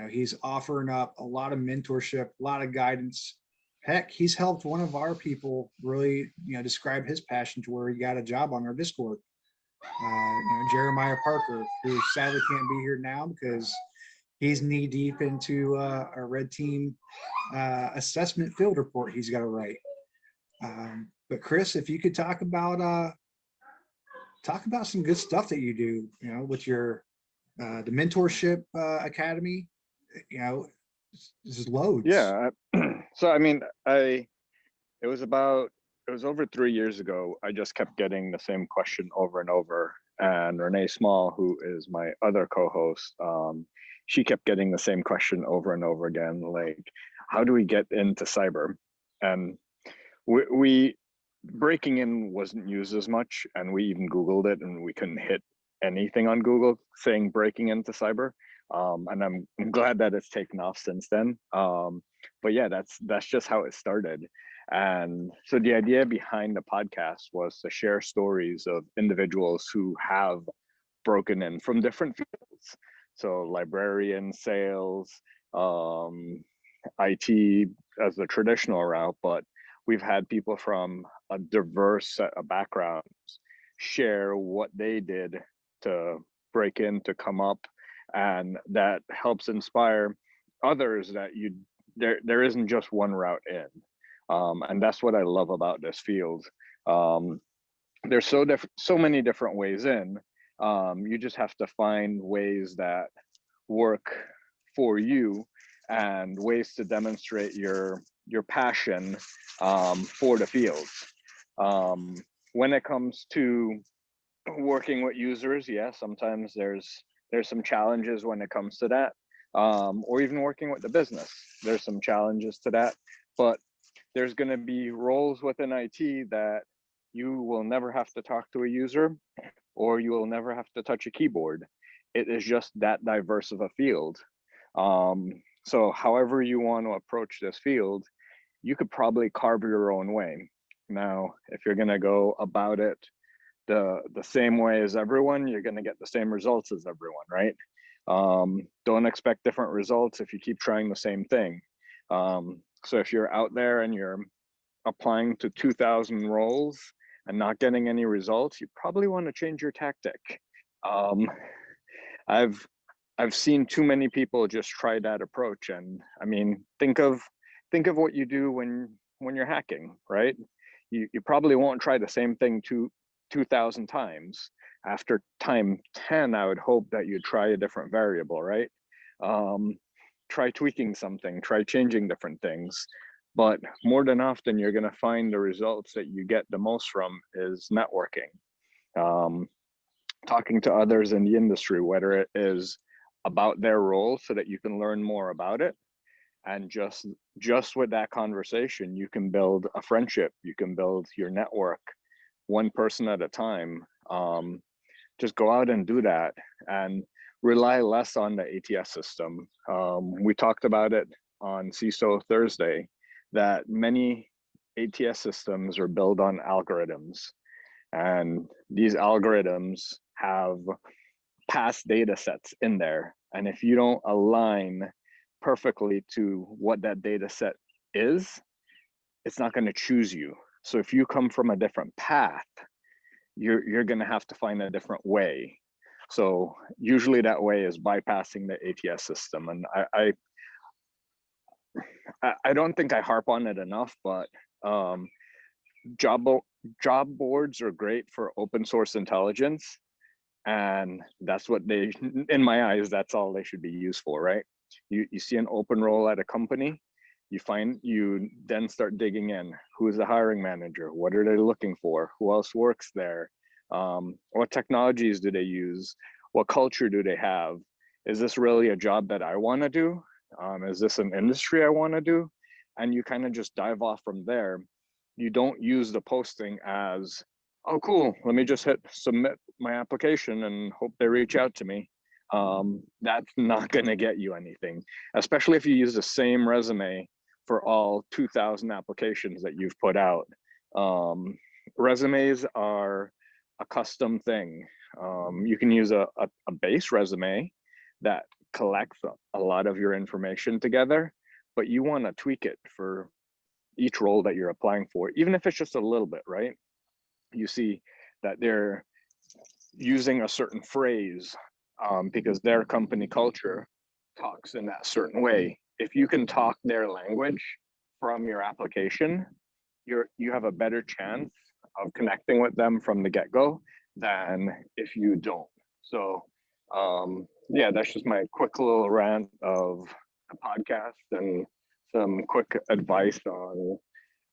He's offering up a lot of mentorship, a lot of guidance. Heck, he's helped one of our people really, describe his passion to where he got a job on our Discord. Jeremiah Parker, who sadly can't be here now because he's knee deep into a red team assessment field report he's got to write. But Chris, if you could talk about some good stuff that you do, with your the mentorship academy, this is loads. Yeah. So I mean, it was over 3 years ago. I just kept getting the same question over and over. And Renee Small, who is my other co-host, she kept getting the same question over and over again, like, how do we get into cyber? And we breaking in wasn't used as much, and we even Googled it, and we couldn't hit anything on Google saying breaking into cyber. And I'm glad that it's taken off since then. But yeah, that's just how it started. And so the idea behind the podcast was to share stories of individuals who have broken in from different fields. So librarian, sales, IT as the traditional route, but we've had people from a diverse set of backgrounds share what they did to break in, to come up, and that helps inspire others that there isn't just one route in. And that's what I love about this field. There's so many different ways in, You just have to find ways that work for you and ways to demonstrate your passion for the field. When it comes to working with users, yeah, sometimes there's some challenges when it comes to that, or even working with the business. There's some challenges to that, but there's going to be roles within IT that you will never have to talk to a user, or you will never have to touch a keyboard. It is just that diverse of a field. So however you want to approach this field, you could probably carve your own way. Now, if you're going to go about it the same way as everyone, you're going to get the same results as everyone, right? Don't expect different results if you keep trying the same thing. So if you're out there and you're applying to 2,000 roles and not getting any results, you probably want to change your tactic. I've seen too many people just try that approach, and I mean, think of what you do when you're hacking, right? You probably won't try the same thing 2,000 times. After time 10, I would hope that you try a different variable, right? Try tweaking something, try changing different things. But more than often, you're going to find the results that you get the most from is networking. Talking to others in the industry, whether it is about their role so that you can learn more about it. And just with that conversation, you can build a friendship, you can build your network one person at a time. Just go out and do that and rely less on the ATS system. We talked about it on CISO Thursday, that many ATS systems are built on algorithms. And these algorithms have past data sets in there. And if you don't align perfectly to what that data set is, it's not going to choose you. So if you come from a different path, you're going to have to find a different way. So usually that way is bypassing the ATS system. And I don't think I harp on it enough, but job boards are great for open source intelligence. And that's what they, in my eyes, that's all they should be used for, right? You see an open role at a company, you then start digging in. Who is the hiring manager? What are they looking for? Who else works there? What technologies do they use? What culture do they have? Is this really a job that I want to do? Is this an industry I want to do? And you kind of just dive off from there. You don't use the posting as, oh, cool, let me just hit submit my application and hope they reach out to me. That's not going to get you anything, especially if you use the same resume for all 2,000 applications that you've put out. Resumes are a custom thing. You can use a base resume that collects a lot of your information together, but you want to tweak it for each role that you're applying for, even if it's just a little bit, right? You see that they're using a certain phrase because their company culture talks in that certain way. If you can talk their language from your application, you have a better chance of connecting with them from the get-go than if you don't. So yeah, that's just my quick little rant of a podcast and some quick advice on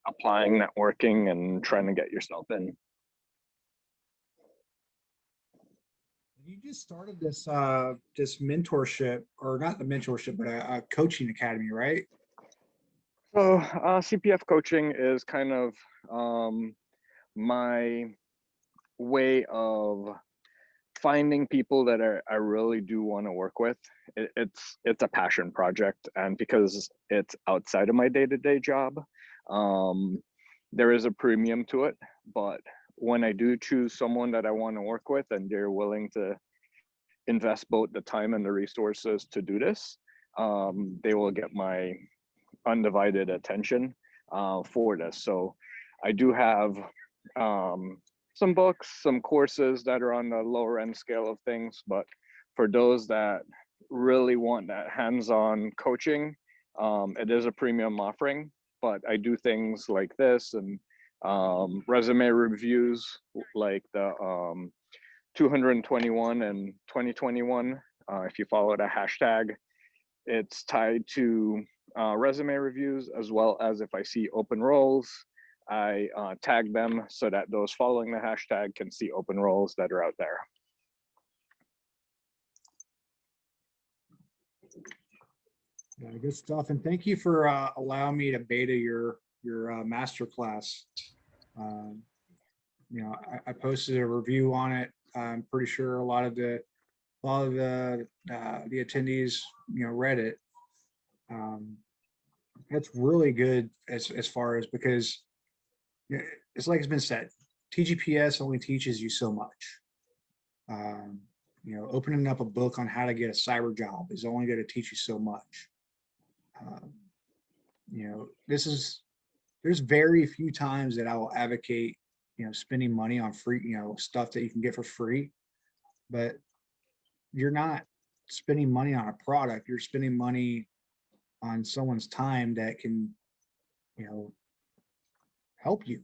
applying networking and trying to get yourself in. You just started this this mentorship, or not the mentorship, but a coaching academy, right? So CPF coaching is kind of my way of finding people that I really do want to work with. It's a passion project, and because it's outside of my day-to-day job, there is a premium to it. But when I do choose someone that I want to work with and they're willing to invest both the time and the resources to do this, they will get my undivided attention for this. So I do have some books, some courses that are on the lower end scale of things, but for those that really want that hands-on coaching, it is a premium offering. But I do things like this and resume reviews, like the 221 in 2021. If you follow the hashtag, it's tied to resume reviews, as well as if I see open roles, I tag them so that those following the hashtag can see open roles that are out there. Yeah, good stuff. And thank you for allowing me to beta your master class. You know, I posted a review on it. I'm pretty sure a lot of the attendees, you know, read it. It's really good as far as, because it's like it's been said, TGPS only teaches you so much. You know, opening up a book on how to get a cyber job is only going to teach you so much. You know, there's very few times that I will advocate, you know, spending money on free, you know, stuff that you can get for free, but you're not spending money on a product. You're spending money on someone's time that can, you know, help you,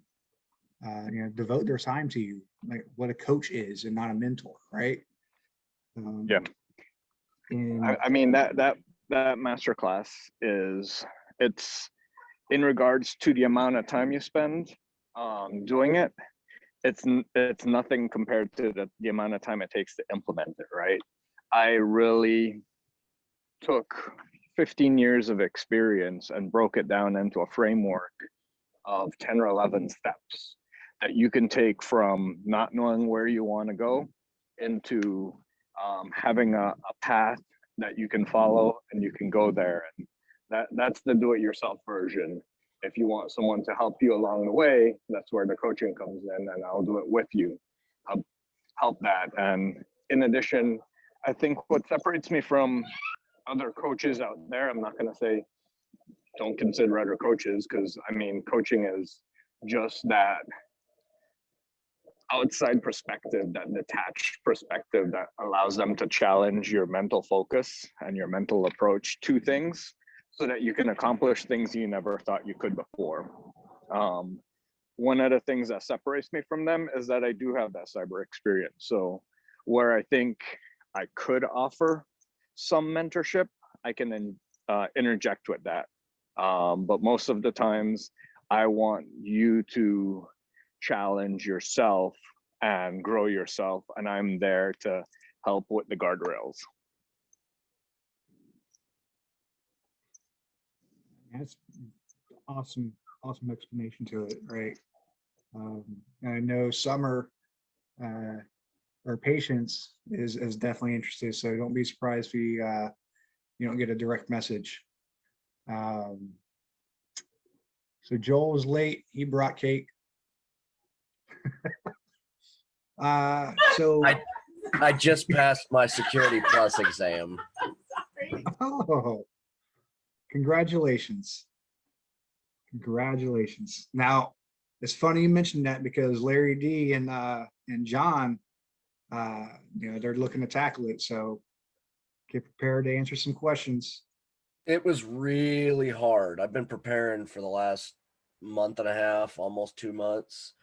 you know, devote their time to you, like what a coach is and not a mentor, right? Yeah. And I mean, that masterclass it's in regards to the amount of time you spend doing it. It's nothing compared to the amount of time it takes to implement it, right? I really took 15 years of experience and broke it down into a framework of 10 or 11 steps that you can take from not knowing where you want to go into having a path that you can follow and you can go there. And that's the do-it-yourself version. If you want someone to help you along the way, that's where the coaching comes in, and I'll do it with you, help that. And in addition, I think what separates me from other coaches out there, I'm not going to say don't consider other coaches, because I mean, coaching is just that outside perspective, that detached perspective that allows them to challenge your mental focus and your mental approach to things so that you can accomplish things you never thought you could before. One of the things that separates me from them is that I do have that cyber experience. So where I think I could offer some mentorship, I can interject with that. But most of the times I want you to challenge yourself and grow yourself, and I'm there to help with the guardrails. That's awesome explanation to it, right? I know Summer, or Patience is definitely interested, so don't be surprised if you don't get a direct message. So Joel was late. He brought cake. So I just passed my Security Plus exam. Oh, congratulations. Congratulations. Now, it's funny you mentioned that, because Larry D and John, you know, they're looking to tackle it. So get prepared to answer some questions. It was really hard. I've been preparing for the last month and a half, almost 2 months.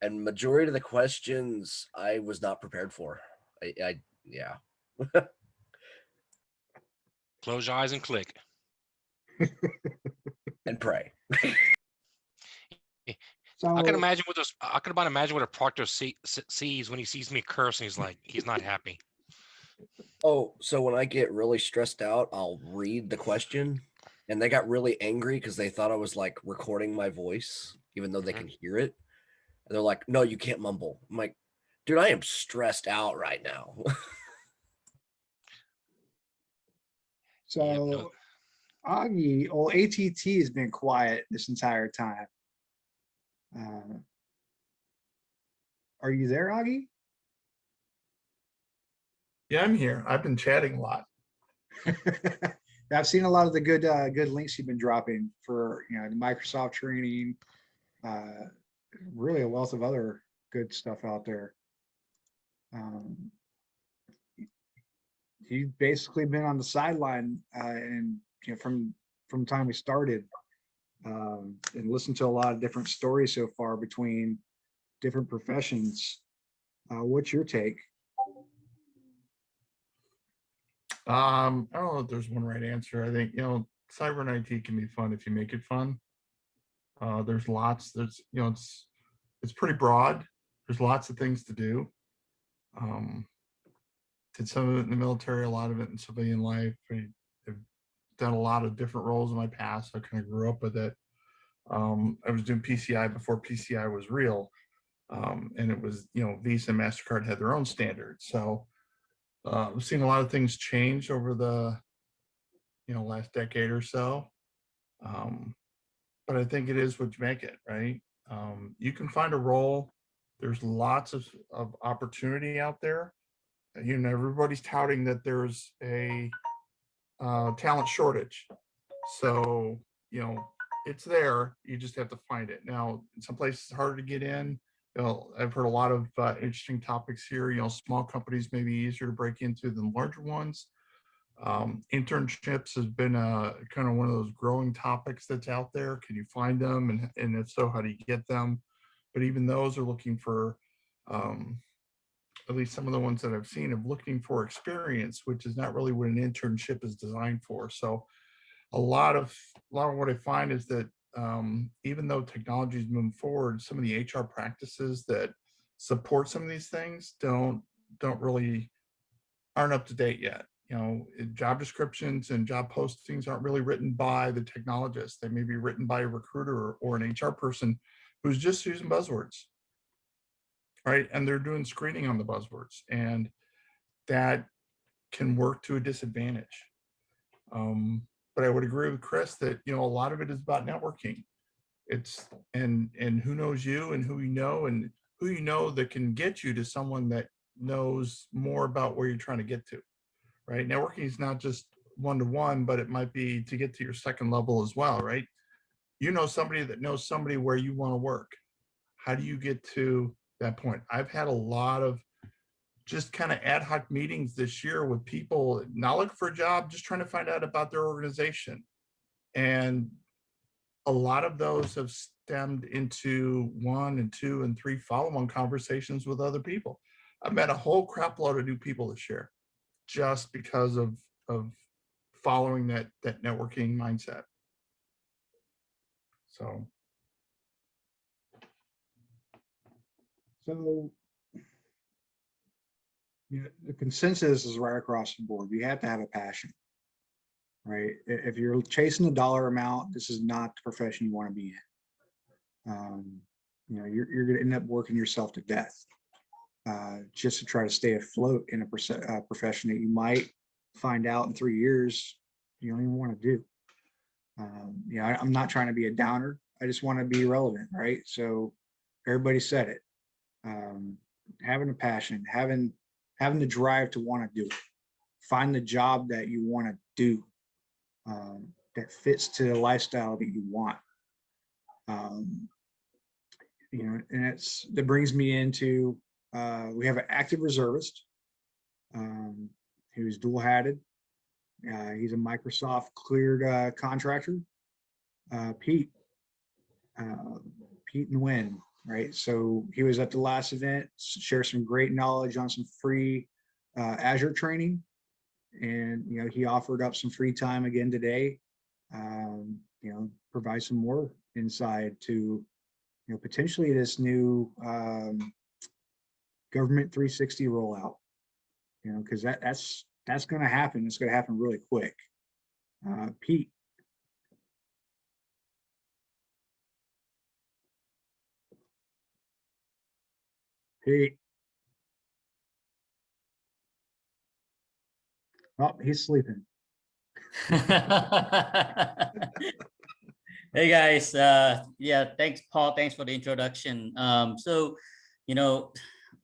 And majority of the questions I was not prepared for. Yeah. Close your eyes and click. And pray. So I can imagine what those. I can about imagine what a proctor sees when he sees me curse, and he's not happy. Oh, so when I get really stressed out, I'll read the question, and they got really angry because they thought I was like recording my voice, even though they can hear it. And they're like, "No, you can't mumble." I'm like, "Dude, I am stressed out right now." So Aage, ATT has been quiet this entire time. Are you there, Aage? Yeah, I'm here. I've been chatting a lot. I've seen a lot of the good links you've been dropping for, you know, the Microsoft training, really a wealth of other good stuff out there. You've basically been on the sideline, and you know, from the time we started, and listened to a lot of different stories so far between different professions. What's your take? I don't know if there's one right answer. I think, cyber and IT can be fun if you make it fun. There's lots, it's pretty broad. There's lots of things to do. Did some of it in the military, a lot of it in civilian life. I've done a lot of different roles in my past. I kind of grew up with it. I was doing PCI before PCI was real. And it was, Visa and MasterCard had their own standards. So we've seen a lot of things change over the, last decade or so. But I think it is what you make it, right? You can find a role. There's lots of opportunity out there. Everybody's touting that there's a talent shortage. So, it's there. You just have to find it. Now, in some places it's harder to get in. I've heard a lot of interesting topics here. Small companies may be easier to break into than larger ones. Internships has been kind of one of those growing topics that's out there. Can you find them? And if so, how do you get them? But even those are looking for, at least some of the ones that I've seen, of looking for experience, which is not really what an internship is designed for. So a lot of what I find is that even though technology is moving forward, some of the HR practices that support some of these things aren't up to date yet. Job descriptions and job postings aren't really written by the technologists. They may be written by a recruiter or an HR person who's just using buzzwords, right? And they're doing screening on the buzzwords, and that can work to a disadvantage. But I would agree with Chris that, a lot of it is about networking. And who knows you and who you know that can get you to someone that knows more about where you're trying to get to, right? Networking is not just one-to-one, but it might be to get to your second level as well, right? Somebody that knows somebody where you want to work. How do you get to that point? I've had a lot of just kind of ad hoc meetings this year with people not looking for a job, just trying to find out about their organization. And a lot of those have stemmed into 1 and 2 and 3 follow-on conversations with other people. I've met a whole crap load of new people this year just because of following that networking mindset. So the consensus is right across the board. You have to have a passion, right? If you're chasing a dollar amount, this is not the profession you want to be in. You're going to end up working yourself to death just to try to stay afloat in a profession that you might find out in 3 years you don't even want to do. I'm not trying to be a downer. I just want to be relevant, right? So everybody said it. Having a passion, having the drive to want to do it, find the job that you want to do that fits to the lifestyle that you want. And that brings me into we have an active reservist who's dual-hatted. He's a Microsoft cleared contractor. Pete Nyguen, right? So he was at the last event, shared some great knowledge on some free Azure training, and he offered up some free time again today. Provide some more insight to potentially this new government 360 rollout. Because that's going to happen. It's going to happen really quick. Pete. Oh, he's sleeping. Hey guys, yeah, thanks Paul, thanks for the introduction. So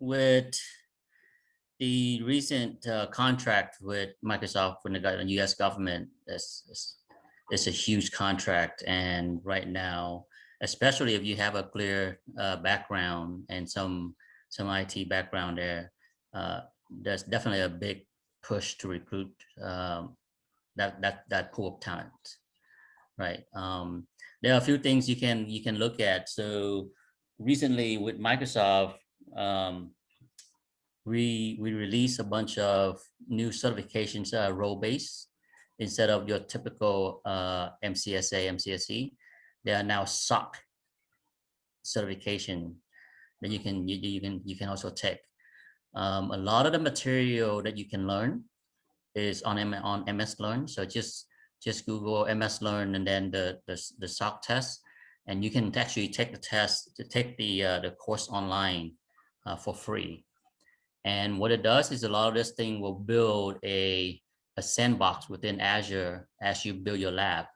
with the recent contract with Microsoft with the US government, it's a huge contract, and right now, especially if you have a clear background and some IT background there, there's definitely a big push to recruit that pool of talent, right? There are a few things you can look at. So recently with Microsoft, we release a bunch of new certifications role-based instead of your typical MCSA, MCSE. They are now SOC certification that you can also take. A lot of the material that you can learn is on MS Learn. So just Google MS Learn and then the SOC test, and you can actually take the test to take the course online for free. And what it does is a lot of this thing will build a sandbox within Azure as you build your lab.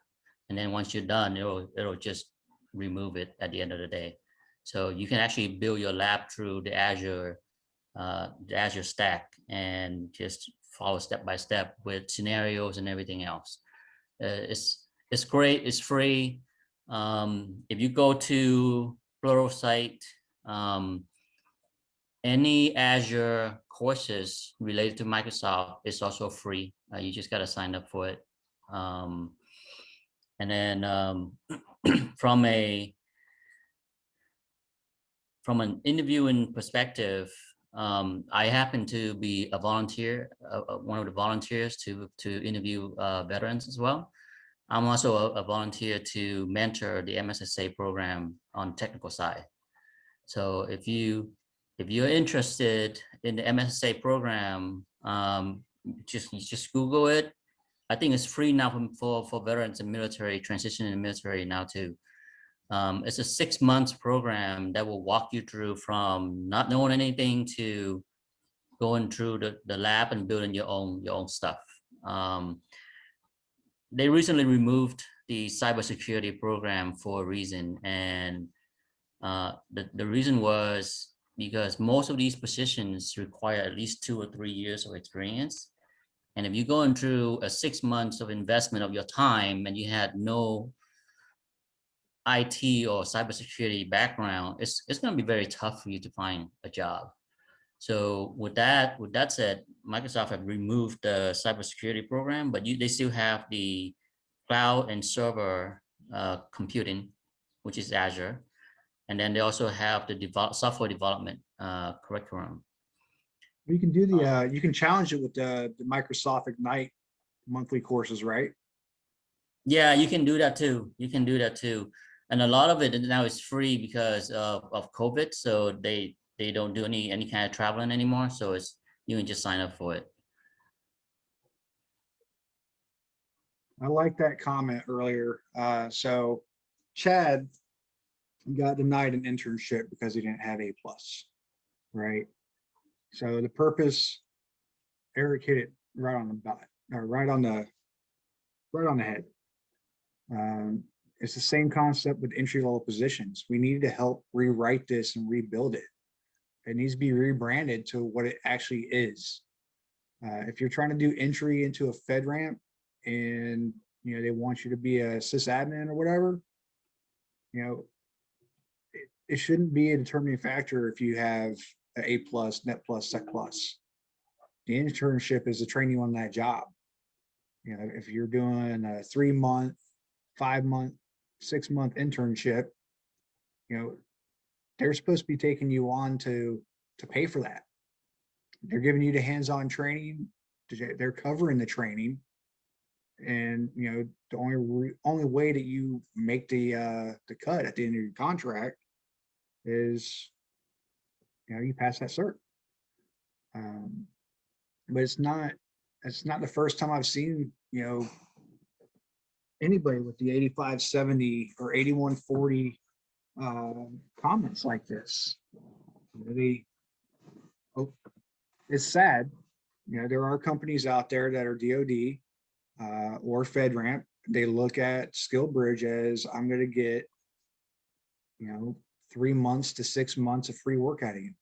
And then once you're done, it'll just remove it at the end of the day. So you can actually build your lab through the Azure stack and just follow step by step with scenarios and everything else. It's great. It's free. If you go to Pluralsight, any Azure courses related to Microsoft is also free. You just got to sign up for it. And then from an interviewing perspective, I happen to be a volunteer, one of the volunteers to interview veterans as well. I'm also a volunteer to mentor the MSSA program on technical side. So if you're interested in the MSSA program, just Google it. I think it's free now for veterans and military, transition in the military now too. It's a 6 months program that will walk you through from not knowing anything to going through the lab and building your own stuff. They recently removed the cybersecurity program for a reason, and the reason was because most of these positions require at least 2 or 3 years of experience. And if you're going through a 6 months of investment of your time and you had no IT or cybersecurity background, it's going to be very tough for you to find a job. So with that said, Microsoft have removed the cybersecurity program, but they still have the cloud and server computing, which is Azure. And then they also have the software development curriculum. You can do you can challenge it with the Microsoft Ignite monthly courses, right? Yeah, you can do that too. You can do that too. And a lot of it now is free because of COVID. So they don't do any kind of traveling anymore. So you can just sign up for it. I like that comment earlier. So Chad got denied an internship because he didn't have A+, right? So the purpose, Eric hit it right on the butt, or right on the head. It's the same concept with entry-level positions. We need to help rewrite this and rebuild it. It needs to be rebranded to what it actually is. If you're trying to do entry into a FedRAMP and they want you to be a sysadmin or whatever, it shouldn't be a determining factor if you have an A+, Net Plus, Sec Plus. The internship is to train you on that job. If you're doing a 3-month, 5-month, 6-month internship, they're supposed to be taking you on to pay for that. They're giving you the hands-on training. They're covering the training, and the only way that you make the cut at the end of your contract is you pass that cert. But it's not the first time I've seen anybody with the 8570 or 8140 comments like this. It's sad. There are companies out there that are DoD or FedRAMP. They look at SkillBridge as, I'm going to get 3 months to 6 months of free work out of you,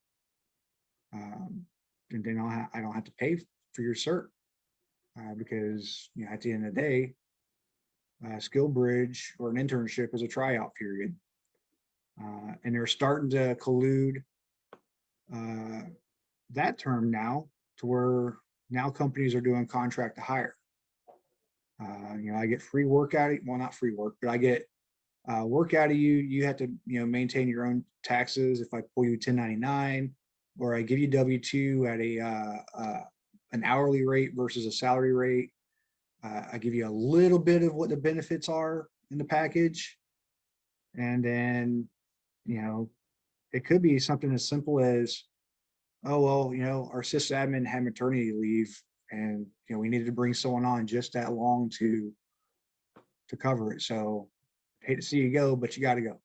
and then I don't have to pay for your cert because at the end of the day, SkillBridge or an internship is a tryout period, and they're starting to collude that term now to where now companies are doing contract to hire. I get free work out of it. Well, not free work, but I get work out of you. You have to maintain your own taxes. If I pull you 1099, or I give you W-2 at an hourly rate versus a salary rate. I give you a little bit of what the benefits are in the package. And then, you know, it could be something as simple as, oh, well, you know, our sysadmin had maternity leave and, you know, we needed to bring someone on just that long to cover it. So hate to see you go, but you got to go.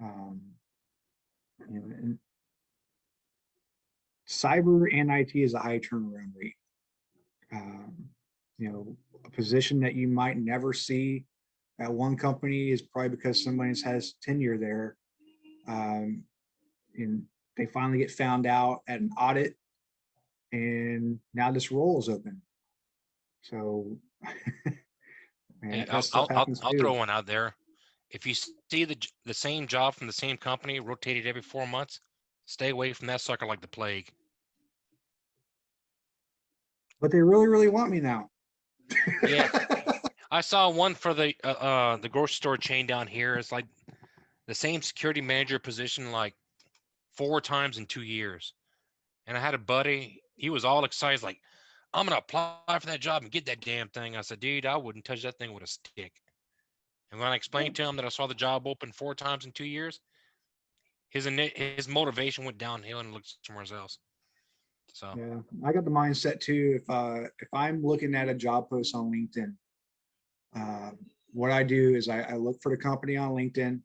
You know, and cyber and IT is a high turnaround rate. You know, a position that you might never see at one company is probably because somebody has tenure there. And they finally get found out at an audit, and now this role is open. So, man, And I'll throw one out there. If you see the same job from the same company rotated every 4 months, stay away from that sucker like the plague. But they really, really want me now. Yeah, I saw one for the grocery store chain down here. It's like the same security manager position like 4 times in 2 years. And I had a buddy, he was all excited, like, I'm gonna apply for that job and get that damn thing. I said, dude, I wouldn't touch that thing with a stick. And when I explained to him that I saw the job open 4 times in 2 years, his motivation went downhill and looked somewhere else. So yeah, I got the mindset too. If I'm looking at a job post on LinkedIn, what I do is I look for the company on LinkedIn,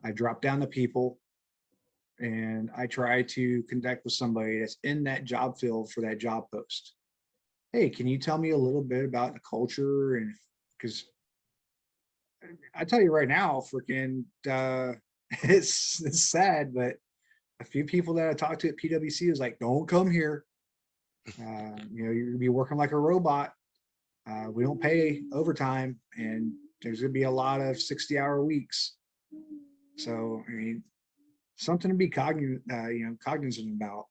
I drop down the people, and I try to connect with somebody that's in that job field for that job post. Hey, can you tell me a little bit about the culture? And because I tell you right now, freaking, it's sad, but a few people that I talked to at PwC is like, don't come here. You know, you're gonna be working like a robot. We don't pay overtime, and there's gonna be a lot of 60-hour weeks. So, I mean, something to be cognizant about.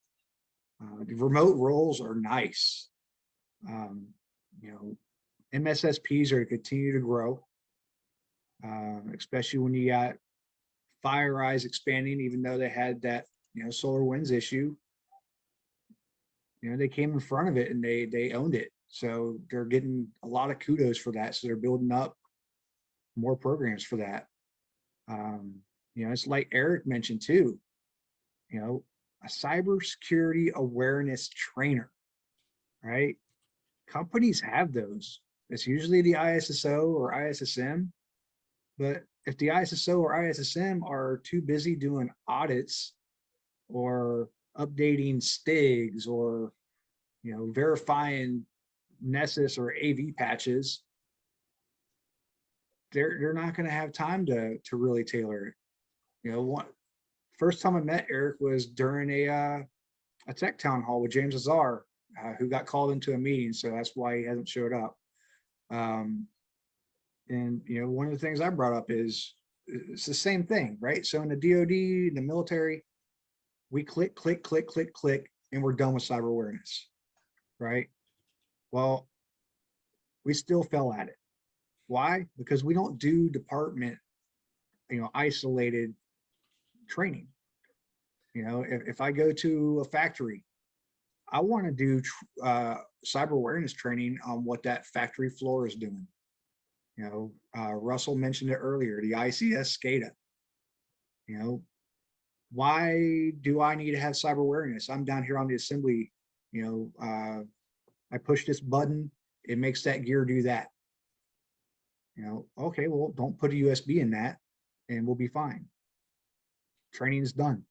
The remote roles are nice. You know, MSSPs are to continue to grow, especially when you got FireEye's expanding, even though they had that, you know, SolarWinds issue. You know, they came in front of it and they owned it. So they're getting a lot of kudos for that. So they're building up more programs for that. You know, it's like Erich mentioned too, you know, a cybersecurity awareness trainer, right? Companies have those. It's usually the ISSO or ISSM, but if the ISSO or ISSM are too busy doing audits or updating STIGs or, you know, verifying Nessus or AV patches, they're not going to have time to really tailor it. You know, first time I met Erich was during a tech town hall with James Azar, who got called into a meeting, so that's why he hasn't showed up. And you know, one of the things I brought up is it's the same thing, right? So in the DoD, the military, we click, click, click, click, click, and we're done with cyber awareness, right? Well, we still fell at it. Why? Because we don't do department, you know, isolated training. You know, if I go to a factory, I want to do cyber awareness training on what that factory floor is doing. You know, Russell mentioned it earlier, the ICS SCADA. You know, why do I need to have cyber awareness? I'm down here on the assembly, you know, I push this button, it makes that gear do that. You know, okay, well, don't put a USB in that and we'll be fine. Training is done.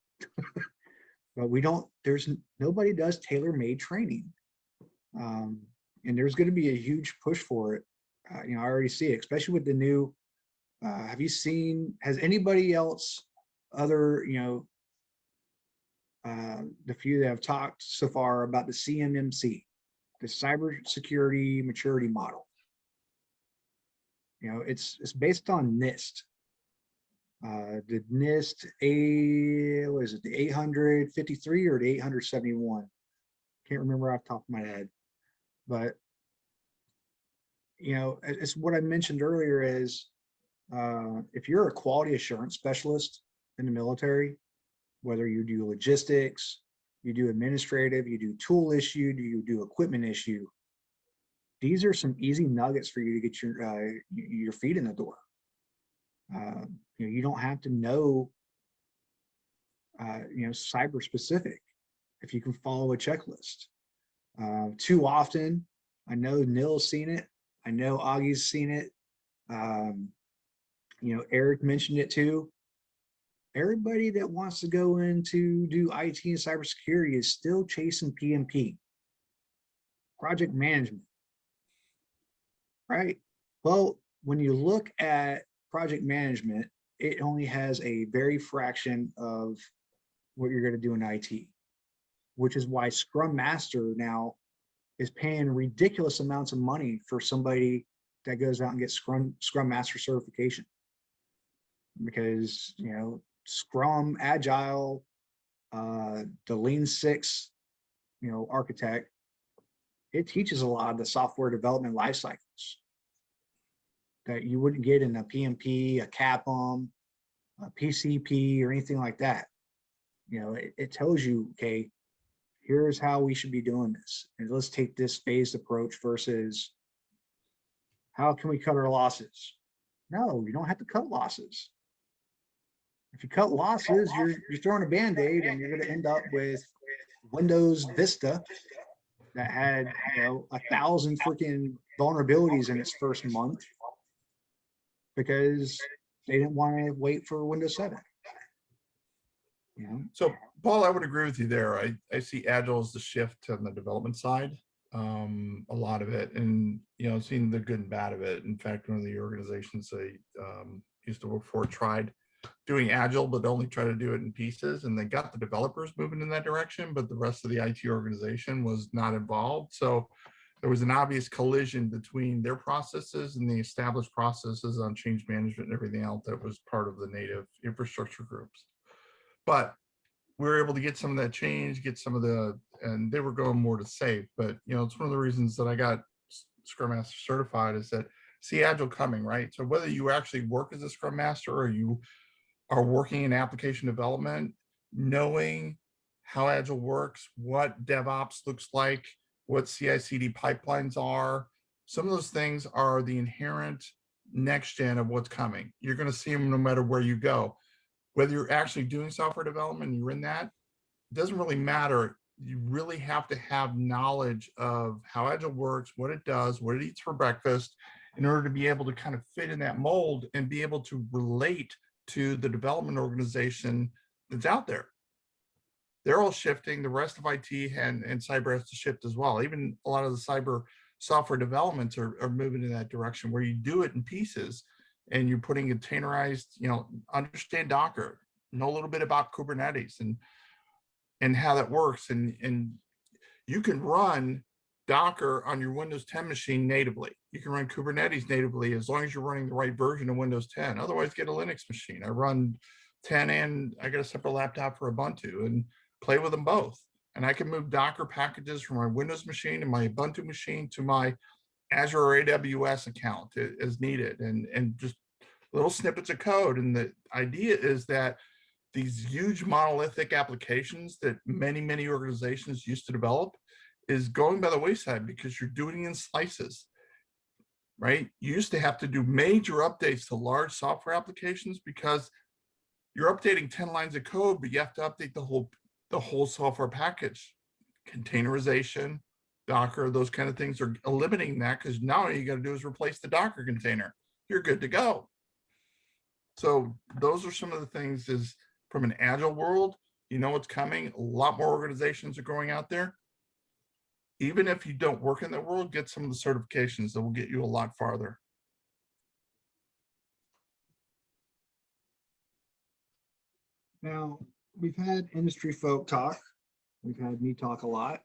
But we don't, nobody does tailor-made training. And there's going to be a huge push for it. You know, I already see it, especially with the new, has anybody else other, you know, the few that have talked so far about the CMMC, the Cybersecurity Maturity Model? You know, it's based on NIST. The NIST, what is it, the 853 or the 871? Can't remember off the top of my head. But, you know, it's what I mentioned earlier is if you're a quality assurance specialist in the military, whether you do logistics, you do administrative, you do tool issue, do you do equipment issue. These are some easy nuggets for you to get your feet in the door. You don't have to know, cyber specific if you can follow a checklist. Too often, I know Neil's seen it. I know Aage's seen it. Erich mentioned it too. Everybody that wants to go into do IT and cybersecurity is still chasing PMP, project management, right? Well, when you look at project management, it only has a very fraction of what you're going to do in IT, which is why Scrum Master now is paying ridiculous amounts of money for somebody that goes out and gets Scrum Master certification. Because, Scrum, Agile, the Lean Six, architect, it teaches a lot of the software development life cycles that you wouldn't get in a PMP, a CAPM, a PCP, or anything like that. It tells you, okay, here's how we should be doing this. And let's take this phased approach versus how can we cut our losses? No, you don't have to cut losses. If you cut losses, you're throwing a Band-Aid and you're going to end up with Windows Vista that had 1,000 freaking vulnerabilities in its first month because they didn't want to wait for Windows 7. So Paul, I would agree with you there. I see Agile as the shift on the development side, a lot of it, and seeing the good and bad of it. In fact, one of the organizations I used to work for tried doing Agile, but only try to do it in pieces, and they got the developers moving in that direction, but the rest of the IT organization was not involved. So there was an obvious collision between their processes and the established processes on change management and everything else that was part of the native infrastructure groups. But we were able to get some of that change, and they were going more to save. But it's one of the reasons that I got Scrum Master certified is that see Agile coming, right? So whether you actually work as a Scrum Master or you are working in application development, knowing how Agile works, what DevOps looks like, what CI/CD pipelines are, some of those things are the inherent next gen of what's coming. You're going to see them no matter where you go. Whether you're actually doing software development, you're in that, it doesn't really matter. You really have to have knowledge of how Agile works, what it does, what it eats for breakfast, in order to be able to kind of fit in that mold and be able to relate to the development organization that's out there. They're all shifting. The rest of IT and cyber has to shift as well. Even a lot of the cyber software developments are moving in that direction where you do it in pieces and you're putting containerized, understand Docker, know a little bit about Kubernetes and how that works. And you can run Docker on your Windows 10 machine natively. You can run Kubernetes natively as long as you're running the right version of Windows 10. Otherwise, get a Linux machine. I run 10 and I got a separate laptop for Ubuntu and play with them both. And I can move Docker packages from my Windows machine and my Ubuntu machine to my Azure or AWS account as needed, and just little snippets of code. And the idea is that these huge monolithic applications that many organizations used to develop is going by the wayside because you're doing it in slices, right? You used to have to do major updates to large software applications because you're updating 10 lines of code, but you have to update the whole software package. Containerization, Docker, those kind of things are eliminating that because now all you got to do is replace the Docker container. You're good to go. So those are some of the things is from an Agile world, what's coming. A lot more organizations are going out there. Even if you don't work in that world, get some of the certifications that will get you a lot farther. Now, we've had industry folk talk. We've had me talk a lot.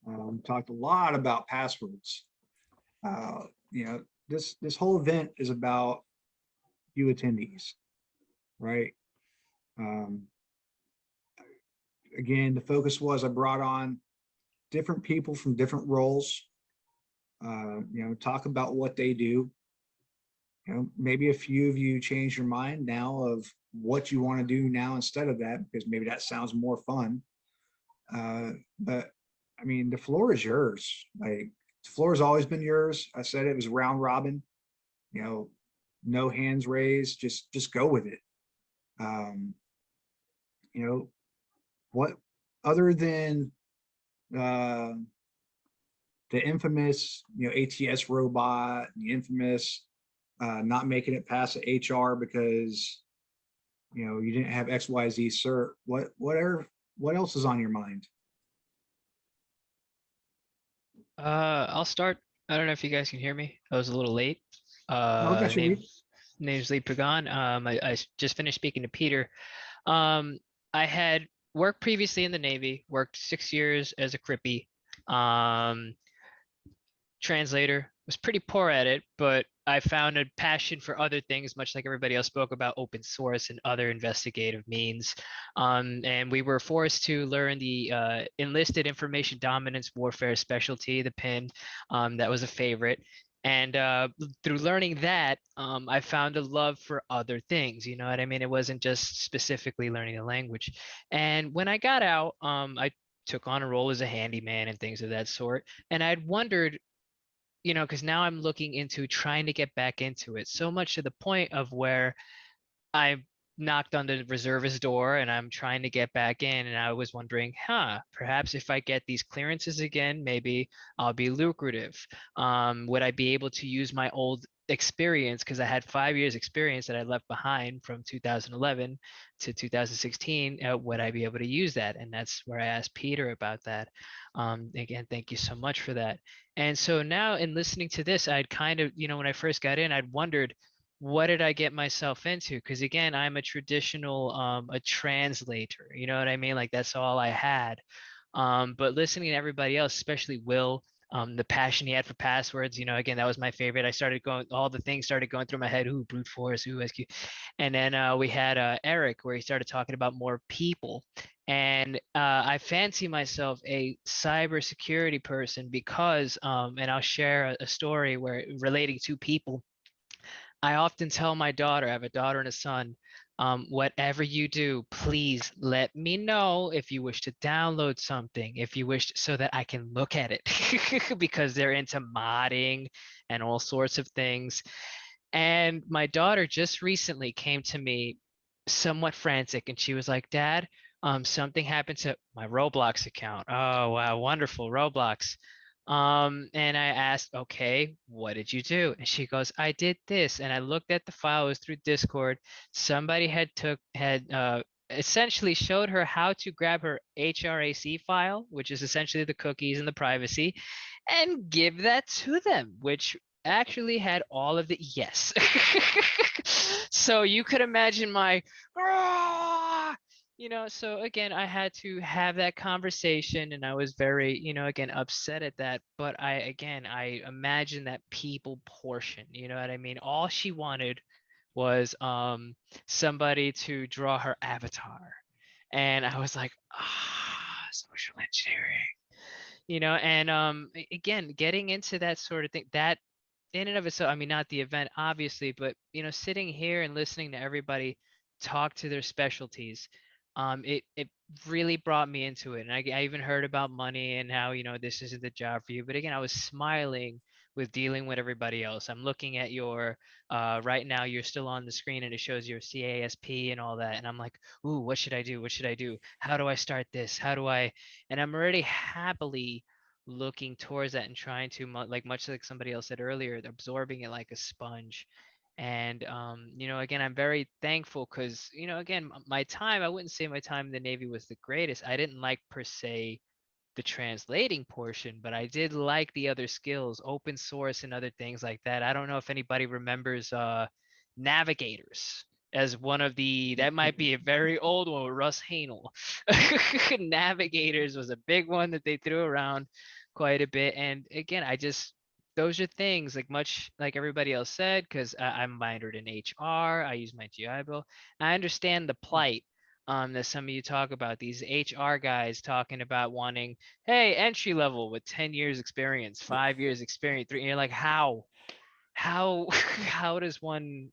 We talked a lot about passwords. This whole event is about you attendees, right? Again, the focus was I brought on different people from different roles, talk about what they do. Maybe a few of you change your mind now of what you want to do now instead of that, because maybe that sounds more fun. But I mean, the floor is yours. Like, the floor has always been yours. I said it was round robin, you know, no hands raised, just go with it. You know, what other than the infamous, you know, ATS robot, the infamous not making it past the HR because, you know, you didn't have XYZ cert. What else is on your mind? I'll start. I don't know if you guys can hear me. I was a little late. Oh, I got you, Lee. Name's Lee Prukop. I just finished speaking to Peter. I had worked previously in the Navy, worked 6 years as a crippy. Translator, was pretty poor at it, but I found a passion for other things, much like everybody else spoke about open source and other investigative means. And we were forced to learn the enlisted information dominance warfare specialty, the PIN. That was a favorite. And through learning that, I found a love for other things. You know what I mean? It wasn't just specifically learning a language. And when I got out, I took on a role as a handyman and things of that sort. And I'd wondered, you know, because now I'm looking into trying to get back into it, so much to the point of where I knocked on the reservist door and I'm trying to get back in. And I was wondering, perhaps if I get these clearances again, maybe I'll be lucrative. Would I be able to use my old experience? Because I had 5 years experience that I left behind from 2011 to 2016. Would I be able to use that? And that's where I asked Peter about that. Again, thank you so much for that. And so now in listening to this, I'd kind of, you know, when I first got in, I'd wondered, what did I get myself into? Because again, I'm a traditional a translator, you know what I mean? Like, that's all I had. But listening to everybody else, especially Will, the passion he had for passwords, you know, again, that was my favorite. I started going, all the things started going through my head, ooh, brute force, ooh, SQ. And then we had Erich, where he started talking about more people. And I fancy myself a cybersecurity person because, and I'll share a story where relating to people. I often tell my daughter, I have a daughter and a son, whatever you do, please let me know if you wish to download something, if you wish, so that I can look at it, because they're into modding and all sorts of things. And my daughter just recently came to me somewhat frantic, and she was like, Dad, something happened to my Roblox account. Oh, wow, wonderful, Roblox. And I asked, okay, what did you do? And she goes, I did this. And I looked at the file, it was through Discord. Somebody had essentially showed her how to grab her HRAC file, which is essentially the cookies and the privacy, and give that to them, which actually had all of the yes. So you could imagine my, you know, so again, I had to have that conversation, and I was very, you know, again, upset at that. But I imagine that people portion, you know what I mean? All she wanted was somebody to draw her avatar. And I was like, social engineering, you know, and again, getting into that sort of thing, that in and of itself, I mean, not the event, obviously, but, you know, sitting here and listening to everybody talk to their specialties, it really brought me into it. And I even heard about money and how, you know, this isn't the job for you. But again, I was smiling with dealing with everybody else. I'm looking at your, right now, you're still on the screen and it shows your CASP and all that. And I'm like, ooh, what should I do? What should I do? How do I start this? How do I, and I'm already happily looking towards that and trying to, like, much like somebody else said earlier, absorbing it like a sponge. And you know, again, I'm very thankful because, you know, again, my time, I wouldn't say my time in the Navy was the greatest. I didn't like per se the translating portion, but I did like the other skills, open source and other things like that. I don't know if anybody remembers navigators as one of the, that might be a very old one with Russ Hainel. Navigators was a big one that they threw around quite a bit. And again, those are things, like, much like everybody else said, because I'm minored in HR, I use my GI Bill. I understand the plight that some of you talk about, these HR guys talking about wanting, hey, entry level with 10 years experience, 5 years experience, 3, and you're like, how how does one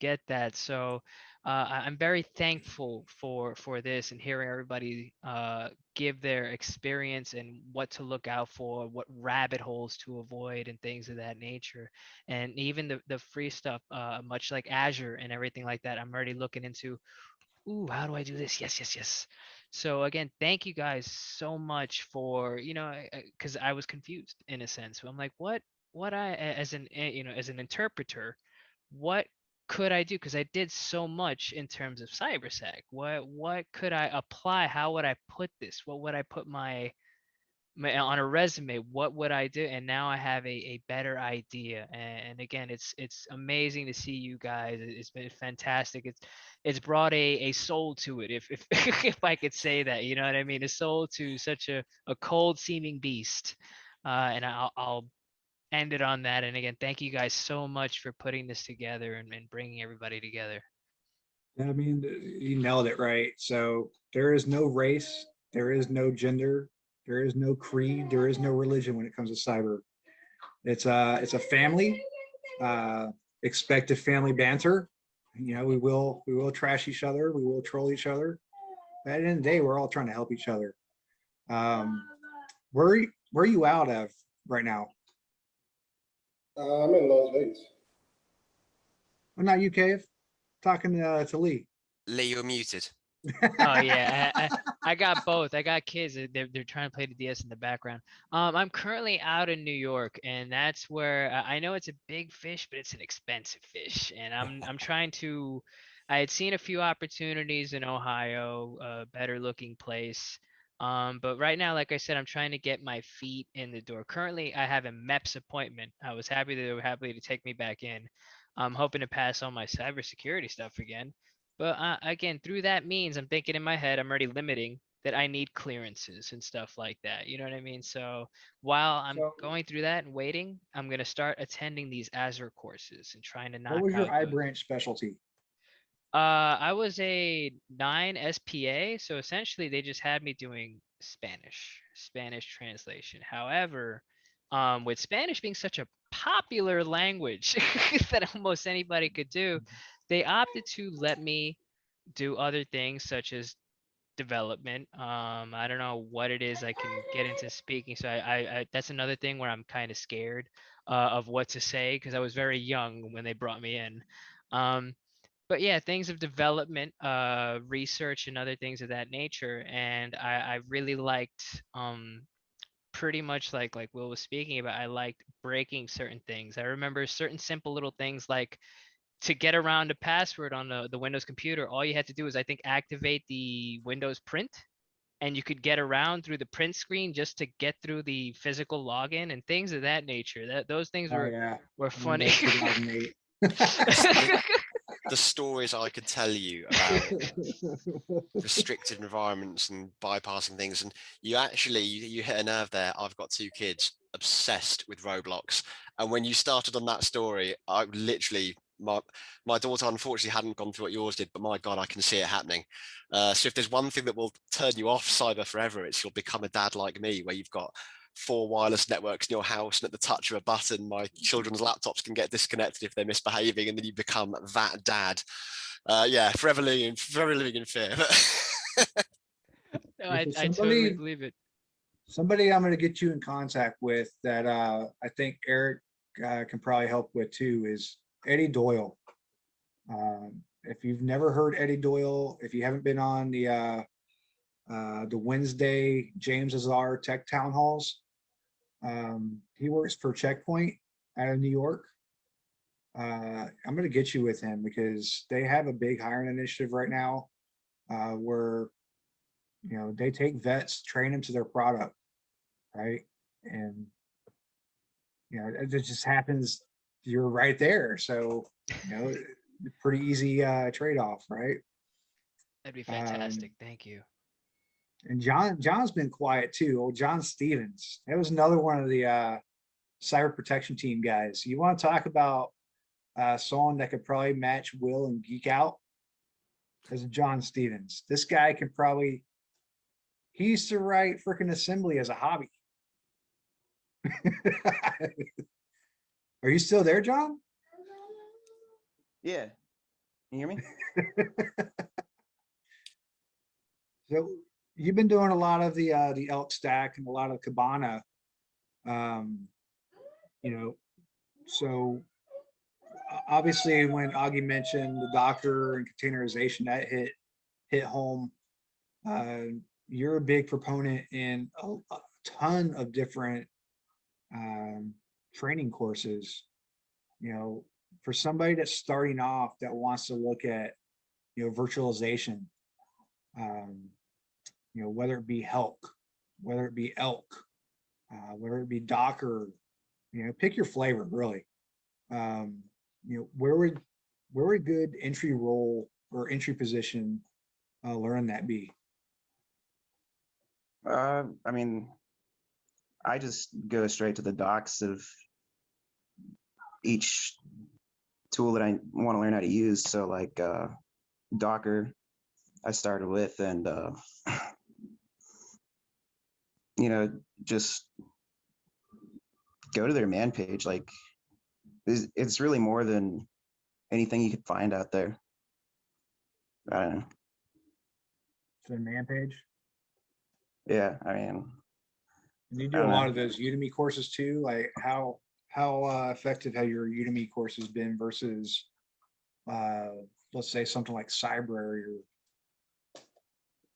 get that? So I'm very thankful for this and hearing everybody give their experience and what to look out for, what rabbit holes to avoid, and things of that nature. And even the free stuff, much like Azure and everything like that, I'm already looking into. Ooh, how do I do this? Yes, yes, yes. So again, thank you guys so much for, because I was confused in a sense. So I'm like, what as an, as an interpreter, what could I do? Because I did so much in terms of cybersec. What could I apply? How would I put this? What would I put my on a resume? What would I do? And now I have a better idea. And again, it's amazing to see you guys. It's been fantastic. It's brought a soul to it, if if I could say that, you know what I mean? A soul to such a cold seeming beast. And I'll end it on that. And again, thank you guys so much for putting this together and bringing everybody together. I mean, you nailed it, right? So there is no race, there is no gender, there is no creed, there is no religion when it comes to cyber. It's a family. Expect a family banter. We will trash each other, we will troll each other. But at the end of the day, we're all trying to help each other. Where are you out of right now? I'm in Las Vegas. I'm not UK. Talking to Lee. Lee, you're muted. Oh yeah, I got both. I got kids. They're trying to play the DS in the background. I'm currently out in New York, and that's where I know it's a big fish, but it's an expensive fish. And I'm trying to. I had seen a few opportunities in Ohio, a better looking place. But right now, like I said, I'm trying to get my feet in the door. Currently, I have a MEPS appointment. I was happy that they were happy to take me back in. I'm hoping to pass all my cybersecurity stuff again. But again, through that means, I'm thinking in my head, I'm already limiting that I need clearances and stuff like that. You know what I mean? So while I'm going through that and waiting, I'm going to start attending these Azure courses and trying to knock out. What was your iBranch specialty? I was a 9 SPA. So essentially they just had me doing Spanish translation. However, with Spanish being such a popular language that almost anybody could do, they opted to let me do other things such as development. I don't know what it is I can get into speaking. So I that's another thing where I'm kind of scared of what to say, because I was very young when they brought me in. But yeah, things of development, research, and other things of that nature. And I really liked pretty much like Will was speaking about, I liked breaking certain things. I remember certain simple little things like to get around a password on the Windows computer, all you had to do is, I think, activate the Windows print, and you could get around through the print screen just to get through the physical login and things of that nature. Those things were funny. The stories I could tell you about restricted environments and bypassing things, and you hit a nerve there. I've got 2 kids obsessed with Roblox, and when you started on that story, I literally, my daughter unfortunately hadn't gone through what yours did, but my God, I can see it happening. So if there's one thing that will turn you off cyber forever, it's you'll become a dad like me, where you've got 4 wireless networks in your house, and at the touch of a button, my children's laptops can get disconnected if they're misbehaving, and then you become that dad. Yeah, forever living in fear. No, I totally believe it. Somebody I'm going to get you in contact with that I think Eric can probably help with too is Eddie Doyle. If you've never heard Eddie Doyle, if you haven't been on the Wednesday James Azar Tech Town Halls, he works for Checkpoint out of New York. I'm going to get you with him because they have a big hiring initiative right now where they take vets, train them to their product, right? And it just happens you're right there, so pretty easy trade-off, right? That'd be fantastic. Thank you. And John's been quiet too. Old John Stevens. That was another one of the cyber protection team guys. You want to talk about someone that could probably match Will and geek out? Because of John Stevens. This guy could probably, he used to write freaking assembly as a hobby. Are you still there, John? Yeah. you hear me? So you've been doing a lot of the elk stack and a lot of cabana, you know, so obviously when Aage mentioned the Docker and containerization, that hit home. You're a big proponent in a ton of different training courses. You know, for somebody that's starting off that wants to look at, you know, virtualization, you know, whether it be Helk, whether it be Elk, whether it be Docker, you know, pick your flavor really. You know, where would good entry role or entry position learn that be? I mean, I just go straight to the docs of each tool that I want to learn how to use. So like Docker, I started with, and you know, just go to their man page. Like, it's really more than anything you could find out there. I don't know. The man page. Yeah, I mean, And you do a lot of those Udemy courses too. Like how effective have your Udemy courses been versus let's say something like Cyber or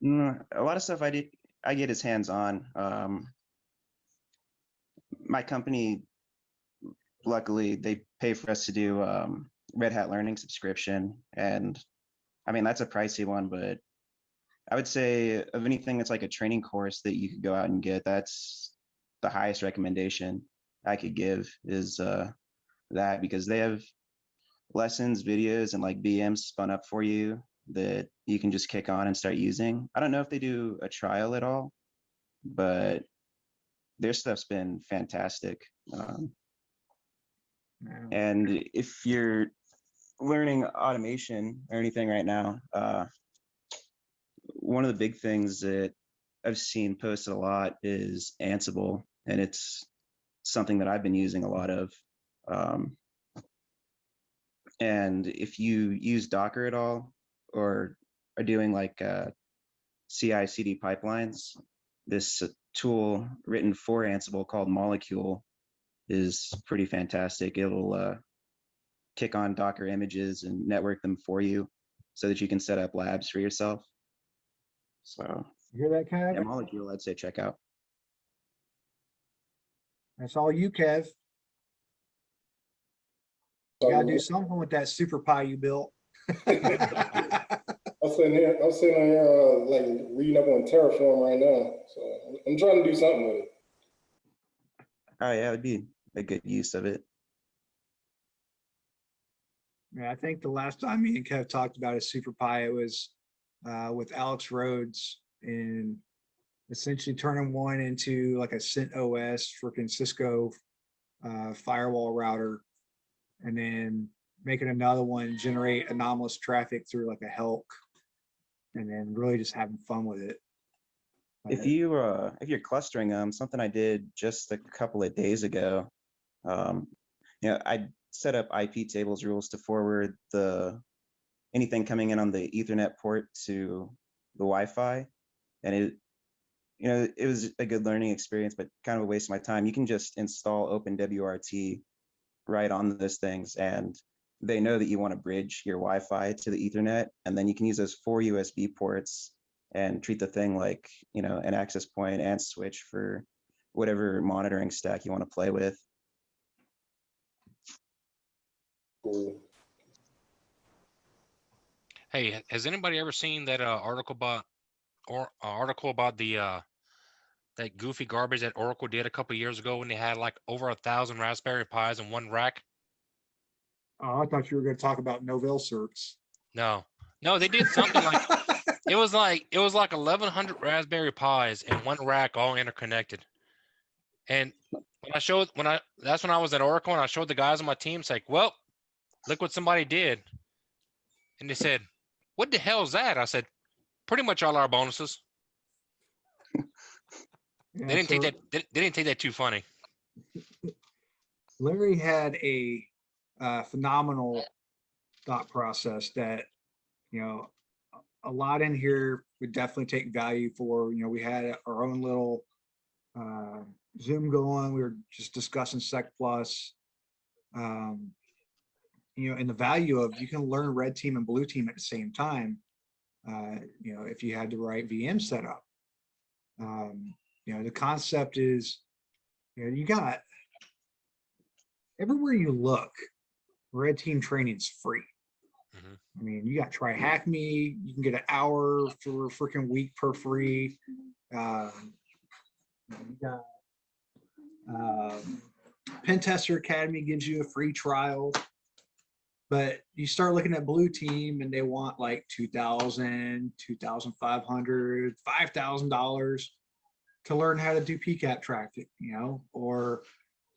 a lot of stuff I get is hands-on. My company, luckily, they pay for us to do Red Hat Learning subscription, and I mean that's a pricey one, but I would say of anything that's like a training course that you could go out and get, that's the highest recommendation I could give is that, because they have lessons, videos, and like VMs spun up for you that you can just kick on and start using. I don't know if they do a trial at all, but their stuff's been fantastic. And if you're learning automation or anything right now, one of the big things that I've seen posted a lot is Ansible, and it's something that I've been using a lot of. And if you use Docker at all, or are doing like CI/CD pipelines, this tool written for Ansible called Molecule is pretty fantastic. It'll kick on Docker images and network them for you so that you can set up labs for yourself. So you hear that, Kev? yeah, Molecule, I'd say check out. That's all you, Kev. You gotta do something with that super Pi you built. I'm sitting here like reading up on Terraform right now. So I'm trying to do something with it. Oh yeah, it would be a good use of it. Yeah, I think the last time me and Kev talked about a super Pi, it was with Alex Rhodes, and essentially turning one into like a CentOS freaking Cisco firewall router, and then making another one generate anomalous traffic through like a Helk, and then really just having fun with it. If you're clustering them, something I did just a couple of days ago, I set up IP tables rules to forward anything coming in on the Ethernet port to the Wi-Fi, and it was a good learning experience, but kind of a waste of my time. You can just install OpenWRT right on those things, and they know that you want to bridge your Wi-Fi to the Ethernet, and then you can use those 4 USB ports and treat the thing like, an access point and switch for whatever monitoring stack you want to play with. Cool. Hey, has anybody ever seen that article about the that goofy garbage that Oracle did a couple years ago when they had like over 1,000 Raspberry Pis in one rack? Oh, I thought you were going to talk about Novell certs. No, they did something like it was like 1,100 Raspberry Pis in one rack, all interconnected. And that's when I was at Oracle, and I showed the guys on my team, it's like, well, look what somebody did. And they said, what the hell is that? I said, pretty much all our bonuses. Yeah, They didn't take that too funny. Larry had a phenomenal thought process that, you know, a lot in here would definitely take value for. You know, we had our own little Zoom going. We were just discussing Sec Plus. You know, and the value of, you can learn red team and blue team at the same time. You know, if you had the right VM setup. You know, the concept is, you know, you got everywhere you look, red team training is free. I mean, you got Try Hack Me, you can get an hour for a freaking week for free. You got Pen Tester Academy gives you a free trial. But you start looking at blue team and they want like $2,000, $2,500, $5,000 to learn how to do PCAP traffic, you know, or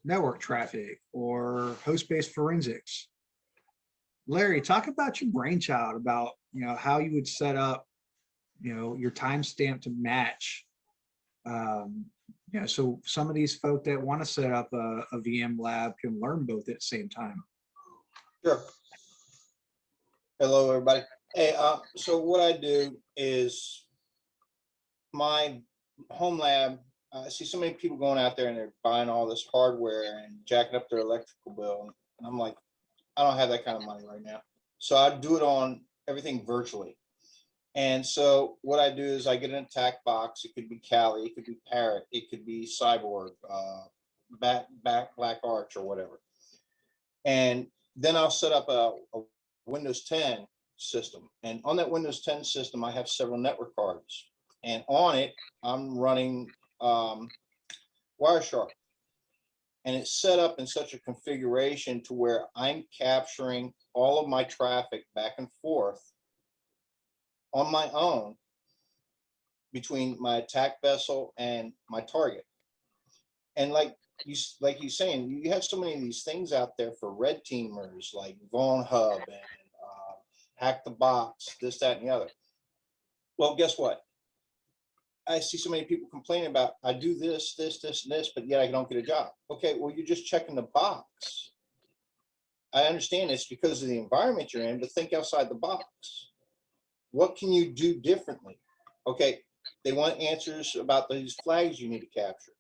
network traffic or host-based forensics. Larry, talk about your brainchild about, you know, how you would set up, you know, your timestamp to match. You know, so some of these folk that want to set up a VM lab can learn both at the same time. Sure. Hello, everybody. Hey, so what I do is my home lab. I see so many people going out there and they're buying all this hardware and jacking up their electrical bill. And I'm like, I don't have that kind of money right now. So I do it on everything virtually. And so what I do is I get an attack box. It could be Kali, it could be Parrot, it could be Cyborg, Black Arch or whatever. And then I'll set up a Windows 10 system. And on that Windows 10 system, I have several network cards. And on it, I'm running Wireshark. And it's set up in such a configuration to where I'm capturing all of my traffic back and forth on my own between my attack vessel and my target. And like you're saying, you have so many of these things out there for red teamers like Vaughn Hub and Hack the Box, this, that, and the other. Well, guess what? I see so many people complaining about, I do this, and this, but yet I don't get a job. Okay, well, you're just checking the box. I understand it's because of the environment you're in, but think outside the box. What can you do differently? Okay, they want answers about these flags you need to capture.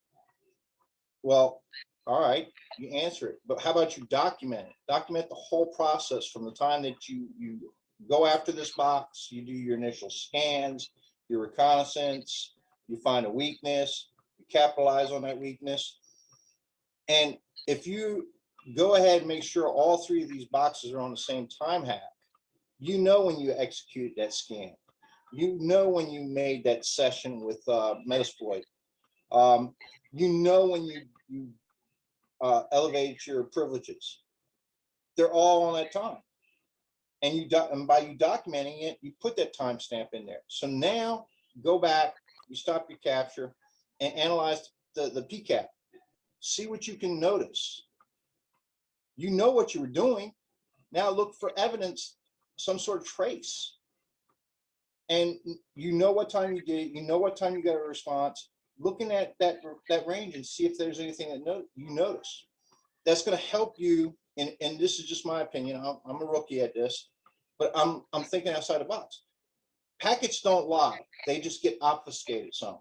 Well, all right, you answer it, but how about you document it? Document the whole process from the time that you go after this box, you do your initial scans, your reconnaissance, you find a weakness, you capitalize on that weakness. And if you go ahead and make sure all three of these boxes are on the same time hack, you know when you execute that scan, you know when you made that session with Metasploit, you know when you elevate your privileges. They're all on that time. And and by you documenting it, you put that timestamp in there. So now go back, you stop your capture and analyze the PCAP. See what you can notice. You know what you were doing. Now look for evidence, some sort of trace. And you know what time you did it, you know what time you got a response. Looking at that range and see if there's anything that you notice. That's going to help you, and this is just my opinion, I'm a rookie at this, but I'm thinking outside the box. Packets don't lie, they just get obfuscated some.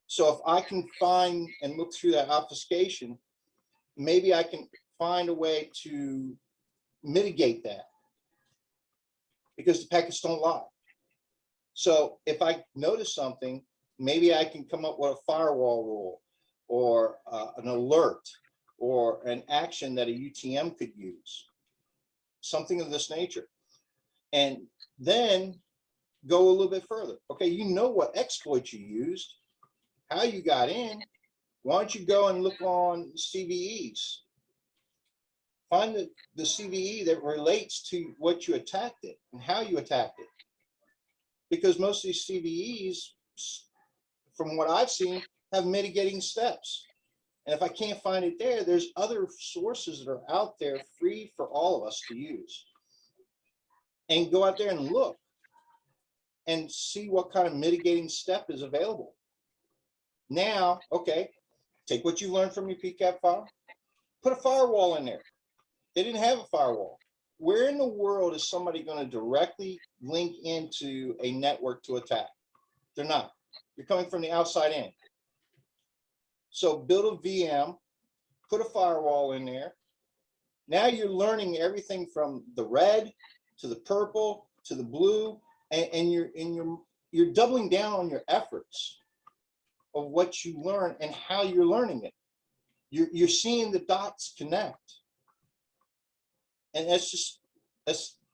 So if I can find and look through that obfuscation, maybe I can find a way to mitigate that, because the packets don't lie. So if I notice something, maybe I can come up with a firewall rule or an alert or an action that a UTM could use, something of this nature. And then go a little bit further. Okay, you know what exploit you used, how you got in. Why don't you go and look on CVEs? Find the CVE that relates to what you attacked it and how you attacked it. Because most of these CVEs, from what I've seen, have mitigating steps. And if I can't find it there, there's other sources that are out there free for all of us to use. And go out there and look and see what kind of mitigating step is available. Now, okay, take what you learned from your PCAP file, put a firewall in there. They didn't have a firewall. where in the world is somebody going to directly link into a network to attack? They're not. You're coming from the outside in. So build a VM, put a firewall in there. Now you're learning everything from the red to the purple to the blue, and you're doubling down on your efforts of what you learn and how you're learning it. You're seeing the dots connect. And that's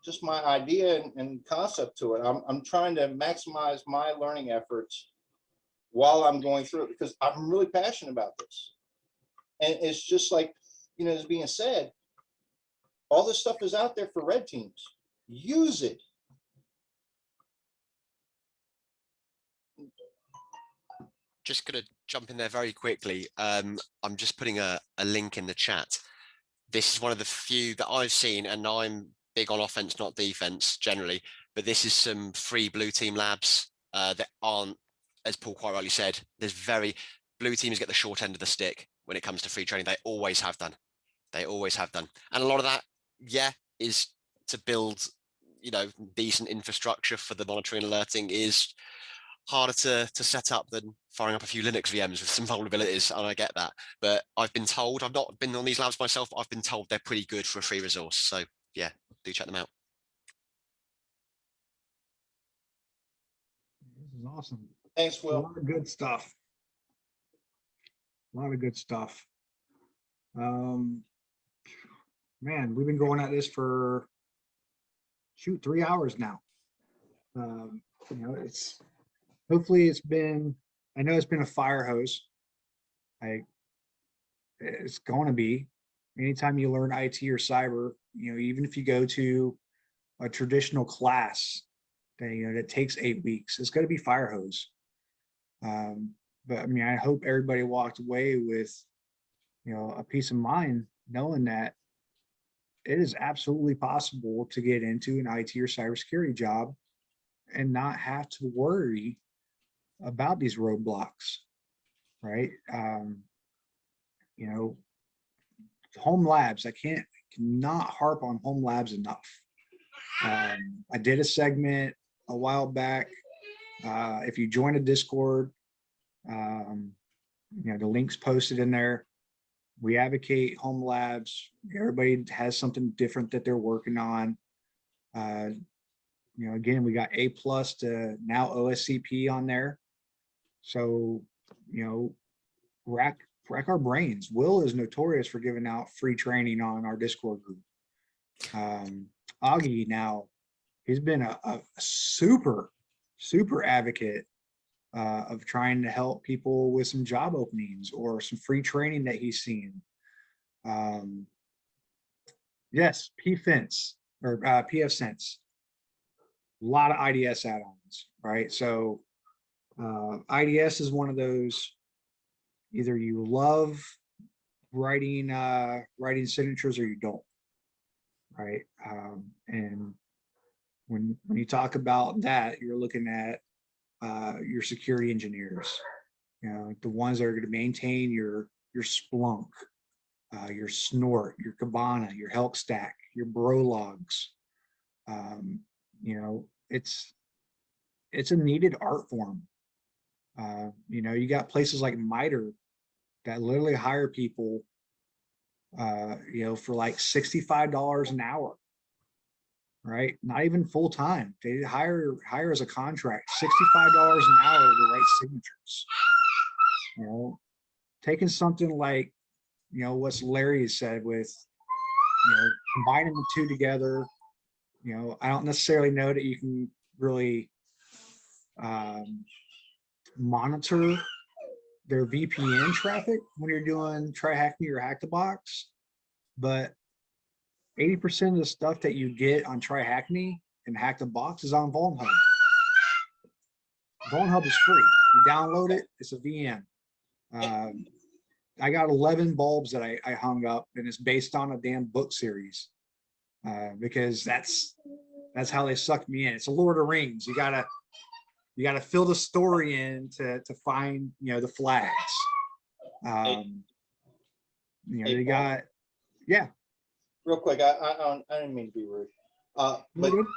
just my idea and concept to it. I'm trying to maximize my learning efforts while I'm going through it, because I'm really passionate about this. And it's just like, you know, as being said, all this stuff is out there for red teams. Use it. Just gonna jump in there very quickly. I'm just putting a link in the chat. This is one of the few that I've seen, and I'm big on offense, not defense generally, but this is some free blue team labs that aren't, as Paul quite rightly said, blue teams get the short end of the stick when it comes to free training. They always have done. They always have done. And a lot of that, yeah, is to build, you know, decent infrastructure for the monitoring and alerting is harder to set up than firing up a few Linux VMs with some vulnerabilities, and I get that. But I've been told, I've not been on these labs myself, I've been told they're pretty good for a free resource. So yeah, do check them out. This is awesome. Thanks, Will. A lot of good stuff. A lot of good stuff. Man, we've been going at this for 3 hours now. You know, hopefully it's been, I know it's been a fire hose. It's going to be. Anytime you learn IT or cyber, you know, even if you go to a traditional class, that takes 8 weeks, it's going to be fire hose. But I mean, I hope everybody walked away with, you know, a peace of mind, knowing that it is absolutely possible to get into an IT or cybersecurity job and not have to worry about these roadblocks, right? You know, home labs, I cannot harp on home labs enough. I did a segment a while back. If you join a Discord, you know, the link's posted in there. We advocate home labs. Everybody has something different that they're working on. You know, again, we got A+ to now OSCP on there. So, you know, rack our brains. Will is notorious for giving out free training on our Discord group. Aage now, he's been a super advocate of trying to help people with some job openings or some free training that he's seen. Yes, PFense or PFSense, a lot of IDS add-ons, right? So IDS is one of those, either you love writing signatures or you don't, right? And when you talk about that, you're looking at your security engineers, you know, the ones that are going to maintain your Splunk, your Snort, your Kibana, your Help Stack, your Bro logs. You know, it's a needed art form. You know, you got places like MITRE that literally hire people, you know, for like $65 an hour. Right, not even full time. They hire as a contract, $65 an hour to write signatures. You know, taking something like, you know, what Larry said with, you know, combining the two together. You know, I don't necessarily know that you can really monitor their VPN traffic when you're doing Try Hack Me or Hack the Box, but 80% of the stuff that you get on Try Hack Me and Hack the Box is on Vuln Hub. Vuln Hub is free. You download it, it's a VM. I got 11 bulbs that I hung up, and it's based on a damn book series, because that's how they sucked me in. It's a Lord of the Rings. You gotta fill the story in to find, you know, the flags. You know, they got, yeah. real quick, I didn't mean to be rude. But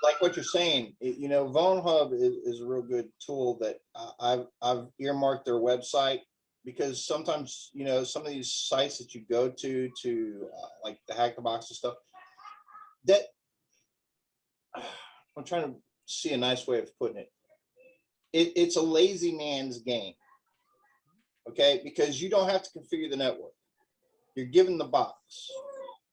like what you're saying, you know, VulnHub is a real good tool that I've earmarked their website, because sometimes, you know, some of these sites that you go to like the Hack the Box and stuff, that I'm trying to see a nice way of putting it. It's a lazy man's game. Okay, because you don't have to configure the network. You're given the box.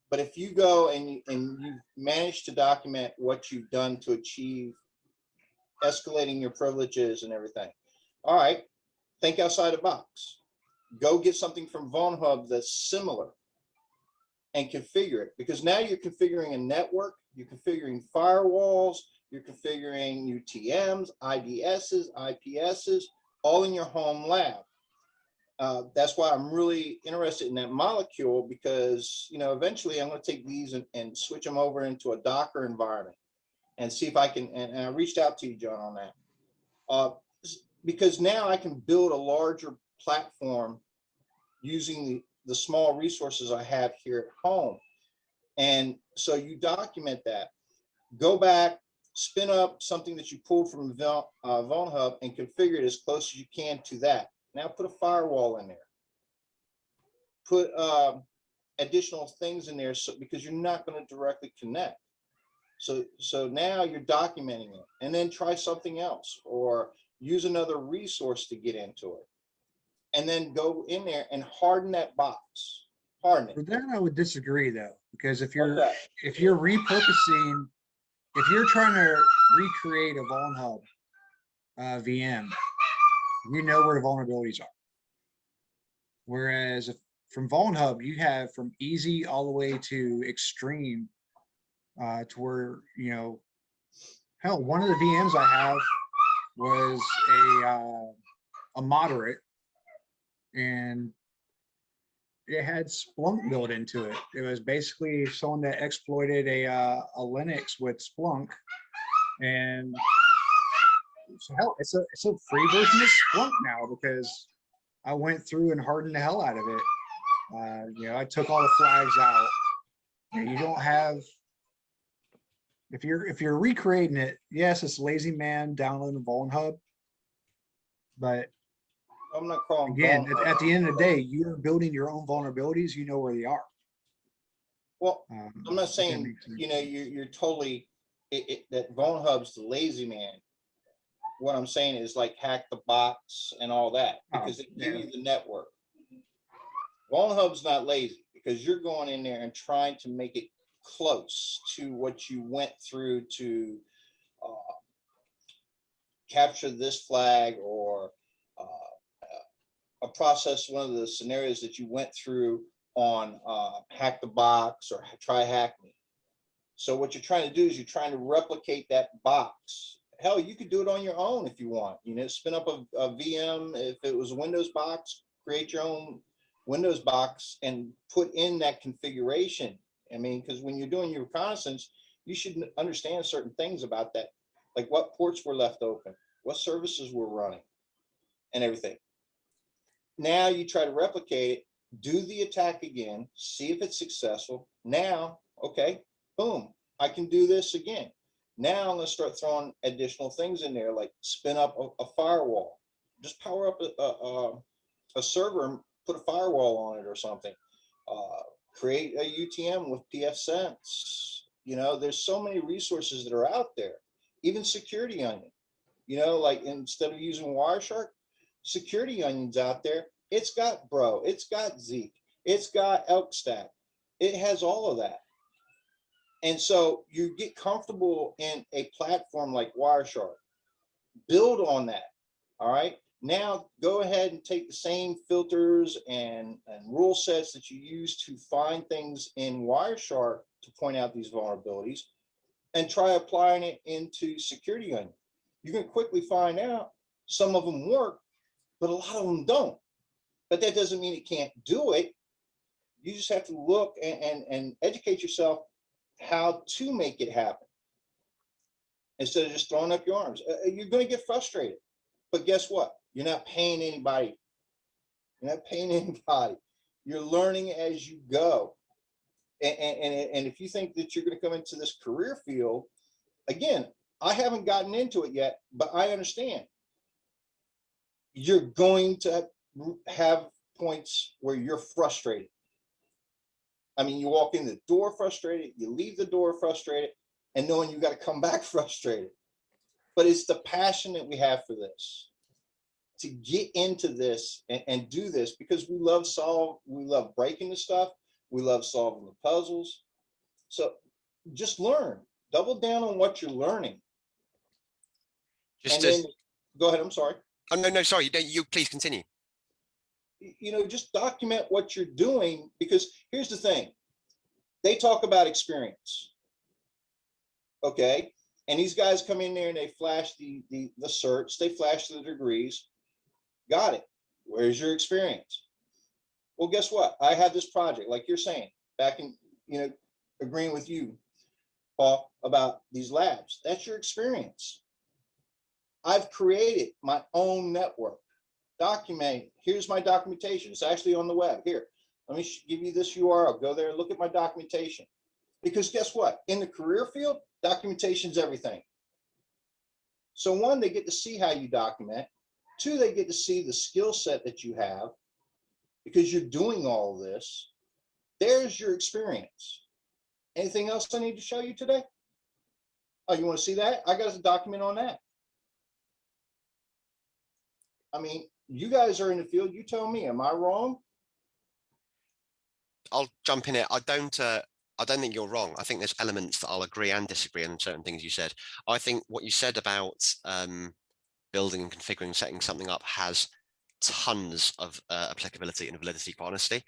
But if you go and you manage to document what you've done to achieve escalating your privileges and everything, all right, think outside the box. Go get something from VulnHub that's similar and configure it, because now you're configuring a network, you're configuring firewalls, you're configuring UTMs, IDSs, IPSs, all in your home lab. That's why I'm really interested in that molecule, because, you know, eventually I'm going to take these and switch them over into a Docker environment and see if I can, and I reached out to you, John, on that, because now I can build a larger platform using the small resources I have here at home. And so you document that, go back, spin up something that you pulled from VulnHub and configure it as close as you can to that. Now put a firewall in there. Put additional things in there, so because you're not going to directly connect. So now you're documenting it, and then try something else, or use another resource to get into it, and then go in there and harden that box. Harden it. For that, I would disagree, though, because if you're repurposing, if you're trying to recreate a VulnHub VM, you know where the vulnerabilities are. Whereas from VulnHub, you have from easy all the way to extreme, to where, you know, hell, one of the VMs I have was a moderate, and it had Splunk built into it. It was basically someone that exploited a Linux with Splunk, and so hell, it's a free version of Splunk now, because I went through and hardened the hell out of it. You know, I took all the flags out. You don't have, if you're recreating it, yes, it's lazy man downloading VulnHub, but I'm not calling again, at the end of the day, you're building your own vulnerabilities. You know where they are. Well, I'm not saying, you know, you're totally that VulnHub's the lazy man. What I'm saying is like Hack the Box and all that, because they give you the network. VulnHub's not lazy, because you're going in there and trying to make it close to what you went through to capture this flag, or a process, one of the scenarios that you went through on Hack the Box or Try Hack Me. So what you're trying to do is you're trying to replicate that box. Hell, you could do it on your own if you want. You know, spin up a VM. If it was a Windows box, create your own Windows box and put in that configuration. I mean, because when you're doing your reconnaissance, you should understand certain things about that, like what ports were left open, what services were running, and everything. Now you try to replicate it, do the attack again, see if it's successful. Now, okay, boom, I can do this again. Now I'm going to start throwing additional things in there, like spin up a firewall. Just power up a server and put a firewall on it or something. Create a UTM with pfSense. You know, there's so many resources that are out there. Even Security Onion. You know, like instead of using Wireshark, Security Onion's out there. It's got Bro, it's got Zeek, it's got ElkStack. It has all of that. And so you get comfortable in a platform like Wireshark. Build on that. All right. Now go ahead and take the same filters and rule sets that you use to find things in Wireshark to point out these vulnerabilities, and try applying it into Security Onion. You can quickly find out some of them work, but a lot of them don't. But that doesn't mean it can't do it. You just have to look and educate yourself how to make it happen, instead of just throwing up your arms. You're going to get frustrated, but guess what? You're not paying anybody. You're not paying anybody. You're learning as you go. And if you think that you're going to come into this career field, again, I haven't gotten into it yet, but I understand. You're going to have points where you're frustrated. I mean, you walk in the door frustrated, you leave the door frustrated, and knowing you got to come back frustrated. But it's the passion that we have for this, to get into this and do this, because we love breaking the stuff. We love solving the puzzles. So just learn, double down on what you're learning. Go ahead. I'm sorry. Oh, no, sorry. You please continue. You know, just document what you're doing, because here's the thing. They talk about experience. Okay. And these guys come in there and they flash the certs, they flash the degrees. Got it. Where's your experience? Well, guess what? I have this project, like you're saying, back in, agreeing with you, Paul, about these labs. That's your experience. I've created my own network, documented. Here's my documentation. It's actually on the web. Here, let me give you this URL. Go there and look at my documentation. Because guess what? In the career field, documentation is everything. So one, they get to see how you document. Two, they get to see the skill set that you have because you're doing all of this. There's your experience. Anything else I need to show you today? Oh, you want to see that? I got a document on that. I mean, you guys are in the field. You tell me, am I wrong? I'll jump in it. I don't think you're wrong. I think there's elements that I'll agree and disagree on certain things you said. I think what you said about building and configuring, setting something up has tons of applicability and validity, quite honestly.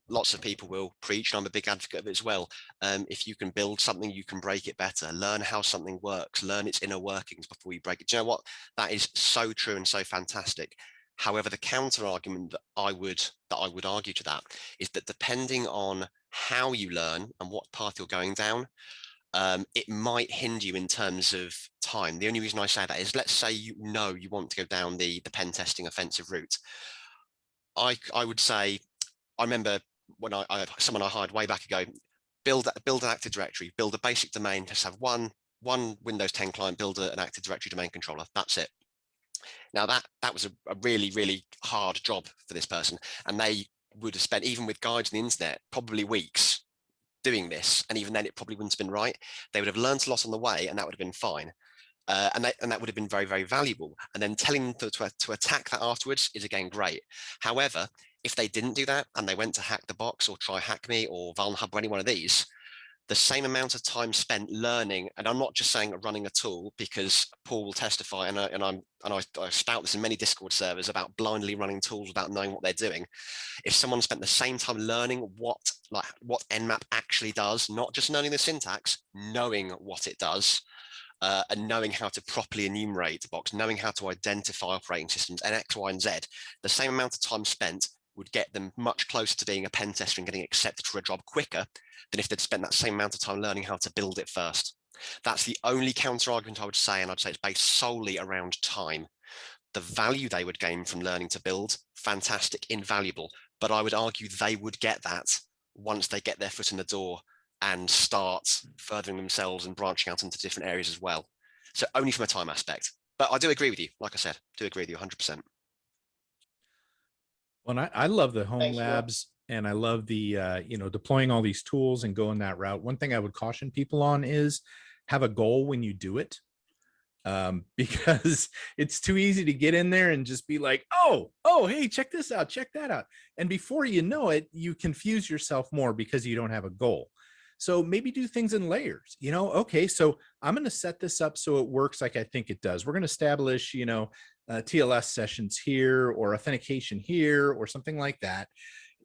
Lots of people will preach, and I'm a big advocate of it as well. If you can build something, you can break it better. Learn how something works, learn its inner workings before you break it. Do you know what? That is so true and so fantastic. However, the counter argument that I would argue to that is that depending on how you learn and what path you're going down, it might hinder you in terms of time. The only reason I say that is, let's say you want to go down the pen testing offensive route. I would say, I remember when someone I hired way back ago, build an Active Directory, build a basic domain, just have one Windows 10 client, build an Active Directory domain controller. That's it. Now that was a really, really hard job for this person, and they would have spent, even with guides on the internet, probably weeks doing this, and even then it probably wouldn't have been right. They would have learned a lot on the way, and that would have been fine, and that would have been very, very valuable. And then telling them to attack that afterwards is again great. However, if they didn't do that and they went to Hack the Box or Try Hack Me or VulnHub or any one of these, the same amount of time spent learning, and I'm not just saying running a tool, because Paul will testify, and I spout this in many Discord servers about blindly running tools without knowing what they're doing. If someone spent the same time learning what Nmap actually does, not just learning the syntax, knowing what it does, and knowing how to properly enumerate the box, knowing how to identify operating systems and X, Y, and Z, the same amount of time spent would get them much closer to being a pen tester and getting accepted for a job quicker than if they'd spent that same amount of time learning how to build it first. That's the only counter argument I would say, and I'd say it's based solely around time. The value they would gain from learning to build, fantastic, invaluable, but I would argue they would get that once they get their foot in the door and start furthering themselves and branching out into different areas as well. So only from a time aspect. But I do agree with you. Like I said, do agree with you 100%. Well, and I love the home labs, and I love the, deploying all these tools and going that route. One thing I would caution people on is have a goal when you do it, because it's too easy to get in there and just be like, oh, hey, check this out, check that out. And before you know it, you confuse yourself more because you don't have a goal. So maybe do things in layers, okay, so I'm going to set this up so it works like I think it does. We're going to establish, TLS sessions here or authentication here or something like that.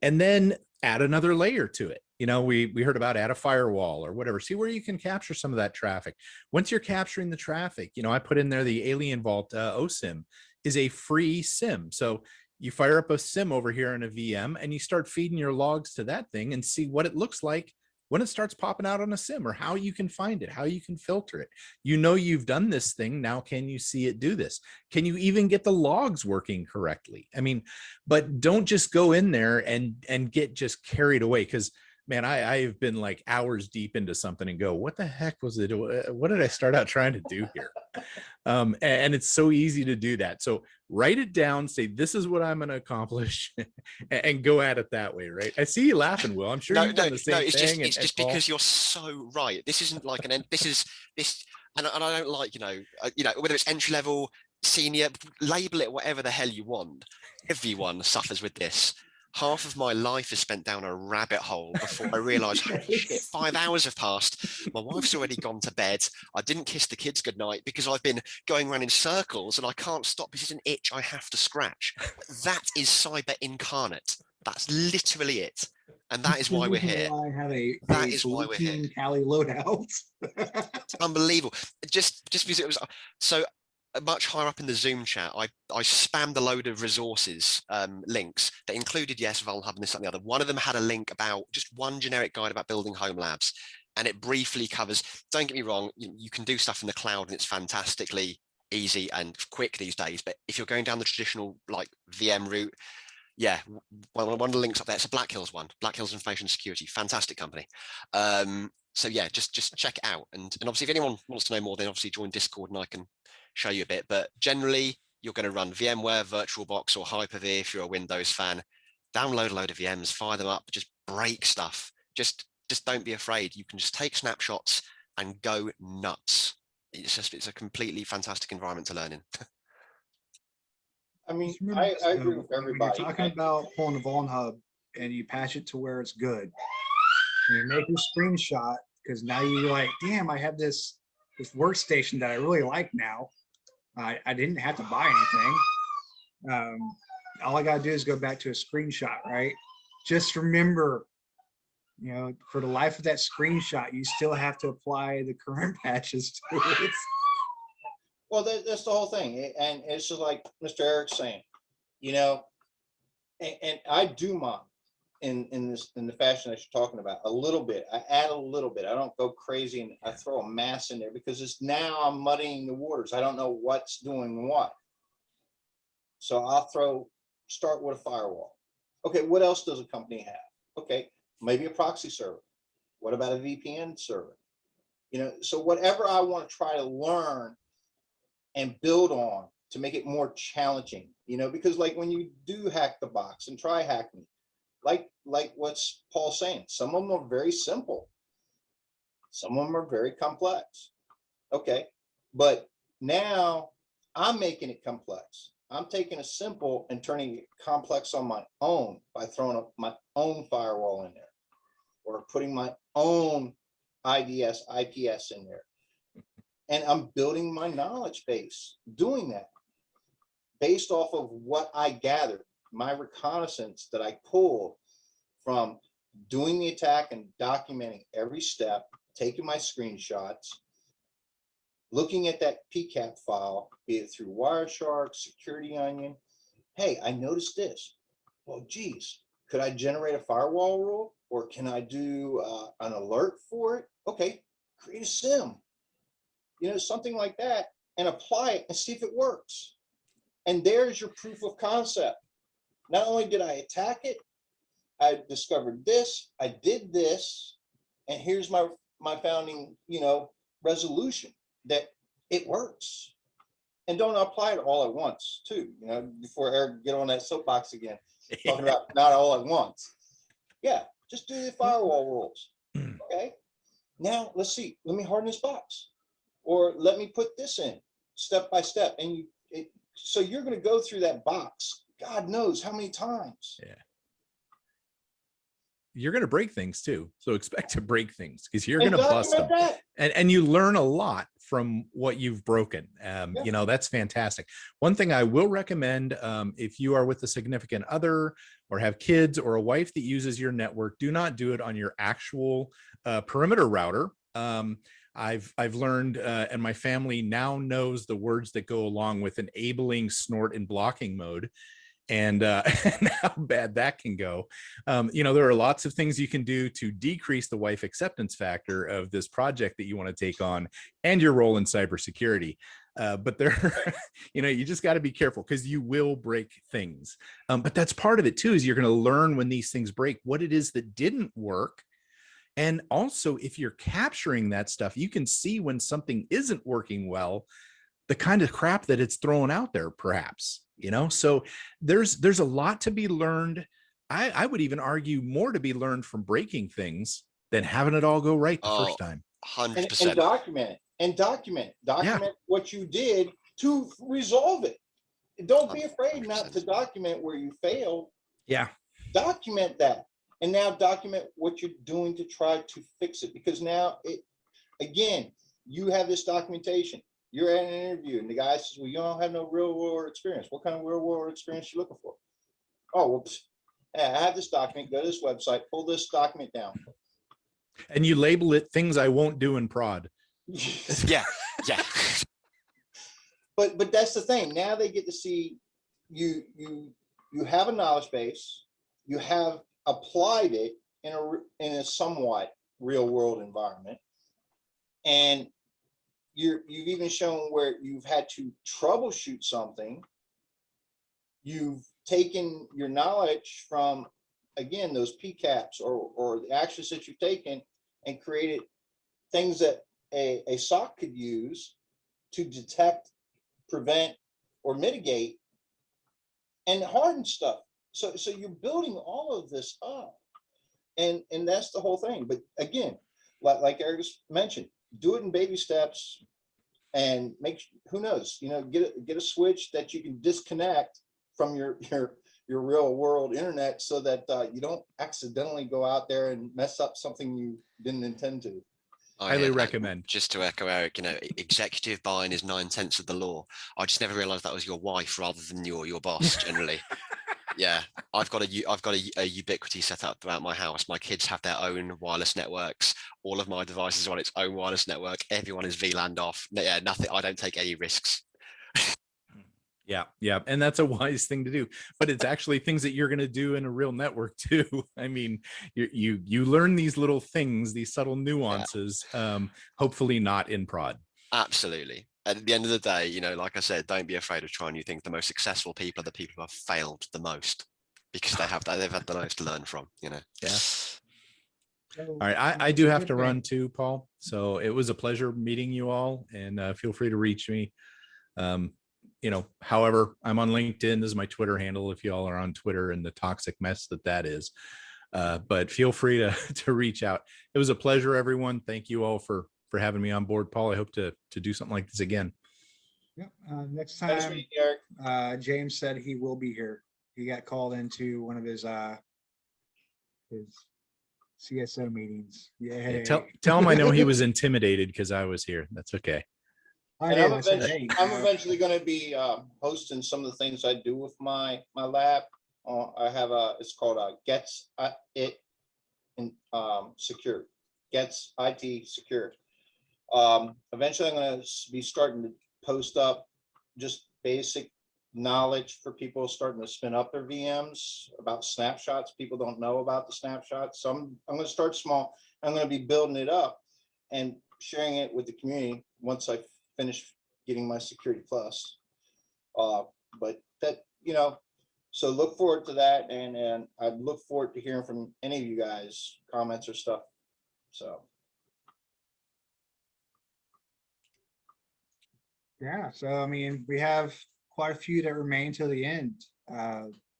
And then add another layer to it. We heard about add a firewall or whatever. See where you can capture some of that traffic. Once you're capturing the traffic, I put in there the Alien Vault OSIM is a free SIM. So you fire up a SIM over here in a VM and you start feeding your logs to that thing and see what it looks like when it starts popping out on a SIM, or how you can find it, how you can filter it. You've done this thing. Now, can you see it do this? Can you even get the logs working correctly? I mean, but don't just go in there and get just carried away, because man, I've been like hours deep into something and go, what the heck was it? What did I start out trying to do here? And it's so easy to do that. So write it down, say, this is what I'm going to accomplish, and go at it that way, right? I see you laughing, Will. I'm sure you've done the same thing. It's just because you're so right. This isn't like an end. This, and I don't like, whether it's entry level, senior, label it whatever the hell you want. Everyone suffers with this. Half of my life is spent down a rabbit hole before I realized, holy shit, 5 hours have passed. My wife's already gone to bed. I didn't kiss the kids goodnight because I've been going around in circles and I can't stop. This is an itch I have to scratch. That is cyber incarnate. That's literally it. And that is why we're here. That is why we're here. Cali loadout. It's unbelievable. Just because it was so much higher up in the Zoom chat, I spammed a load of resources, links that included, yes, Vuln-Hub and this and the other. One of them had a link about just one generic guide about building home labs. And it briefly covers, don't get me wrong, you can do stuff in the cloud and it's fantastically easy and quick these days. But if you're going down the traditional like VM route, yeah, one of the links up there, it's a Black Hills one, Black Hills Information Security, fantastic company. So yeah, just check it out. And obviously if anyone wants to know more, then obviously join Discord and I can show you a bit. But generally you're going to run VMware, VirtualBox or Hyper-V if you're a Windows fan. Download a load of VMs, fire them up, just break stuff. Just don't be afraid. You can just take snapshots and go nuts. It's a completely fantastic environment to learn in. I mean, I agree with everybody. When you're talking about pulling the Vuln-Hub and you patch it to where it's good, and you make your screenshot, because now you're like, damn, I have this workstation that I really like now. I didn't have to buy anything. All I gotta do is go back to a screenshot, right? Just remember, for the life of that screenshot, you still have to apply the current patches to it. Well, that's the whole thing. And it's just like Mr. Erich saying, and I do mine in the fashion that you're talking about, a little bit. I add a little bit. I don't go crazy and I throw a mass in there because it's now I'm muddying the waters. I don't know what's doing what. So I'll start with a firewall. Okay, what else does a company have? Okay, maybe a proxy server. What about a VPN server? So whatever I want to try to learn and build on to make it more challenging, because like when you do hack the box and try hacking, like what's Paul saying, some of them are very simple. Some of them are very complex. Okay, but now I'm making it complex. I'm taking a simple and turning it complex on my own by throwing up my own firewall in there or putting my own IDS, IPS in there. And I'm building my knowledge base doing that based off of what I gathered, my reconnaissance that I pulled from doing the attack and documenting every step, taking my screenshots, looking at that PCAP file, be it through Wireshark, Security Onion. Hey, I noticed this. Well, geez, could I generate a firewall rule or can I do an alert for it? Okay, create a SIM. Something like that, and apply it and see if it works. And there's your proof of concept. Not only did I attack it, I discovered this, I did this, and here's my founding, resolution that it works. And don't apply it all at once, too. Before Eric get on that soapbox again, talking about not all at once. Yeah, just do the firewall rules. Okay. Now let's see. Let me harden this box. Or let me put this in step by step. And so you're going to go through that box, God knows how many times. Yeah. You're going to break things too. So expect to break things because you're going to bust them. And you learn a lot from what you've broken. That's fantastic. One thing I will recommend, if you are with a significant other or have kids or a wife that uses your network, do not do it on your actual perimeter router. I've learned, and my family now knows the words that go along with enabling, snort, and blocking mode, and how bad that can go. There are lots of things you can do to decrease the wife acceptance factor of this project that you want to take on and your role in cybersecurity. But you just got to be careful because you will break things. But that's part of it too, is you're going to learn when these things break what it is that didn't work And also, if you're capturing that stuff, you can see when something isn't working well, the kind of crap that it's throwing out there, perhaps, you know? So there's a lot to be learned. I would even argue more to be learned from breaking things than having it all go right the first time. 100%. And document it, and document what you did to resolve it. Don't be afraid not to document where you failed. Yeah. Document that. And now document what you're doing to try to fix it. Because now, again, you have this documentation. You're at an interview and the guy says, well, you don't have no real world experience. What kind of real world experience you looking for? Oh, well, I have this document. Go to this website, pull this document down. And you label it things I won't do in prod. Yeah. But that's the thing. Now they get to see you have a knowledge base. You have applied it in a somewhat real world environment. And you've even shown where you've had to troubleshoot something. You've taken your knowledge from, again, those PCAPs or the actions that you've taken and created things that a SOC could use to detect, prevent, or mitigate and harden stuff. So you're building all of this up. And that's the whole thing. But again, like Erich mentioned, do it in baby steps and who knows, get a switch that you can disconnect from your real world internet so that you don't accidentally go out there and mess up something you didn't intend to. Highly recommend. Just to echo Erich, executive buying is 9/10 of the law. I just never realized that was your wife rather than your boss generally. Yeah, I've got a ubiquity set up throughout my house. My kids have their own wireless networks. All of my devices are on its own wireless network. Everyone is VLAN'd off. Yeah, nothing. I don't take any risks. Yeah. And that's a wise thing to do, but it's actually things that you're going to do in a real network too. I mean, you learn these little things, these subtle nuances, hopefully not in prod. Absolutely. At the end of the day, like I said, don't be afraid of trying new things. The most successful people are the people who have failed the most because they've had the most to learn from, Yeah. All right. I do have to run too, Paul. So it was a pleasure meeting you all, and feel free to reach me. However, I'm on LinkedIn. This is my Twitter handle if you all are on Twitter and the toxic mess that is. But feel free to reach out. It was a pleasure, everyone. Thank you all for having me on board, Paul. I hope to do something like this again. Yeah. Next time, James said he will be here. He got called into one of his CSO meetings. Yeah. Tell him I know he was intimidated because I was here. That's okay. And I'm eventually going to be hosting some of the things I do with my lab. I have it's called Gets It Secure. Gets IT Secure. Eventually, I'm going to be starting to post up just basic knowledge for people starting to spin up their VMs about snapshots. People don't know about the snapshots. So I'm going to start small. I'm going to be building it up and sharing it with the community once I finish getting my Security Plus. But that, so look forward to that. And I look forward to hearing from any of you guys, comments or stuff. So. Yeah, so I mean, we have quite a few that remain till the end.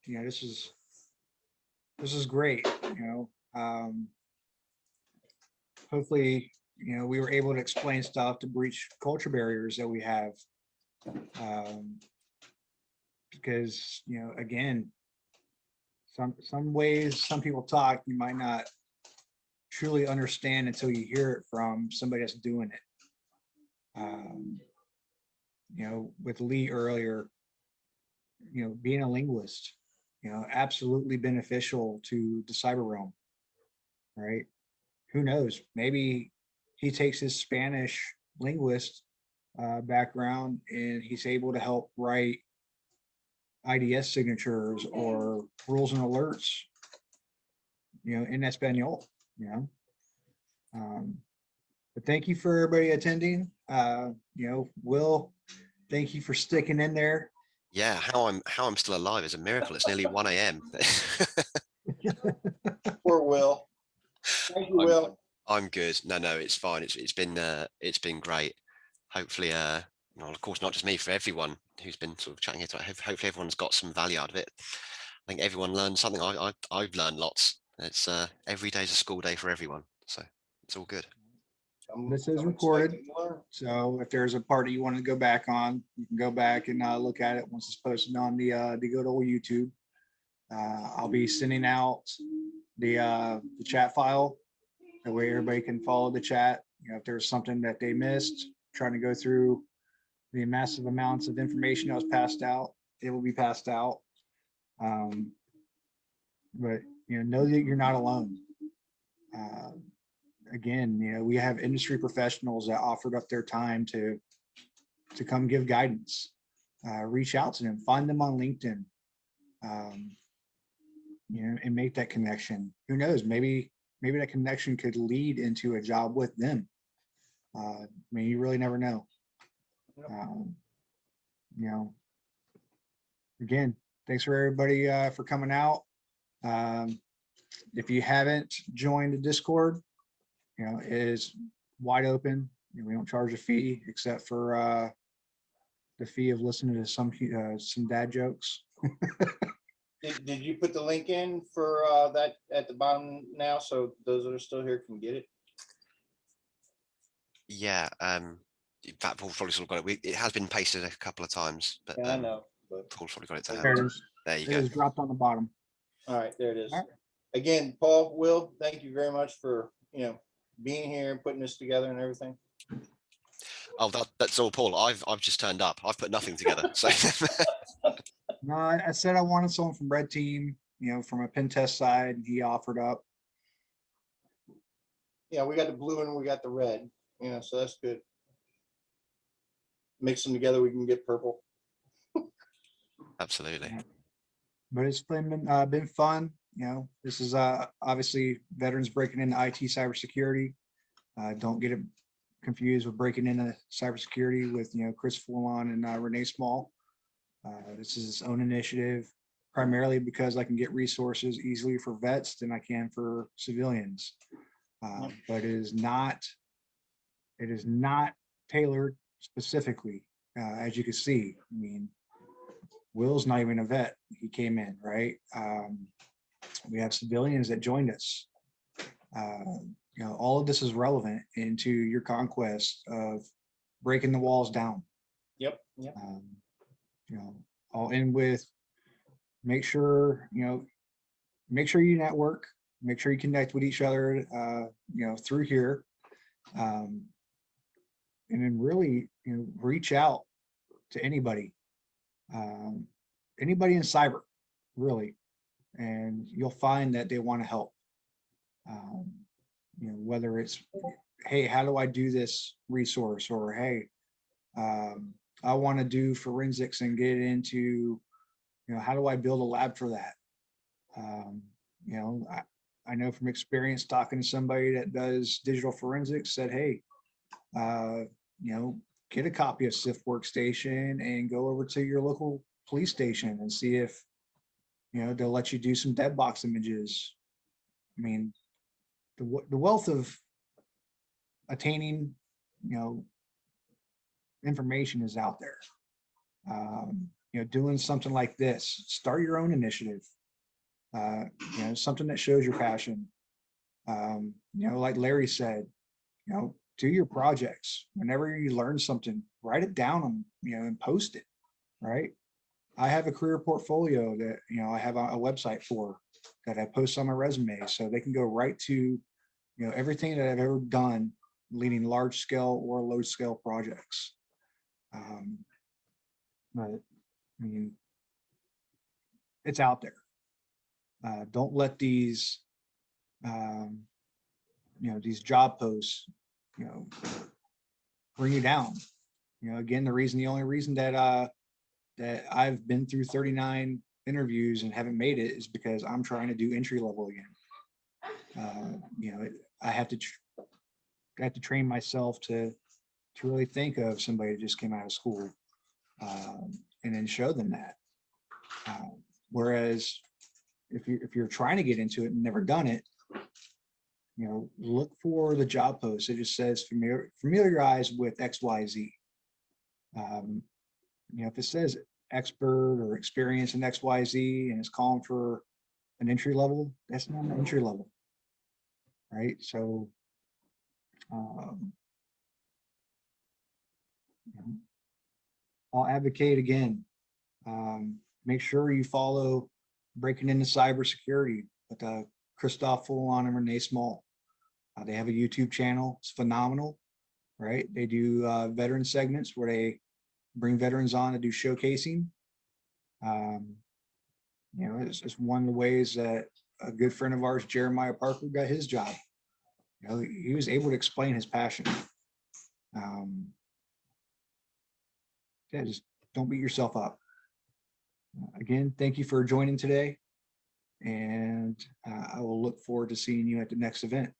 This is great. Hopefully, we were able to explain stuff to breach culture barriers that we have. Because again, some ways some people talk, you might not truly understand until you hear it from somebody that's doing it. With Lee earlier, being a linguist, absolutely beneficial to the cyber realm, right? Who knows? Maybe he takes his Spanish linguist background and he's able to help write IDS signatures or rules and alerts, in Espanol, But thank you for everybody attending. Will, thank you for sticking in there. Yeah, how I'm still alive is a miracle. It's nearly 1 a.m. Poor Will. Thank you, Will. I'm good. No, it's fine. It's been great. Hopefully, well, of course, not just me, for everyone who's been sort of chatting here tonight. Hopefully everyone's got some value out of it. I think everyone learned something. I've learned lots. It's every day's a school day for everyone, so it's all good. This is recorded, so if there's a part that you want to go back on, you can go back and look at it once it's posted on the good old YouTube. I'll be sending out the chat file. That way everybody can follow the chat. You know, if there's something that they missed, trying to go through the massive amounts of information that was passed out, it will be passed out. But you know that you're not alone. Again, you know, we have industry professionals that offered up their time to come give guidance. Reach out to them, find them on LinkedIn, you know, and make that connection. Who knows? Maybe that connection could lead into a job with them. I mean, you really never know. You know, again, thanks for everybody for coming out. If you haven't joined the Discord, you know, it is wide open. You know, we don't charge a fee except for the fee of listening to some dad jokes. Did you put the link in for that at the bottom now, so those that are still here can get it? Yeah, that Paul probably sort of got it. It has been pasted a couple of times, but yeah, I know. But Paul's probably got it to There hand. it is. There you It go. is dropped on the bottom. All right, there it is. All right. Again, Paul, Will, thank you very much for being here and putting this together and everything. Oh, that's all, Paul. I've just turned up. I've put nothing together. So No, I said I wanted someone from Red Team, you know, from a pen test side, and he offered up. Yeah, we got the blue and we got the red. Yeah, so that's good. Mix them together, we can get purple. absolutely. But it's been fun. You know, this is obviously veterans breaking into IT cybersecurity. Don't get it confused with breaking into cybersecurity with, you know, Chris Foulon and Renee Small. This is its own initiative, primarily because I can get resources easily for vets than I can for civilians. But it is not tailored specifically, as you can see. I mean, Will's not even a vet. He came in, right? We have civilians that joined us. You know, all of this is relevant into your conquest of breaking the walls down. Yep. You know, I'll end with make sure you network, make sure you connect with each other, you know, through here. And then really, you know, reach out to anybody in cyber, really, and you'll find that they want to help. You know, whether it's, hey, how do I do this resource, or hey, I want to do forensics and get into, you know, how do I build a lab for that? You know, I know from experience talking to somebody that does digital forensics said, hey, you know, get a copy of SIF Workstation and go over to your local police station and see if, you know, they'll let you do some dead box images. I mean, the wealth of attaining, you know, information is out there. You know, doing something like this, start your own initiative. You know, something that shows your passion. You know, like Larry said, you know, do your projects. Whenever you learn something, write it down and, you know, and post it, right? I have a career portfolio that, you know, I have a website for that I post on my resume, so they can go right to, you know, everything that I've ever done leading large scale or low scale projects. But I mean, it's out there. Don't let these, you know, these job posts, you know, bring you down. You know, again, the only reason that that I've been through 39 interviews and haven't made it is because I'm trying to do entry level again. You know, I have to train myself to really think of somebody that just came out of school, and then show them that. Whereas if you're trying to get into it and never done it, look for the job post. It just says familiarize with XYZ. If it says expert or experience in XYZ and it's calling for an entry level, that's not an entry level, right? So I'll advocate again. Make sure you follow Breaking Into Cybersecurity with Christophe Foulon and Renee Small. They have a YouTube channel. It's phenomenal, right? They do veteran segments where they bring veterans on to do showcasing. It's one of the ways that a good friend of ours, Jeremiah Parker, got his job. He was able to explain his passion. Just don't beat yourself up. Again, thank you for joining today. And I will look forward to seeing you at the next event.